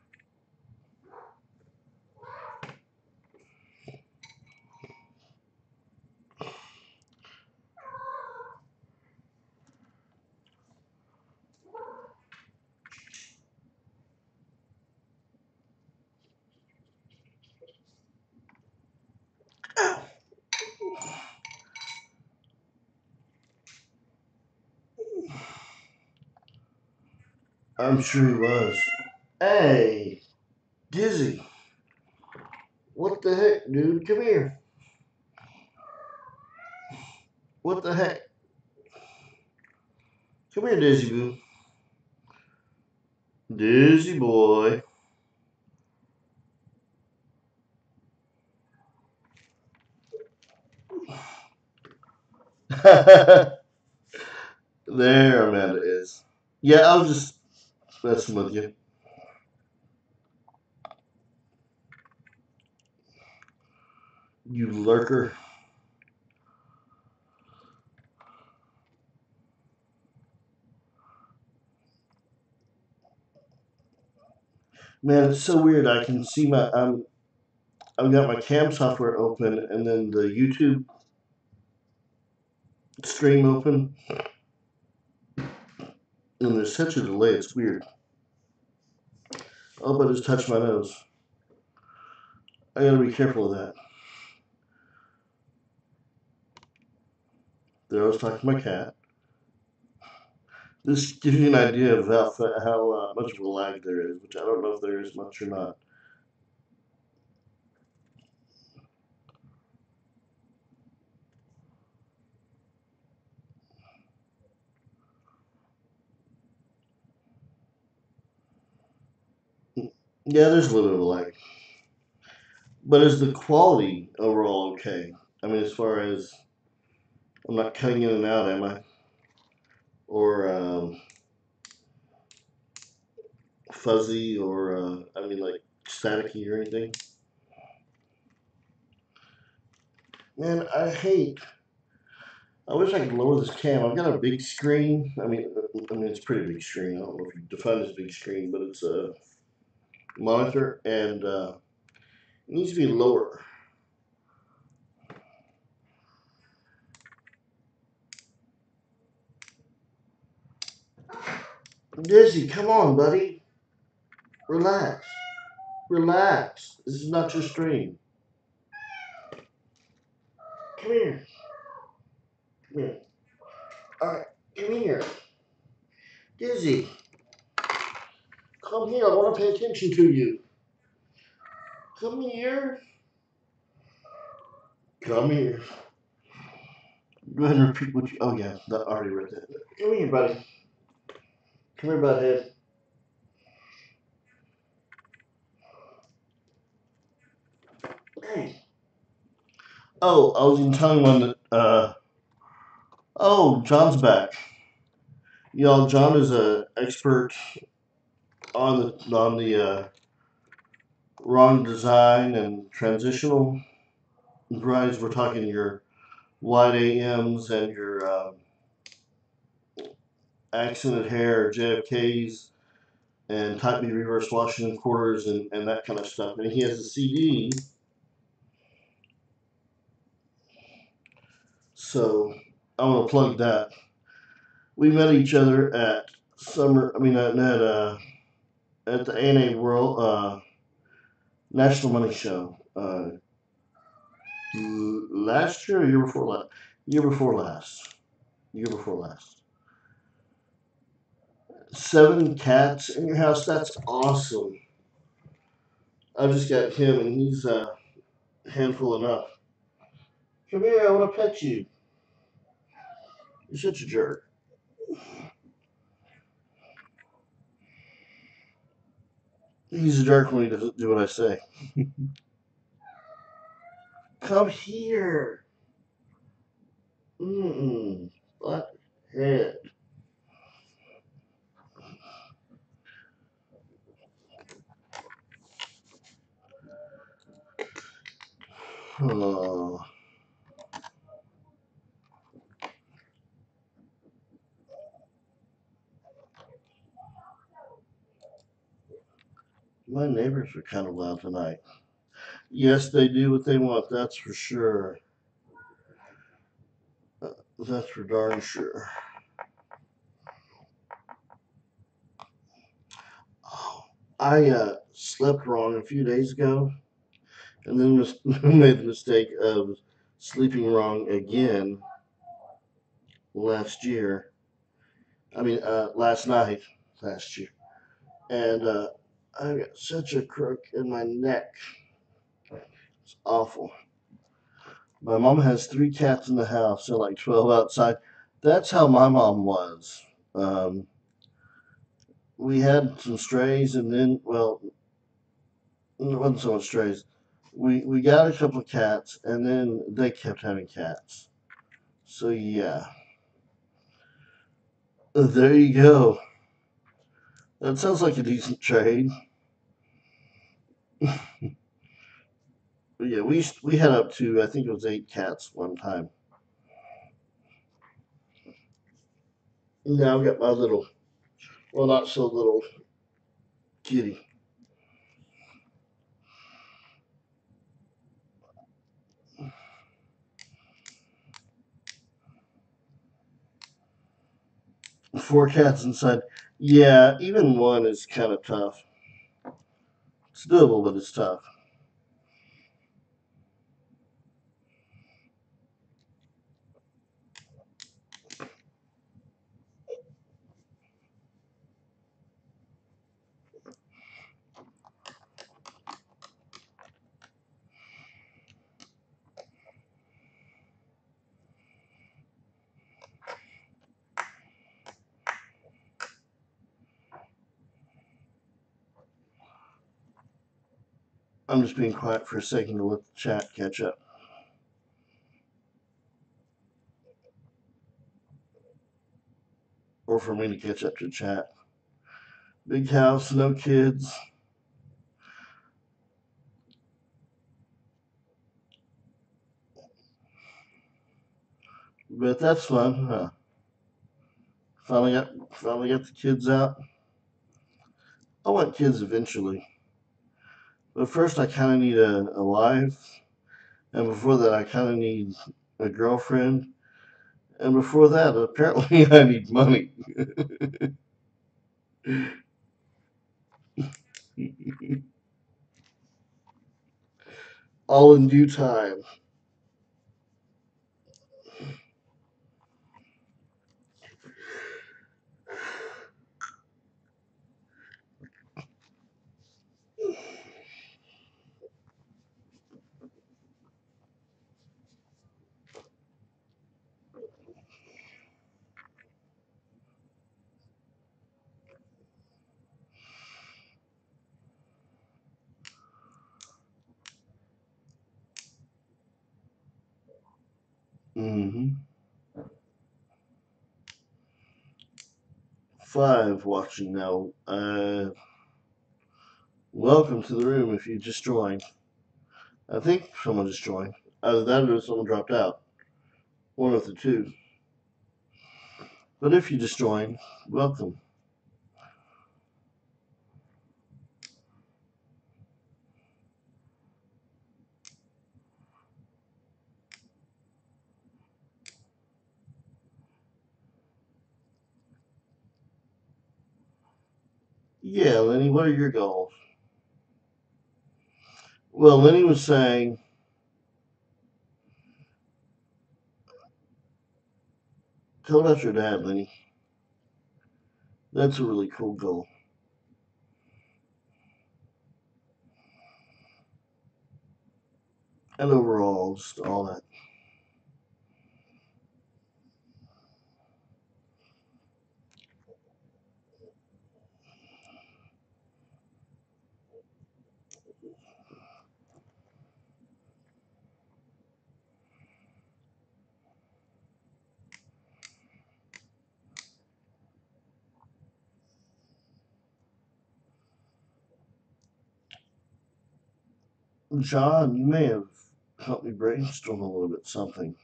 Speaker 1: I'm sure he was. Hey, Dizzy, what the heck, dude? Come here. What the heck? Come here, Dizzy Boo. Dizzy boy. There Amanda is. Yeah, I was just messing with you. You lurker. Man, it's so weird. I can see I've got my cam software open and then the YouTube stream open, and there's such a delay. It's weird. Oh, but I just touched my nose. I gotta be careful of that. There, I was talking to my cat. This gives you an idea of how much of a lag there is, which I don't know if there is much or not. Yeah, there's a little bit of a lag. But is the quality overall okay? I mean, as far as I'm not cutting in and out, am I? Or fuzzy, or I mean, like staticky or anything? Man, I wish I could lower this cam. I've got a big screen. I mean, it's a pretty big screen. I don't know if you define this big screen, but it's a monitor, and it needs to be lower. Dizzy, come on, buddy. Relax. Relax. This is not your stream. Come here. Come here. Alright, come here. Dizzy, come here. I want to pay attention to you. Come here. Come here. Go ahead and repeat what you. Oh, yeah, I already read that. Come here, buddy. Come here, butthead. Hey. Oh, I was even telling one that, oh, John's back. Y'all, John is an expert on the wrong design and transitional varieties. We're talking your wide AMs and your accented hair, JFKs, and Type B reverse Washington quarters and that kind of stuff. And he has a CD. So I want to plug that. We met each other at at the ANA World National Money Show last year or year before last. Year before last. Year before last. 7 cats in your house. That's awesome. I just got him, and he's a handful enough. Come here, I want to pet you. You're such a jerk. He's a jerk when he doesn't do what I say. Come here. Black head. Oh. My neighbors are kind of loud tonight. Yes, they do what they want, that's for sure. That's for darn sure. Oh, I slept wrong a few days ago, and then made the mistake of sleeping wrong again last year. Last night, last year. And I got such a crook in my neck. It's awful. My mom has 3 cats in the house and like 12 outside. That's how my mom was. Um, we had some strays, and then, well, it wasn't so much strays. We got a couple of cats, and then they kept having cats. So yeah, there you go. That sounds like a decent trade. Yeah, we had up to, I think it was 8 cats one time. Now I've got my little, well, not so little kitty. Four cats inside. Yeah, even one is kind of tough. It's doable, but it's tough. I'm just being quiet for a second to let the chat catch up. Or for me to catch up to the chat. Big house, no kids. But that's fun, huh? Finally got the kids out. I want kids eventually, but first I kind of need a wife, and before that I kind of need a girlfriend, and before that apparently I need money. All in due time. Hmm. Five watching now. Welcome to the room if you just joined. I think someone just joined. Either that or someone dropped out. One of the two. But if you just joined, welcome. Yeah, Lenny, what are your goals? Well, Lenny was saying, tell about your dad, Lenny. That's a really cool goal. And overall, just all that. John, you may have helped me brainstorm a little bit something.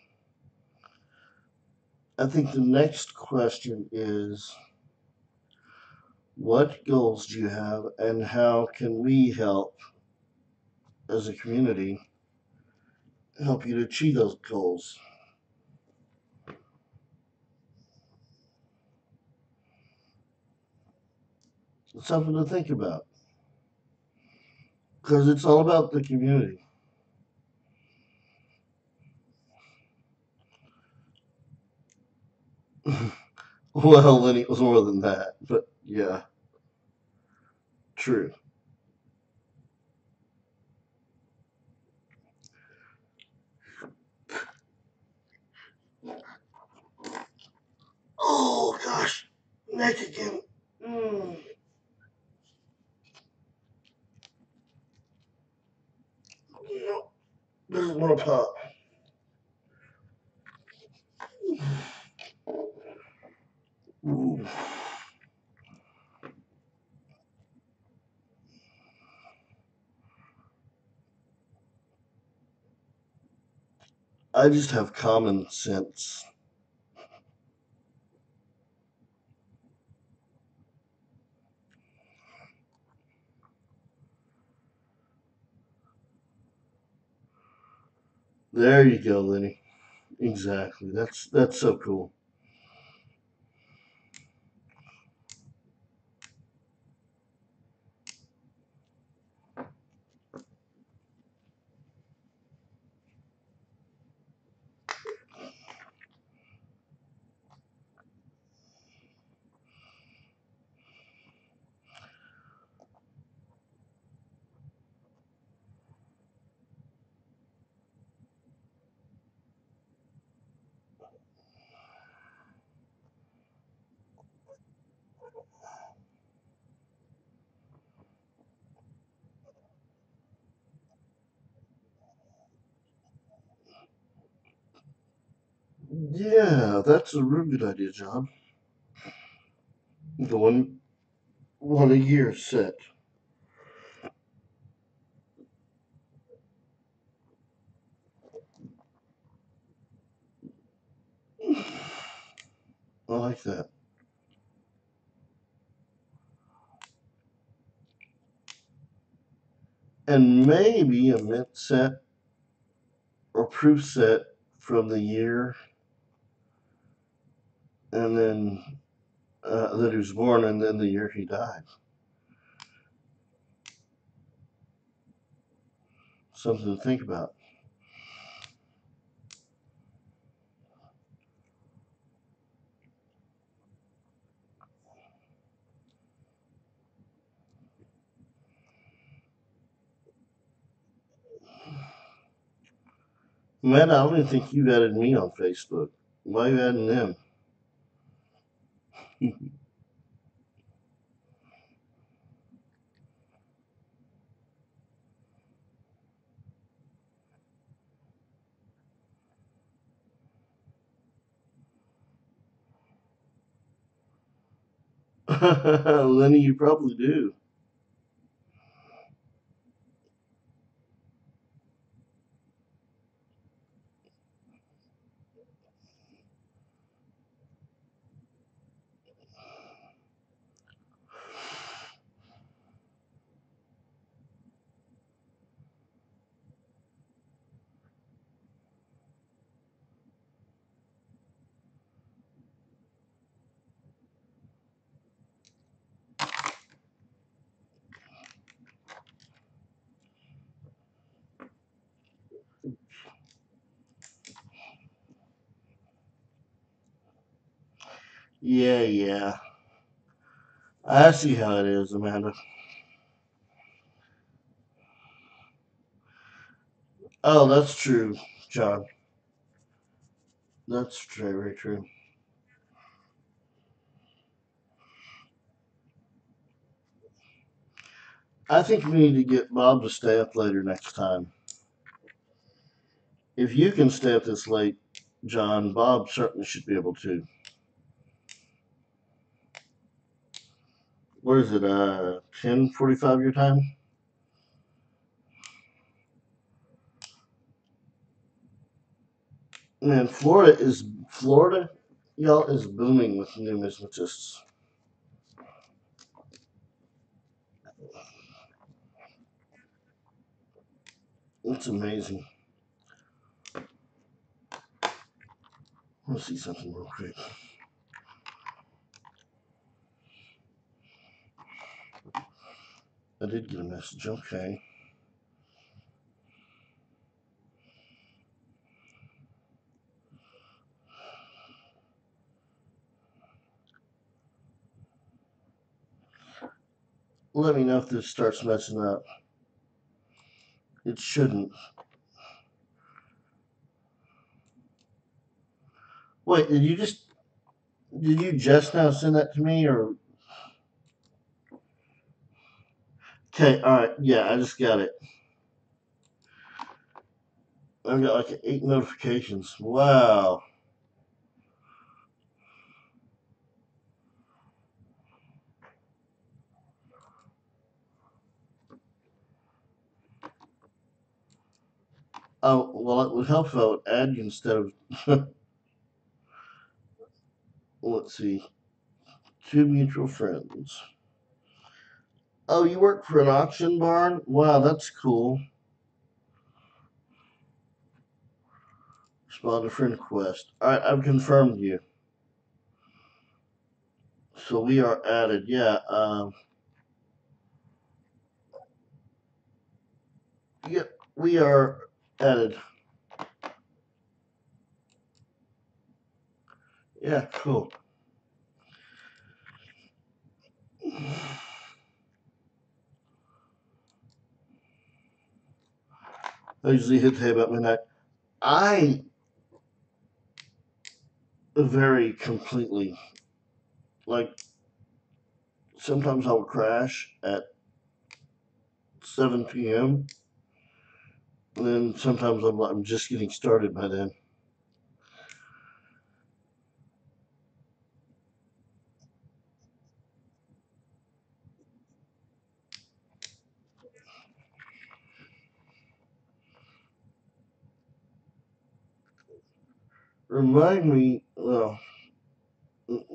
Speaker 1: I think the next question is, what goals do you have, and how can we help as a community help you to achieve those goals? It's something to think about because it's all about the community. Well, Lenny, it was more than that, but yeah, true. Oh gosh, neck again. Mm. No, doesn't want to pop. Ooh. I just have common sense. There you go, Lenny. Exactly. That's so cool. Yeah, that's a real good idea, John. The one a year set. I like that. And maybe a mint set or proof set from the year and then that he was born and then the year he died. Something to think about. Man, I don't even think you added me on Facebook. Why are you adding them? Lenny, you probably do. Yeah, yeah. I see how it is, Amanda. Oh, that's true, John. That's very true. I think we need to get Bob to stay up later next time. If you can stay up this late, John, Bob certainly should be able to. What is it? 10:45 your time? Man, Florida, y'all is booming with numismatists. It's amazing. Let's see something real quick. I did get a message. Okay. Let me know if this starts messing up. It shouldn't. Wait, did you just now send that to me or okay, alright, yeah, I just got it. I've got like 8 notifications. Wow. Oh, well, it would help if I would add you instead of, let's see, two mutual friends. Oh, you work for an auction barn? Wow, that's cool. Respond to friend request. Alright, I've confirmed you. So we are added. Yeah, yep, we are added. Yeah, cool. I usually hit the about midnight. I vary completely. Like sometimes I'll crash at 7 p.m. And then sometimes I'm just getting started by then. Remind me, well,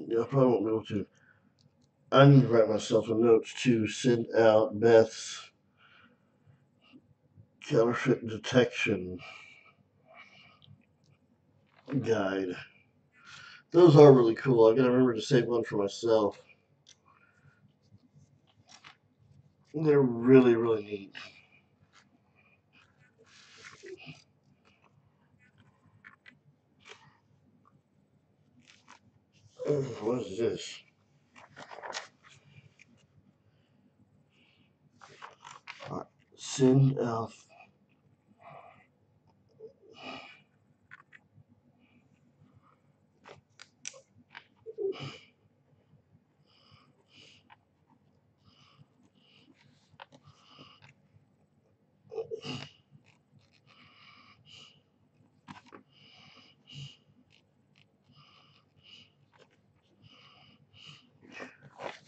Speaker 1: Yeah, I probably won't be able to. I need to write myself a note to send out Beth's counterfeit detection guide. Those are really cool. I gotta remember to save one for myself. They're really, really neat. What is this? Send out.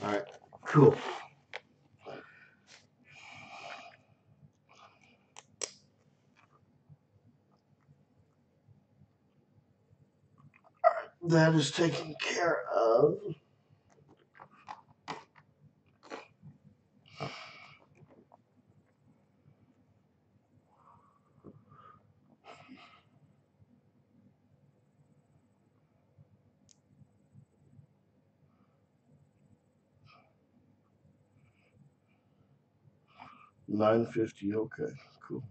Speaker 1: All right, cool. That is taken care of. $9.50. Okay, cool.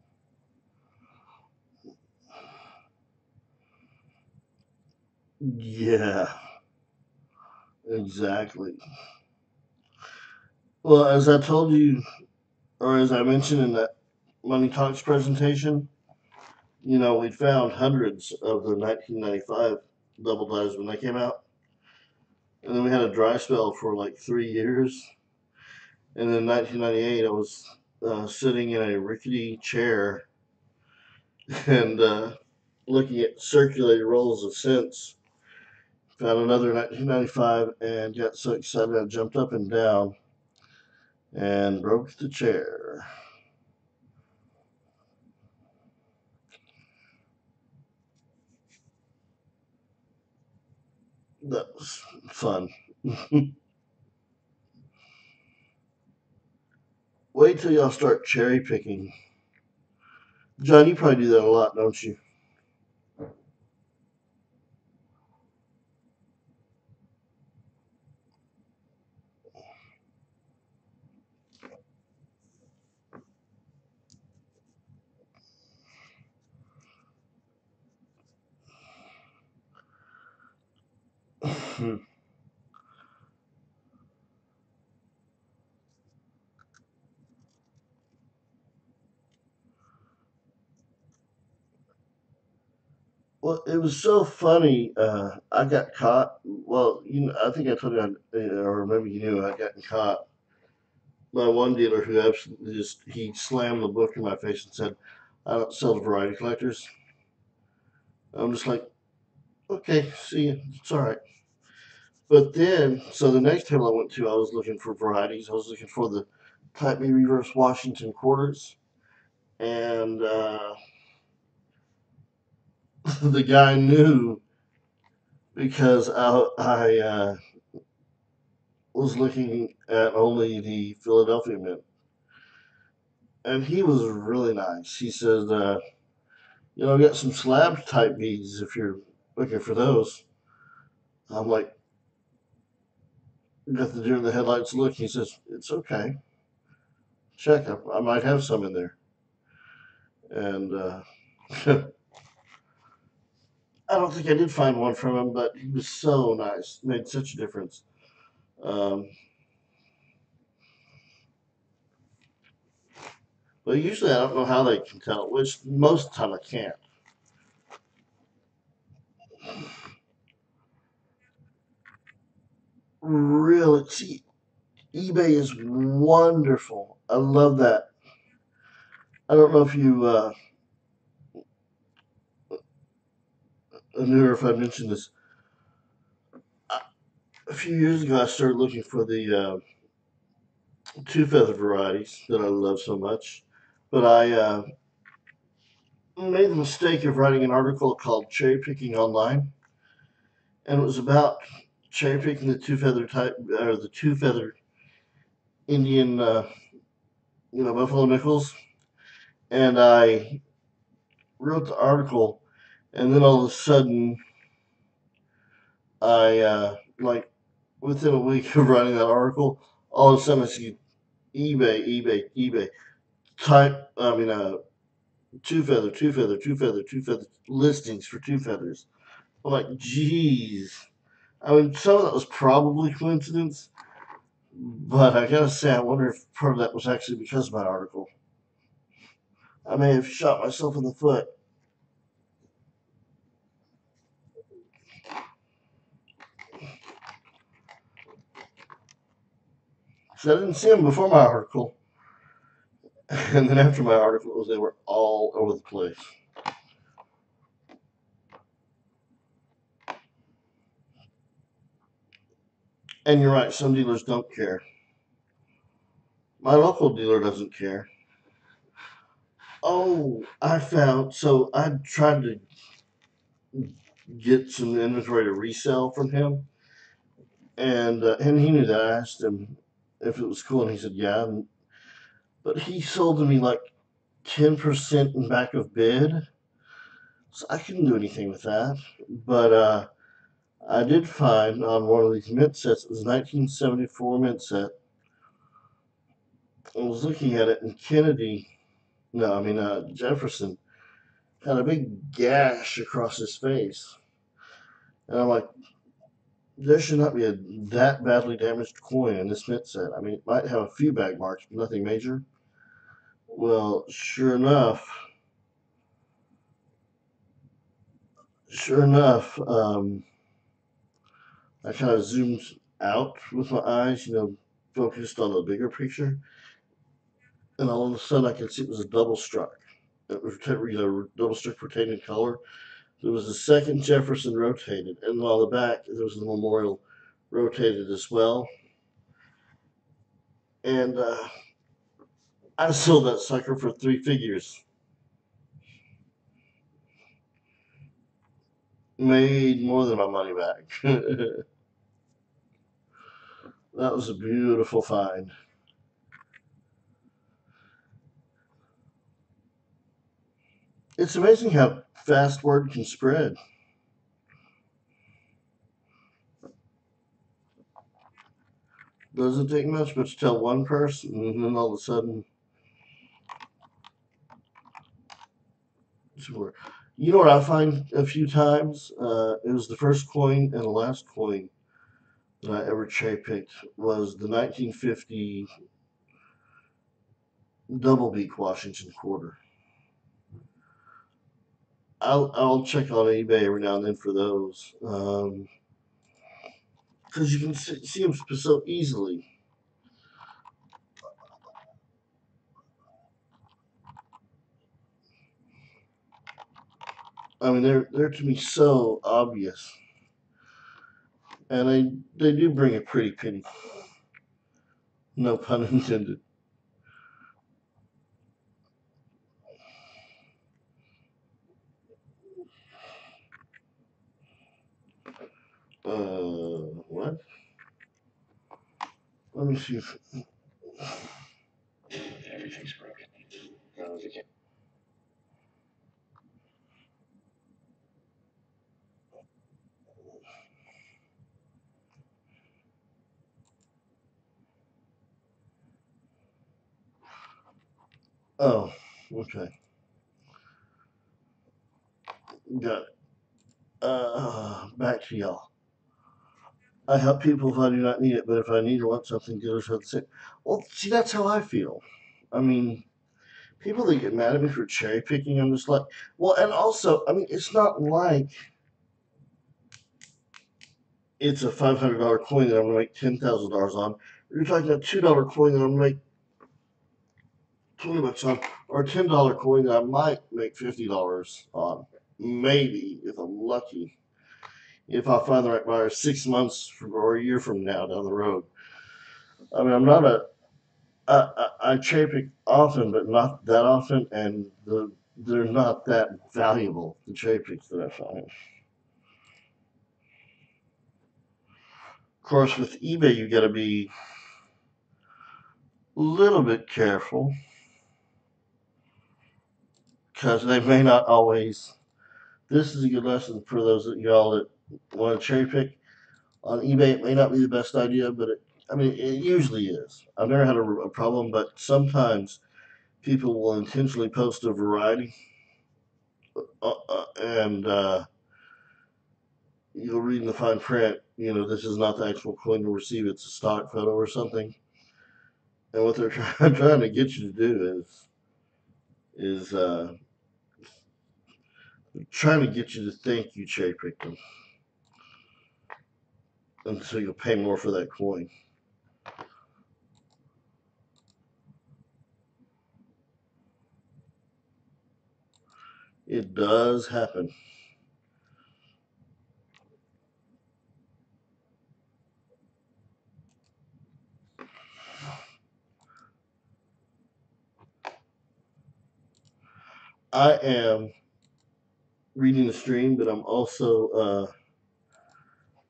Speaker 1: Yeah, exactly. Well, as I told you, or as I mentioned in that Money Talks presentation, we found hundreds of the 1995 double dies when they came out. And then we had a dry spell for like 3 years. And in 1998, I was sitting in a rickety chair and looking at circulated rolls of cents. Found another 1995 and got so excited I jumped up and down and broke the chair. That was fun. Wait till y'all start cherry picking. John, you probably do that a lot, don't you? Well, it was so funny. I got caught. Well, I think I told you, or maybe you knew, I got caught by one dealer who absolutely he slammed the book in my face and said, "I don't sell to variety collectors." I'm just like, okay, see you. It's all right. But then, so the next table I went to, I was looking for varieties. I was looking for the Type B reverse Washington quarters, and the guy knew because I was looking at only the Philadelphia mint, and he was really nice. He said, I got some slab type beads if you're looking for those. I'm like, got the deer in the headlights look. He says, it's okay. Check. I might have some in there. And I don't think I did find one from him, but he was so nice. Made such a difference. Um, but usually I don't know how they can tell, which most of the time I can't. Really, see, eBay is wonderful. I love that. I don't know if you knew or if I mentioned this. A few years ago, I started looking for the two feather varieties that I love so much. But I made the mistake of writing an article called Cherry Picking Online. And it was about cherry picking the two feather type or the two feather Indian, buffalo nickels, and I wrote the article, and then all of a sudden, I like within a week of writing that article, all of a sudden I see eBay, type. I mean, two feather listings for two feathers. I'm like, geez. I mean, some of that was probably coincidence, but I gotta say, I wonder if part of that was actually because of my article. I may have shot myself in the foot. So I didn't see them before my article, and then after my article, they were all over the place. And you're right, some dealers don't care. My local dealer doesn't care. Oh, I found, so I tried to get some inventory to resell from him, and he knew that. I asked him if it was cool, and he said yeah. But he sold to me like 10% in back of bid, so I couldn't do anything with that. But I did find on one of these mint sets, it was a 1974 mint set. I was looking at it, and Kennedy, no, I mean Jefferson, had a big gash across his face. And I'm like, there should not be that badly damaged coin in this mint set. I mean, it might have a few bag marks, but nothing major. Well, sure enough, I kind of zoomed out with my eyes, focused on the bigger picture, and all of a sudden I could see it was a double struck. It was, double struck rotating color. There was the second Jefferson rotated, and on the back there was the memorial rotated as well. And I sold that sucker for three figures. Made more than my money back. That was a beautiful find. It's amazing how fast word can spread. Doesn't take much but to tell one person, and then all of a sudden, it's word. You know what I find a few times? It was the first coin and the last coin that I ever cherry picked was the 1950 double beak Washington quarter. I'll check on eBay every now and then for those, because you can see them so easily. I mean, they're to me so obvious, and they do bring a pretty penny. No pun intended. What? Let me see if. Everything's broken. Oh, okay. Got it. Back to y'all. I help people if I do not need it, but if I need or want something, dealers have to say, well, see, that's how I feel. I mean, people that get mad at me for cherry picking, I'm just like, well, and also, I mean, it's not like it's a $500 coin that I'm going to make $10,000 on. You're talking a $2 coin that I'm going to make 20 bucks on, or a $10 coin that I might make $50 on. Maybe, if I'm lucky. If I find the right buyer 6 months or a year from now down the road. I mean, I'm not I cherry pick often, but not that often, and they're not that valuable, the cherry picks that I find. Of course, with eBay, you got to be a little bit careful because they may not always. This is a good lesson for those of y'all that want to cherry pick on eBay. It may not be the best idea, but I mean, it usually is. I've never had a problem, but sometimes people will intentionally post a variety, and you'll read in the fine print, this is not the actual coin you'll receive, it's a stock photo or something. And what they're trying to get you to do is trying to get you to think you cherry picked them, and so you'll pay more for that coin. It does happen. I am reading the stream, but I'm also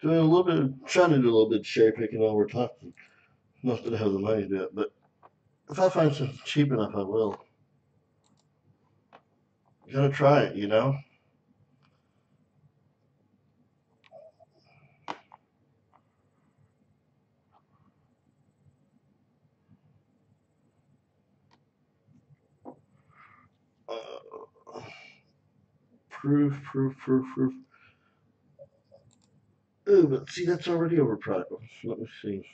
Speaker 1: doing a little bit, trying to do a little bit of cherry picking while we're talking. Not that I have the money to do it, but if I find something cheap enough, I will. You gotta try it. Uh, proof. Ooh, but see, that's already overpriced. Let me see.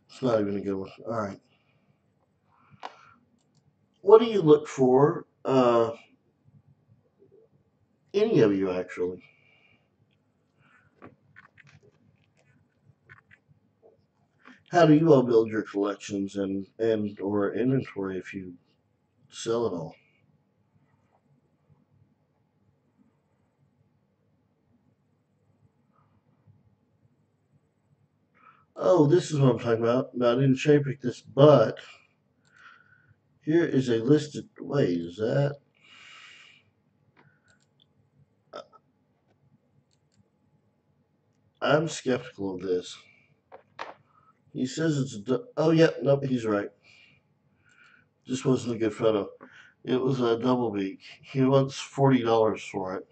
Speaker 1: It's not even a good one. All right. What do you look for? Any of you actually? How do you all build your collections and or inventory if you sell it all? Oh, this is what I'm talking about. Now, I didn't cherry pick this, but here is a listed. Wait, is that? I'm skeptical of this. He says it's. Oh, yeah, nope, he's right. This wasn't a good photo. It was a double beak. He wants $40 for it.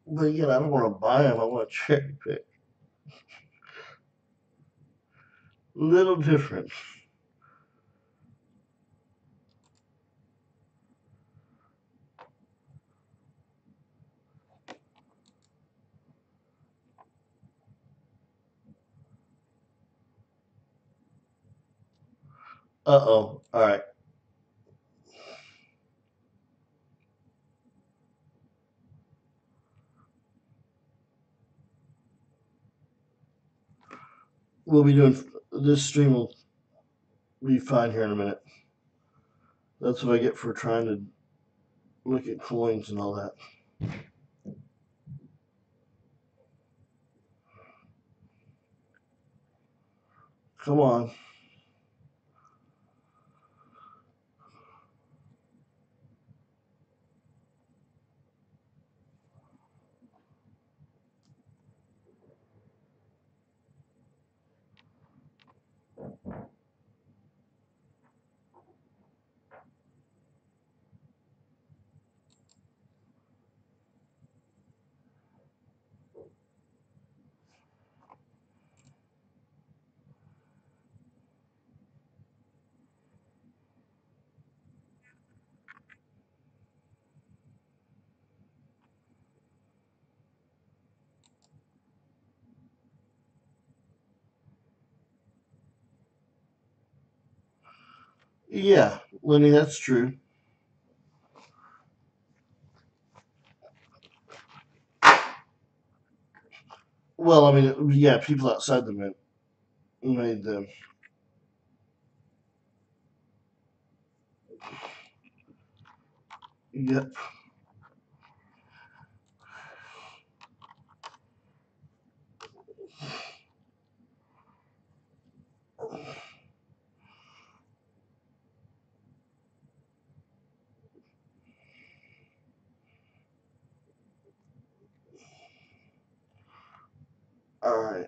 Speaker 1: But again, I don't want to buy them. I want to cherry pick. Little different. Uh-oh. All right. We'll be doing this stream will be fine here in a minute. That's what I get for trying to look at coins and all that. Come on. Yeah, Lenny, that's true. Well, I mean, yeah, people outside the mint made them. Yep. All right.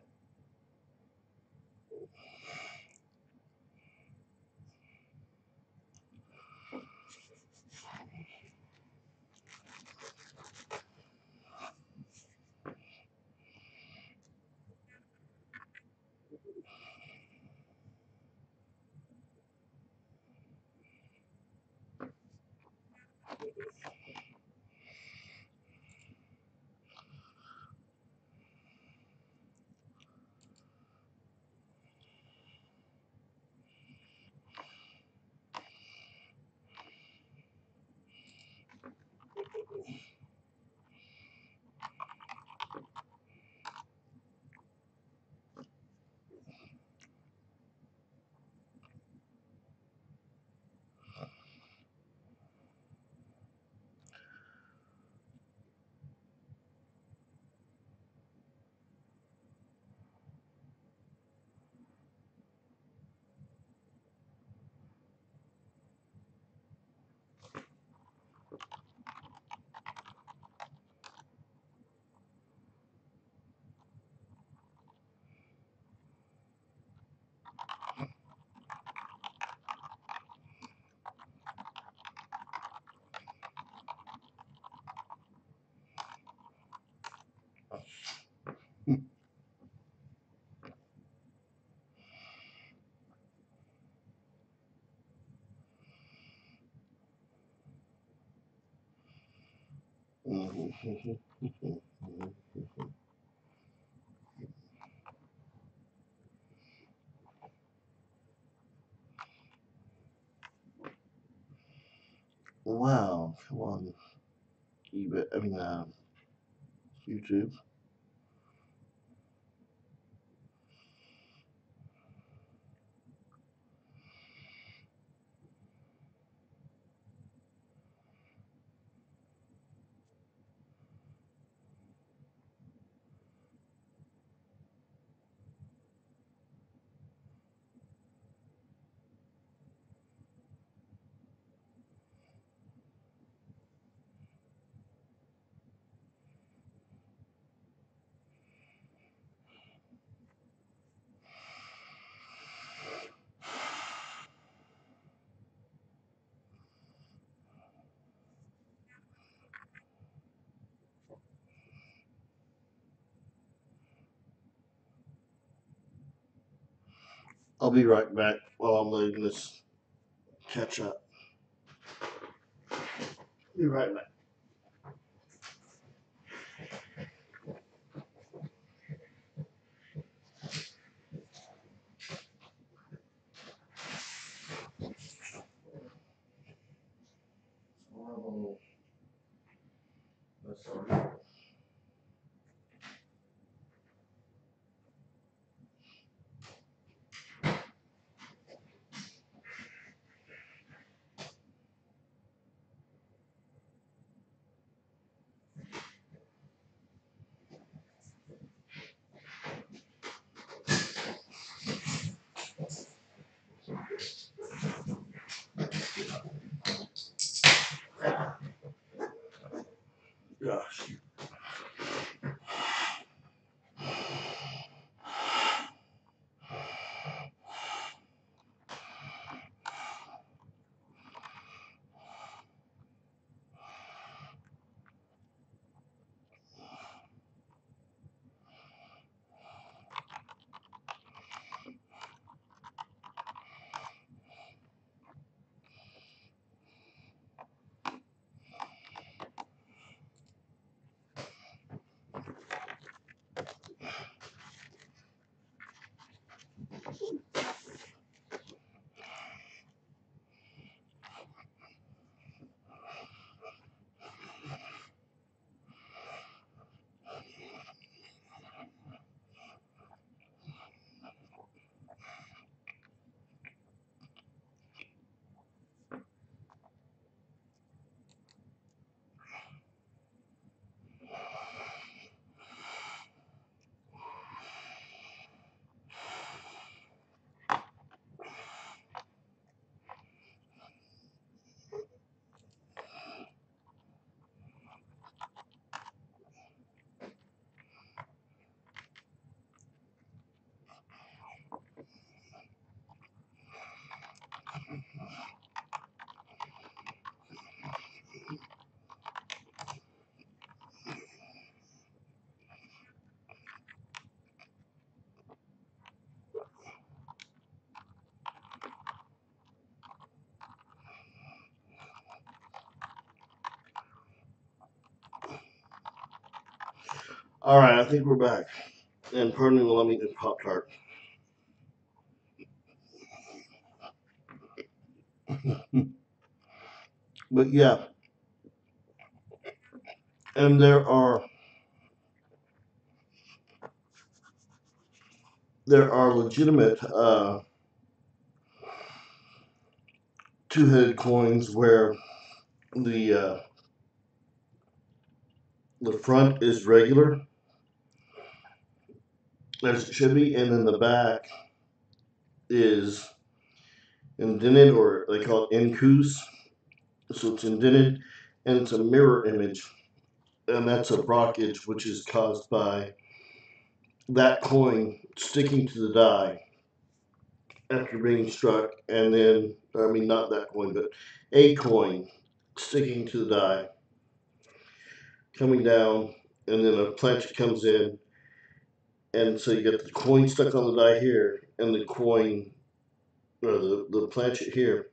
Speaker 1: Mhm. Wow, come on, eBay. I mean, YouTube. I'll be right back while I'm letting this catch up. Be right back. Oh, that's all right. Alright, I think we're back. And pardon me while I'm eating a Pop Tart. But yeah, and there are legitimate two-headed coins where the uh, the front is regular as it should be, and then the back is indented, or they call it incus. So it's indented, and it's a mirror image, and that's a blockage which is caused by that coin sticking to the die after being struck, and then, I mean, not that coin, but a coin sticking to the die, coming down, and then a planchet comes in, and so you get the coin stuck on the die here, and the coin, or the planchet here.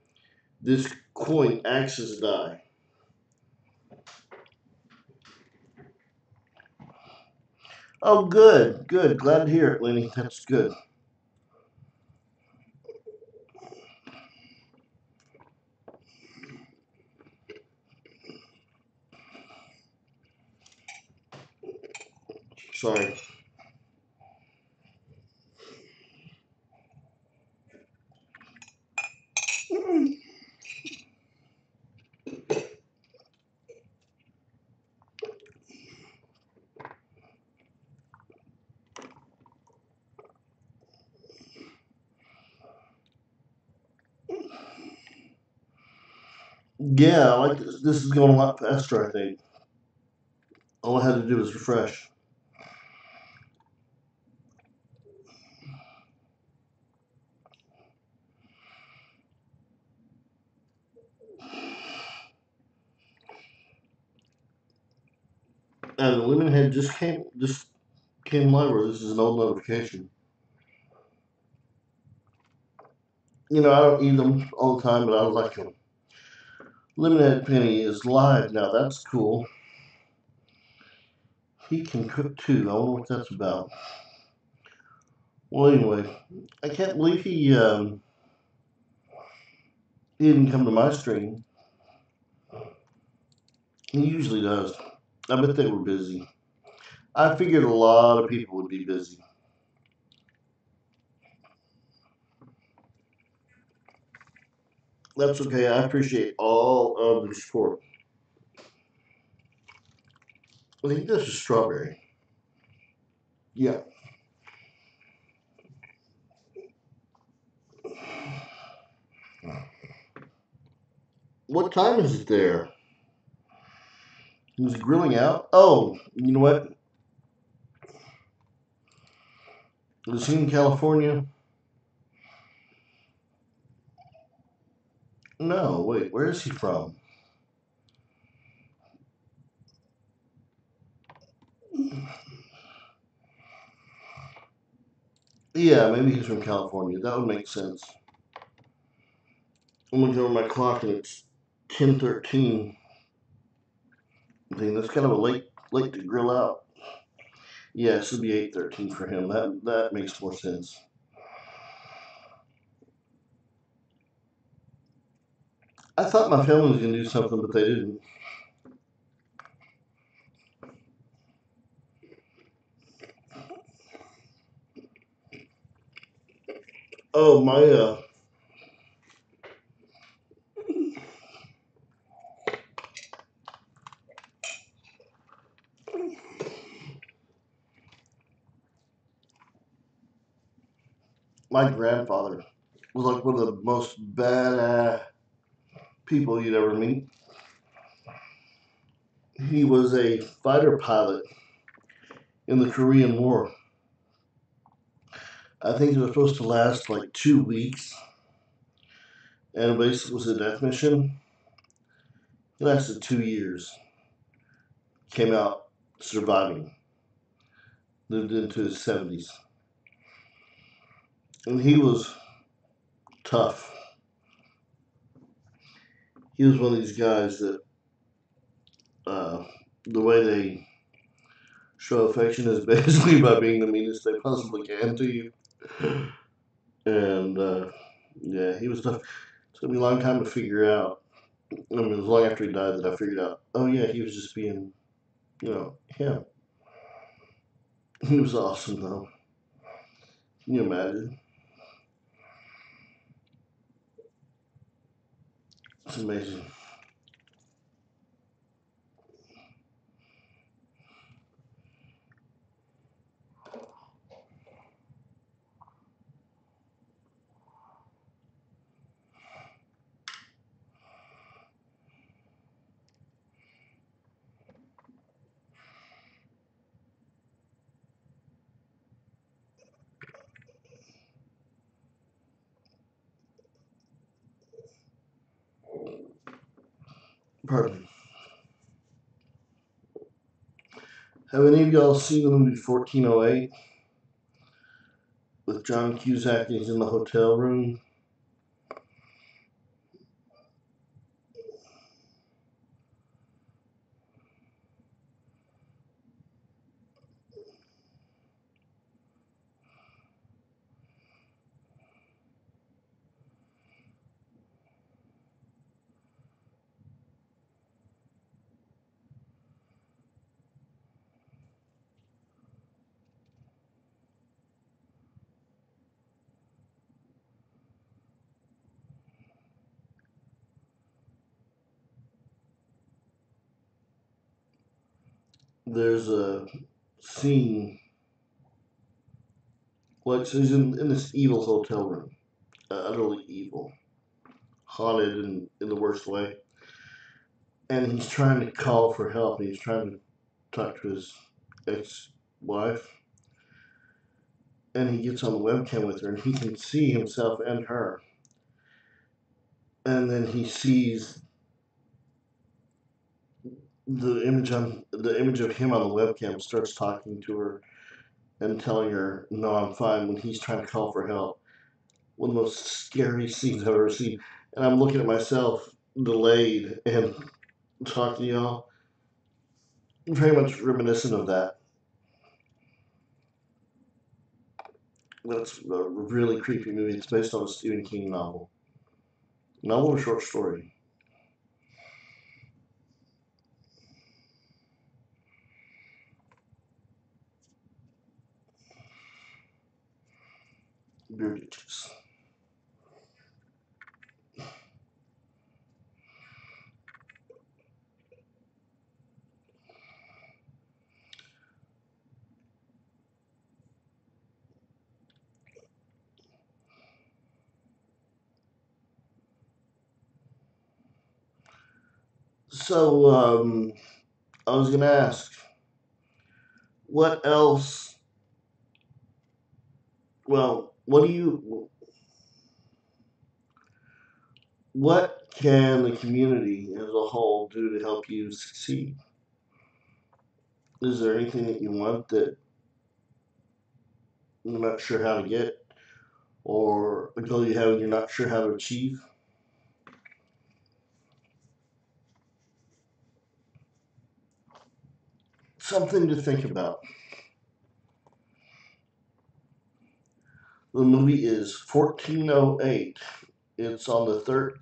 Speaker 1: This coin acts as a die. Oh, good, good. Glad to hear it, Lenny. That's good. Sorry. Yeah, I like this. This is going a lot faster, I think. All I had to do was refresh. And the lemon head just came live, or this is an old notification. You know, I don't eat them all the time, but I like them. Lemon head penny is live now. That's cool. He can cook too. I wonder what that's about. Well, anyway, I can't believe he didn't come to my stream. He usually does. I bet they were busy. I figured a lot of people would be busy. That's okay. I appreciate all of the support. I think this is strawberry. Yeah. What time is it there? He's grilling out. Oh, you know what? Is he in California? No, wait. Where is he from? Yeah, maybe he's from California. That would make sense. I'm looking over my clock and it's 10:13. I think that's kind of a late to grill out. Yeah, it should be 8:13 for him. That makes more sense. I thought my family was gonna do something, but they didn't. Oh, my grandfather was like one of the most badass people you'd ever meet. He was a fighter pilot in the Korean War. I think it was supposed to last like 2 weeks, and basically it was a death mission. It lasted 2 years. Came out surviving. Lived into his 70s, and he was tough. He was one of these guys that the way they show affection is basically by being the meanest they possibly can to you. And yeah, he was tough. It took me a long time to figure out. I mean, it was long after he died that I figured out. Oh yeah, he was just being, him. He was awesome though. Can you imagine? It's amazing. Pardon me. Have any of y'all seen the movie 1408 with John Cusack? He's in the hotel room. There's a scene, like, so he's in this evil hotel room, utterly evil, haunted in the worst way, and he's trying to call for help. He's trying to talk to his ex-wife, and he gets on the webcam with her, and he can see himself and her, and then he sees the image of him on the webcam, starts talking to her and telling her, "No, I'm fine," when he's trying to call for help. One of the most scary scenes I've ever seen. And I'm looking at myself delayed and talking to y'all. Very much reminiscent of that. That's a really creepy movie. It's based on a Stephen King novel. Novel or short story? Beer ditches. So, I was gonna ask, what else? Well, what can the community as a whole do to help you succeed? Is there anything that you want that you're not sure how to get, or a goal you have and you're not sure how to achieve? Something to think about. The movie is 1408. It's on the third.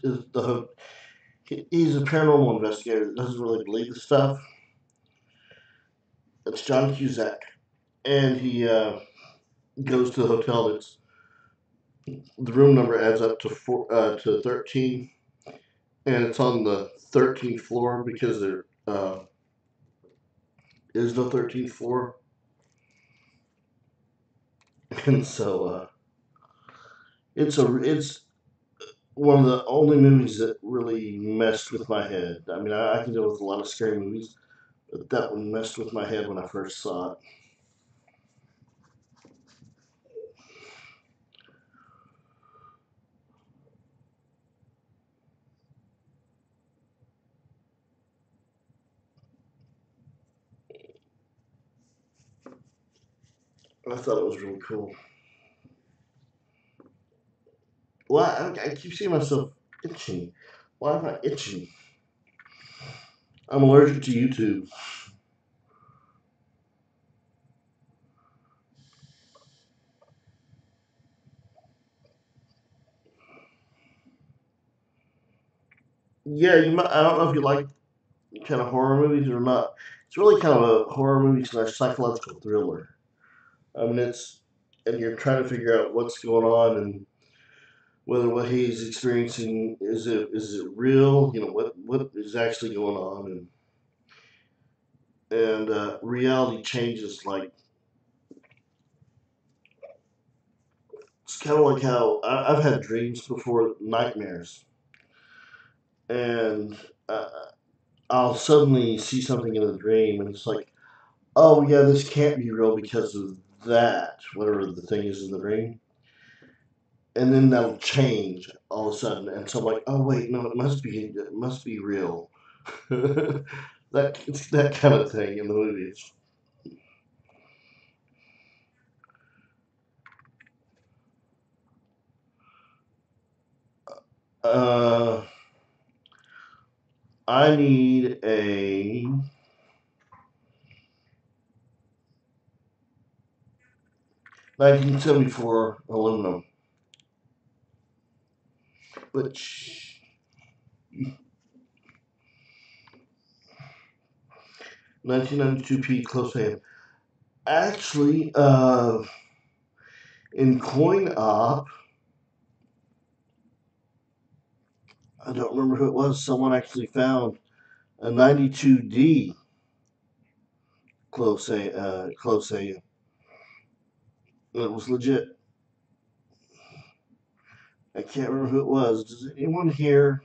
Speaker 1: He's a paranormal investigator that doesn't really believe the stuff. It's John Cusack, and he goes to the hotel. That's the room number adds up to 13, and it's on the 13th floor because there is no 13th floor, and so it's one of the only movies that really messed with my head. I mean, I can deal with a lot of scary movies, but that one messed with my head when I first saw it. I thought it was really cool. Well, I keep seeing myself itching. Why am I itching? I'm allergic to YouTube. Yeah, you might, I don't know if you like kind of horror movies or not. It's really kind of a horror movie slash psychological thriller. I mean, it's and you're trying to figure out what's going on and whether what he's experiencing is it real? You know what is actually going on, and reality changes. Like it's kind of like how I've had dreams before, nightmares, and uh, I'll suddenly see something in the dream, and it's like, oh yeah, this can't be real because of that, whatever the thing is in the dream, and then that'll change all of a sudden, and so I'm like, oh wait, no, it must be real. That it's that kind of thing in the movies. Uh, I need a 1974 aluminum, which 1992 P close hand. Actually, in coin op, I don't remember who it was. Someone actually found a 92D close hand. It was legit. I can't remember who it was. Does anyone here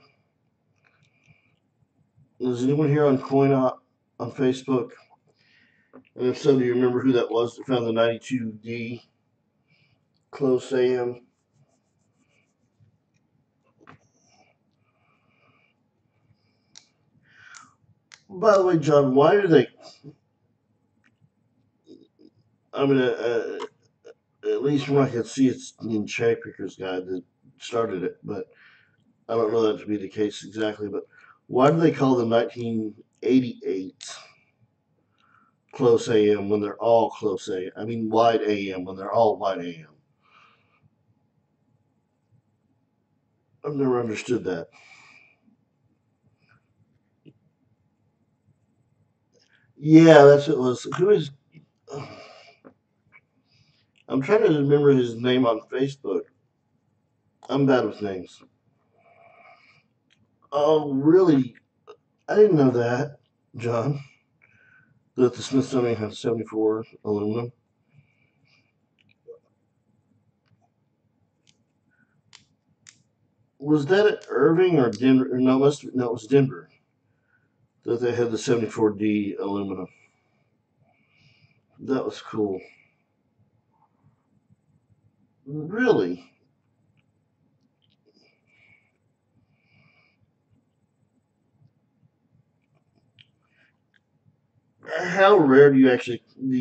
Speaker 1: on coin op on Facebook? And if so, do you remember who that was that found the 92D close AM? By the way, John, why do they? I mean, at least from what I can see, it's in Cherry Picker's Guide that started it, but I don't know that to be the case exactly. But why do they call the 1988 close AM when they're all close AM? I mean, wide AM when they're all wide AM. I've never understood that. Yeah, that's what it was. Who is? I'm trying to remember his name on Facebook. I'm bad with names. Oh, really? I didn't know that, John. That the Smithsonian had 74 aluminum. Was that at Irving or Denver? No, no, it was Denver that they had the 74D aluminum. That was cool. Really? How rare do you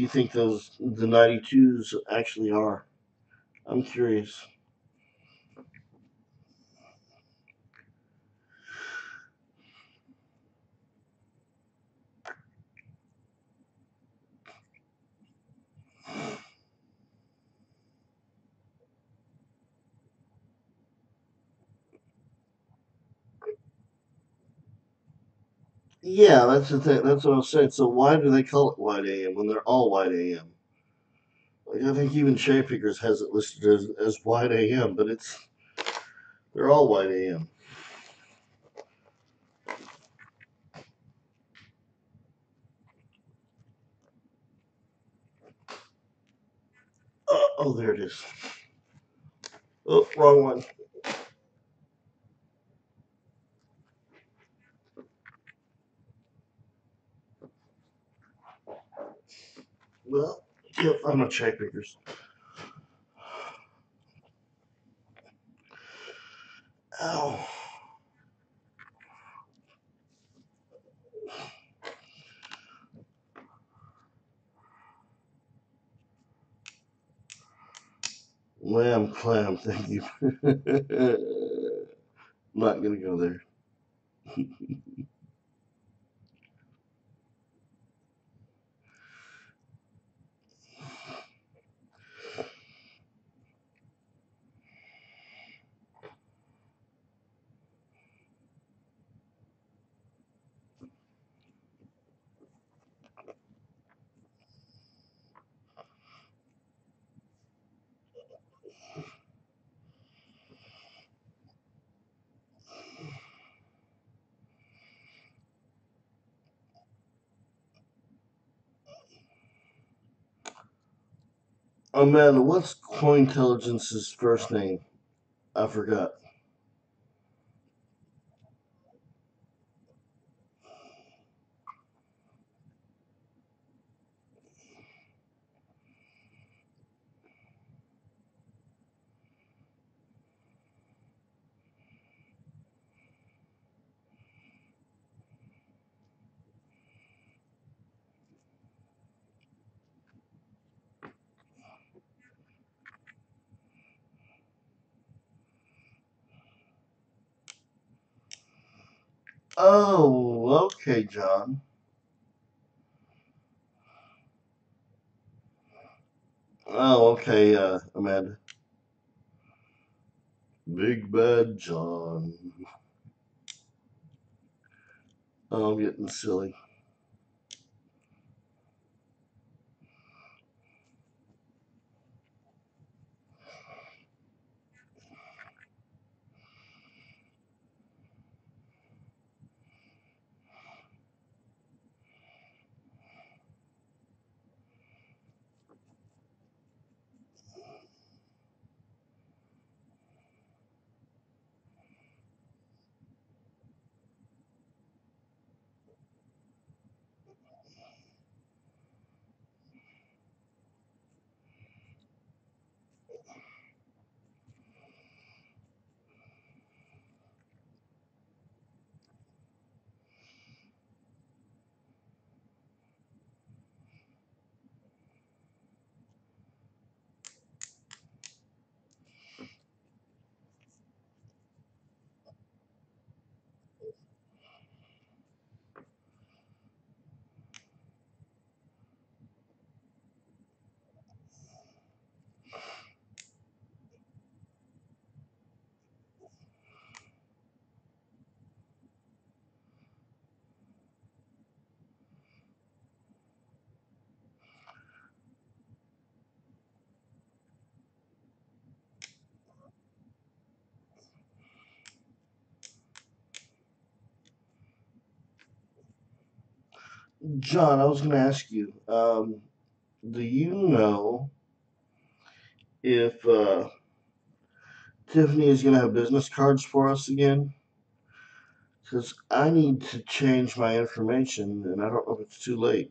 Speaker 1: think the 92s actually are? I'm curious. Yeah, that's the thing. That's what I was saying. So why do they call it wide AM when they're all wide AM? Like I think even Cherry Pickers has it listed as wide AM, but they're all wide AM. Oh, there it is. Oh, wrong one. Well, yep, I'm not Cherry Pickers. Ow. Lamb clam, thank you. Not gonna go there. Amanda, what's Cointelligence's first name? I forgot. Oh, okay, John. Oh, okay, Amanda. Big Bad John. Oh, I'm getting silly. John, I was going to ask you, do you know if Tiffany is going to have business cards for us again? Because I need to change my information, and I don't know if it's too late.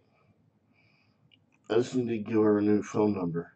Speaker 1: I just need to give her a new phone number.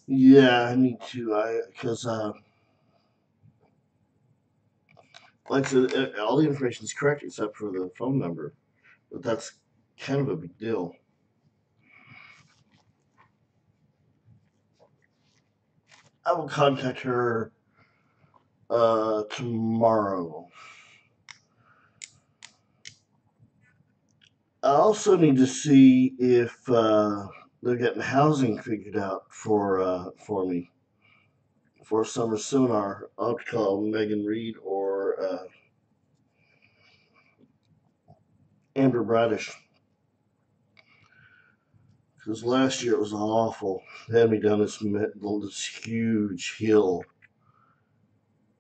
Speaker 1: Yeah, I need to. Because like I said, all the information is correct except for the phone number. But that's kind of a big deal. I will contact her tomorrow. I also need to see if they're getting housing figured out for me for summer seminar. I'll have to call Megan Reed or Amber Bradish. Because last year it was awful. They had me down this huge hill,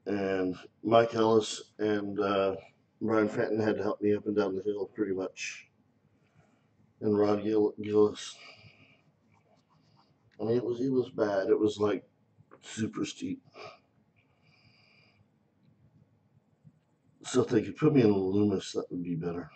Speaker 1: and Mike Ellis and Brian Fenton had to help me up and down the hill pretty much, and Rod Gillis. I mean, it was bad. It was like super steep. So if they could put me in Loomis, that would be better.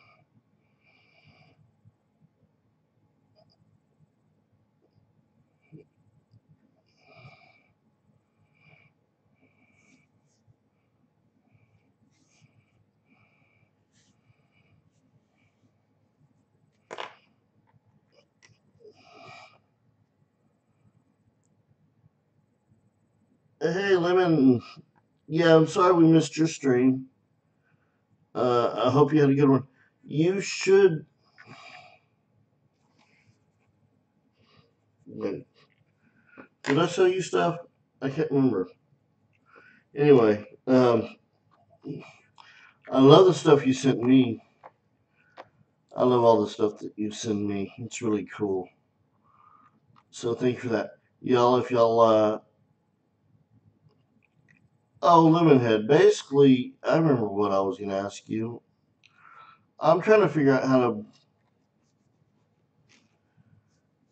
Speaker 1: Hey, Lemon. Yeah, I'm sorry we missed your stream. I hope you had a good one. You should. Wait, did I sell you stuff? I can't remember. Anyway, I love the stuff you sent me. I love all the stuff that you send me. It's really cool. So thank you for that. Y'all, if y'all, oh, Lemonhead. Basically, I remember what I was going to ask you. I'm trying to figure out how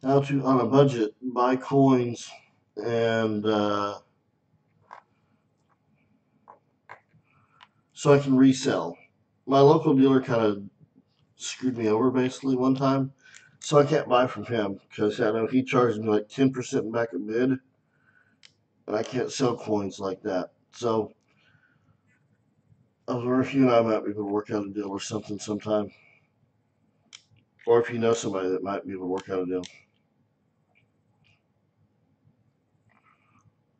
Speaker 1: to, on a budget, buy coins and, so I can resell. My local dealer kind of screwed me over basically one time. So I can't buy from him because I know he charged me like 10% back a bid, and I can't sell coins like that. So I was wondering if you and I might be able to work out a deal or something sometime, or if you know somebody that might be able to work out a deal.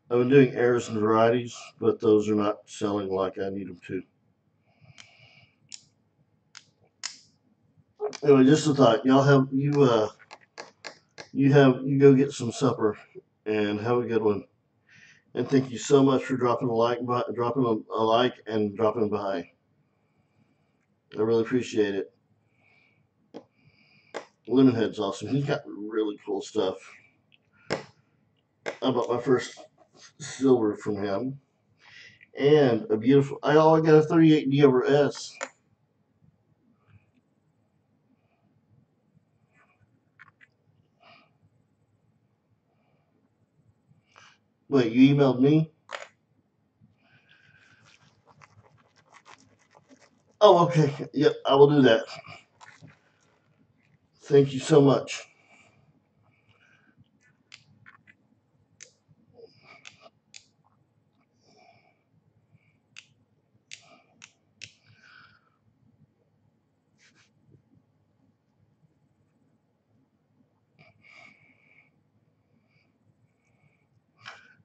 Speaker 1: I've been doing airs and varieties, but those are not selling like I need them to. Anyway, just a thought. Y'all have you go get some supper and have a good one. And thank you so much for dropping a like and dropping by. I really appreciate it. Lemonhead's awesome. He's got really cool stuff. I bought my first silver from him, and a beautiful. I got a 38D over S. Wait, you emailed me? Oh, okay. Yep, I will do that. Thank you so much.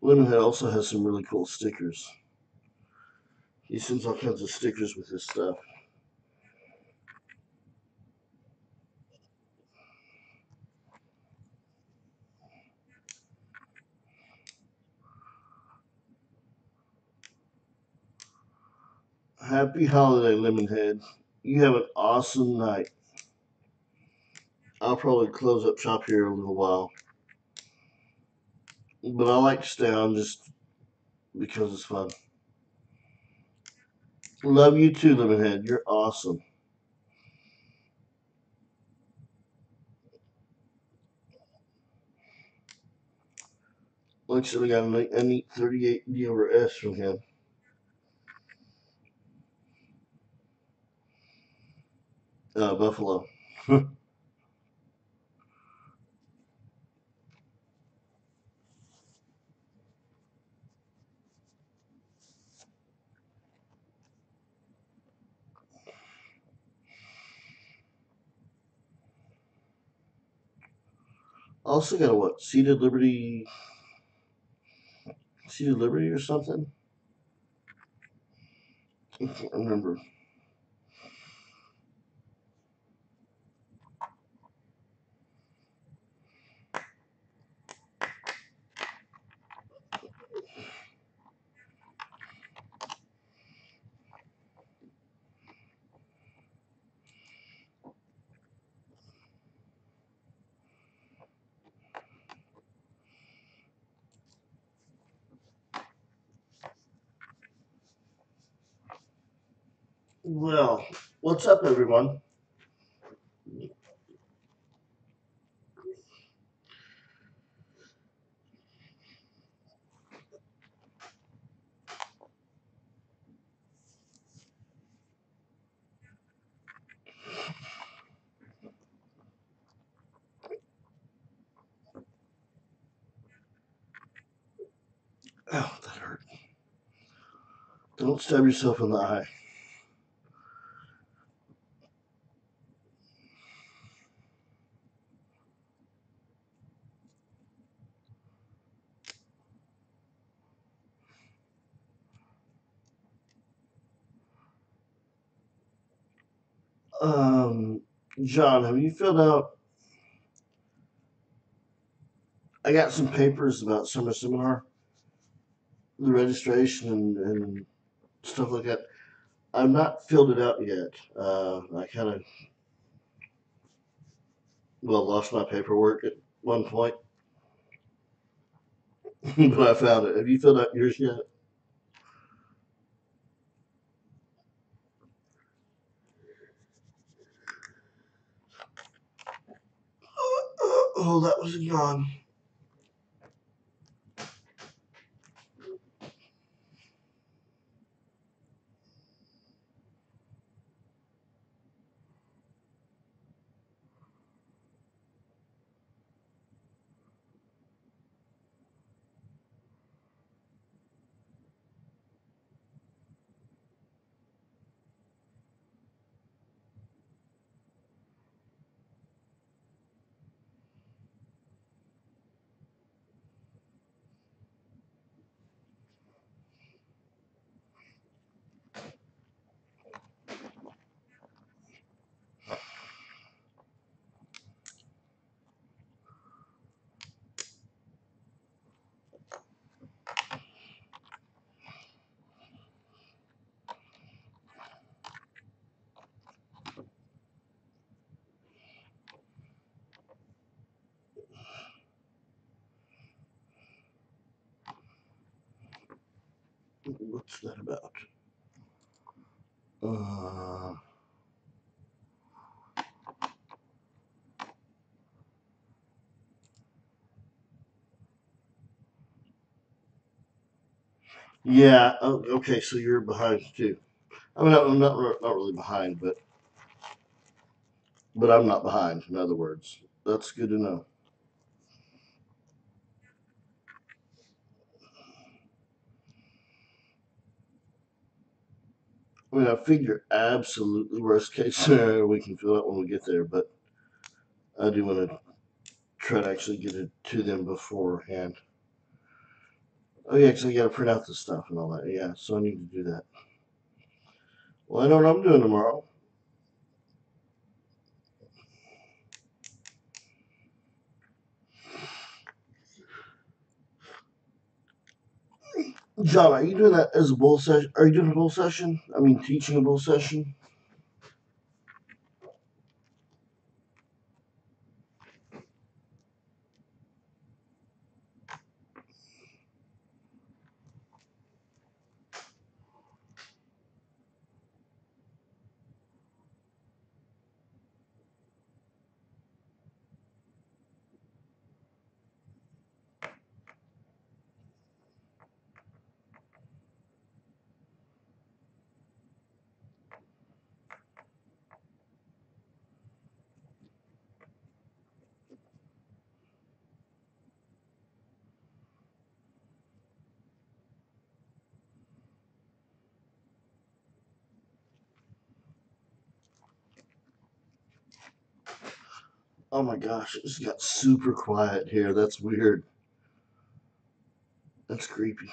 Speaker 1: Lemonhead also has some really cool stickers. He sends all kinds of stickers with his stuff. Happy holiday, Lemonhead. You have an awesome night. I'll probably close up shop here in a little while. But I like to stay on just because it's fun. Love you too, Lemonhead. You're awesome. Like I said, I got a neat 38D over S from him. Buffalo. Also got a what? Seated Liberty or something? I can't remember. Well, what's up, everyone? Oh, that hurt. Don't stab yourself in the eye. Um, John, have you filled out? I got some papers about summer seminar, the registration and stuff like that. I've not filled it out yet. I kind of lost my paperwork at one point, but I found it. Have you filled out yours yet? Oh, that was a yawn. What's that about? Uh, yeah. Oh, okay, so you're behind too. I mean, I'm not really behind, but I'm not behind. In other words, that's good to know. I mean, I figure absolutely worst case scenario we can fill out when we get there, but I do want to try to actually get it to them beforehand. Oh yeah, because I got to print out the stuff and all that. Yeah, so I need to do that. Well, I know what I'm doing tomorrow. John, are you doing that as a bull session? Are you doing a bull session? I mean, teaching a bull session? Oh my gosh, it just got super quiet here. That's weird. That's creepy.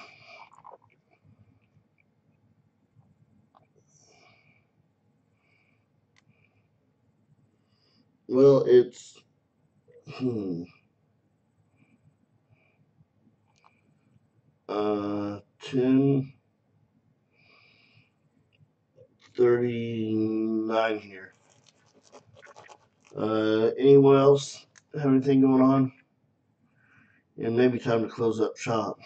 Speaker 1: Well, it's hmm, 10:39 here. Anyone else have anything going on? And maybe time to close up shop.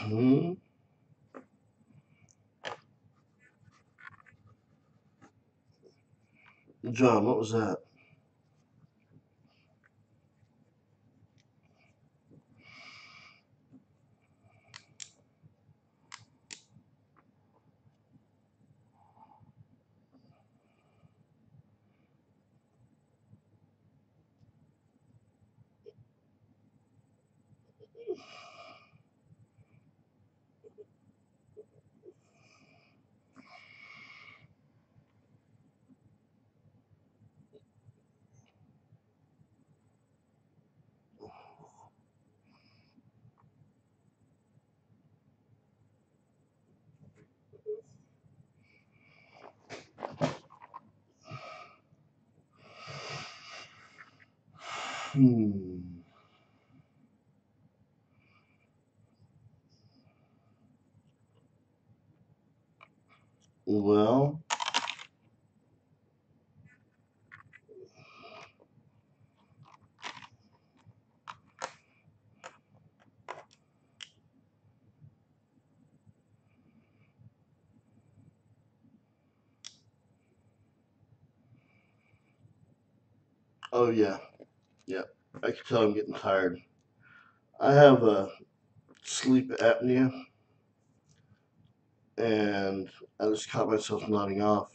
Speaker 1: Hmm. John, what was that? Hmm. Well, oh yeah, yeah. I can tell I'm getting tired. I have a sleep apnea, and I just caught myself nodding off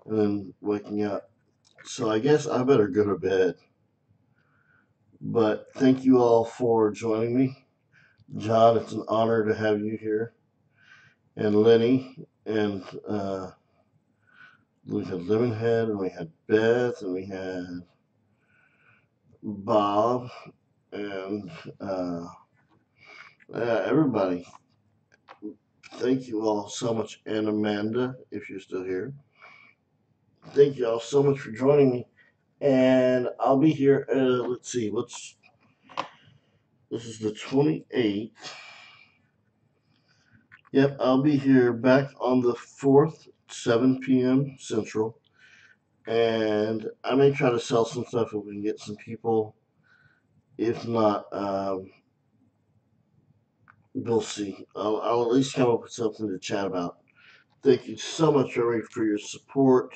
Speaker 1: and then waking up. So I guess I better go to bed. But thank you all for joining me. John, it's an honor to have you here. And Lenny, and we had Lemonhead, and we had Beth, and we had Bob, and uh, everybody. Thank you all so much. And Amanda, if you're still here. Thank you all so much for joining me. And I'll be here. Let's see, this is the 28th. Yep, I'll be here back on the 4th, 7 p.m. Central. And I may try to sell some stuff if we can get some people. If not, we'll see. I'll at least come up with something to chat about. Thank you so much, everybody, for your support.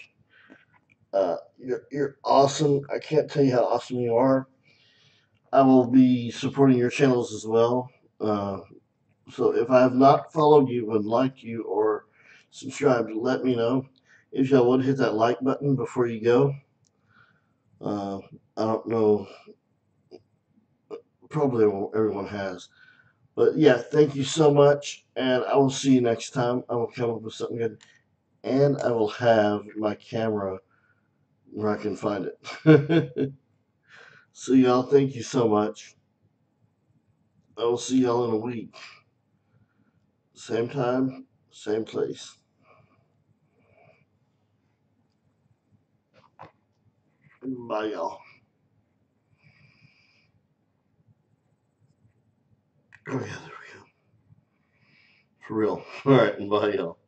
Speaker 1: You're awesome. I can't tell you how awesome you are. I will be supporting your channels as well. Uh, so if I have not followed you and liked you or subscribed, let me know. If y'all would hit that like button before you go. Uh, I don't know. Probably everyone has. But yeah, thank you so much. And I will see you next time. I will come up with something good. And I will have my camera where I can find it. So y'all, thank you so much. I will see y'all in a week. Same time, same place. Bye, y'all. Oh, yeah, there we go. For real. All right, bye, y'all.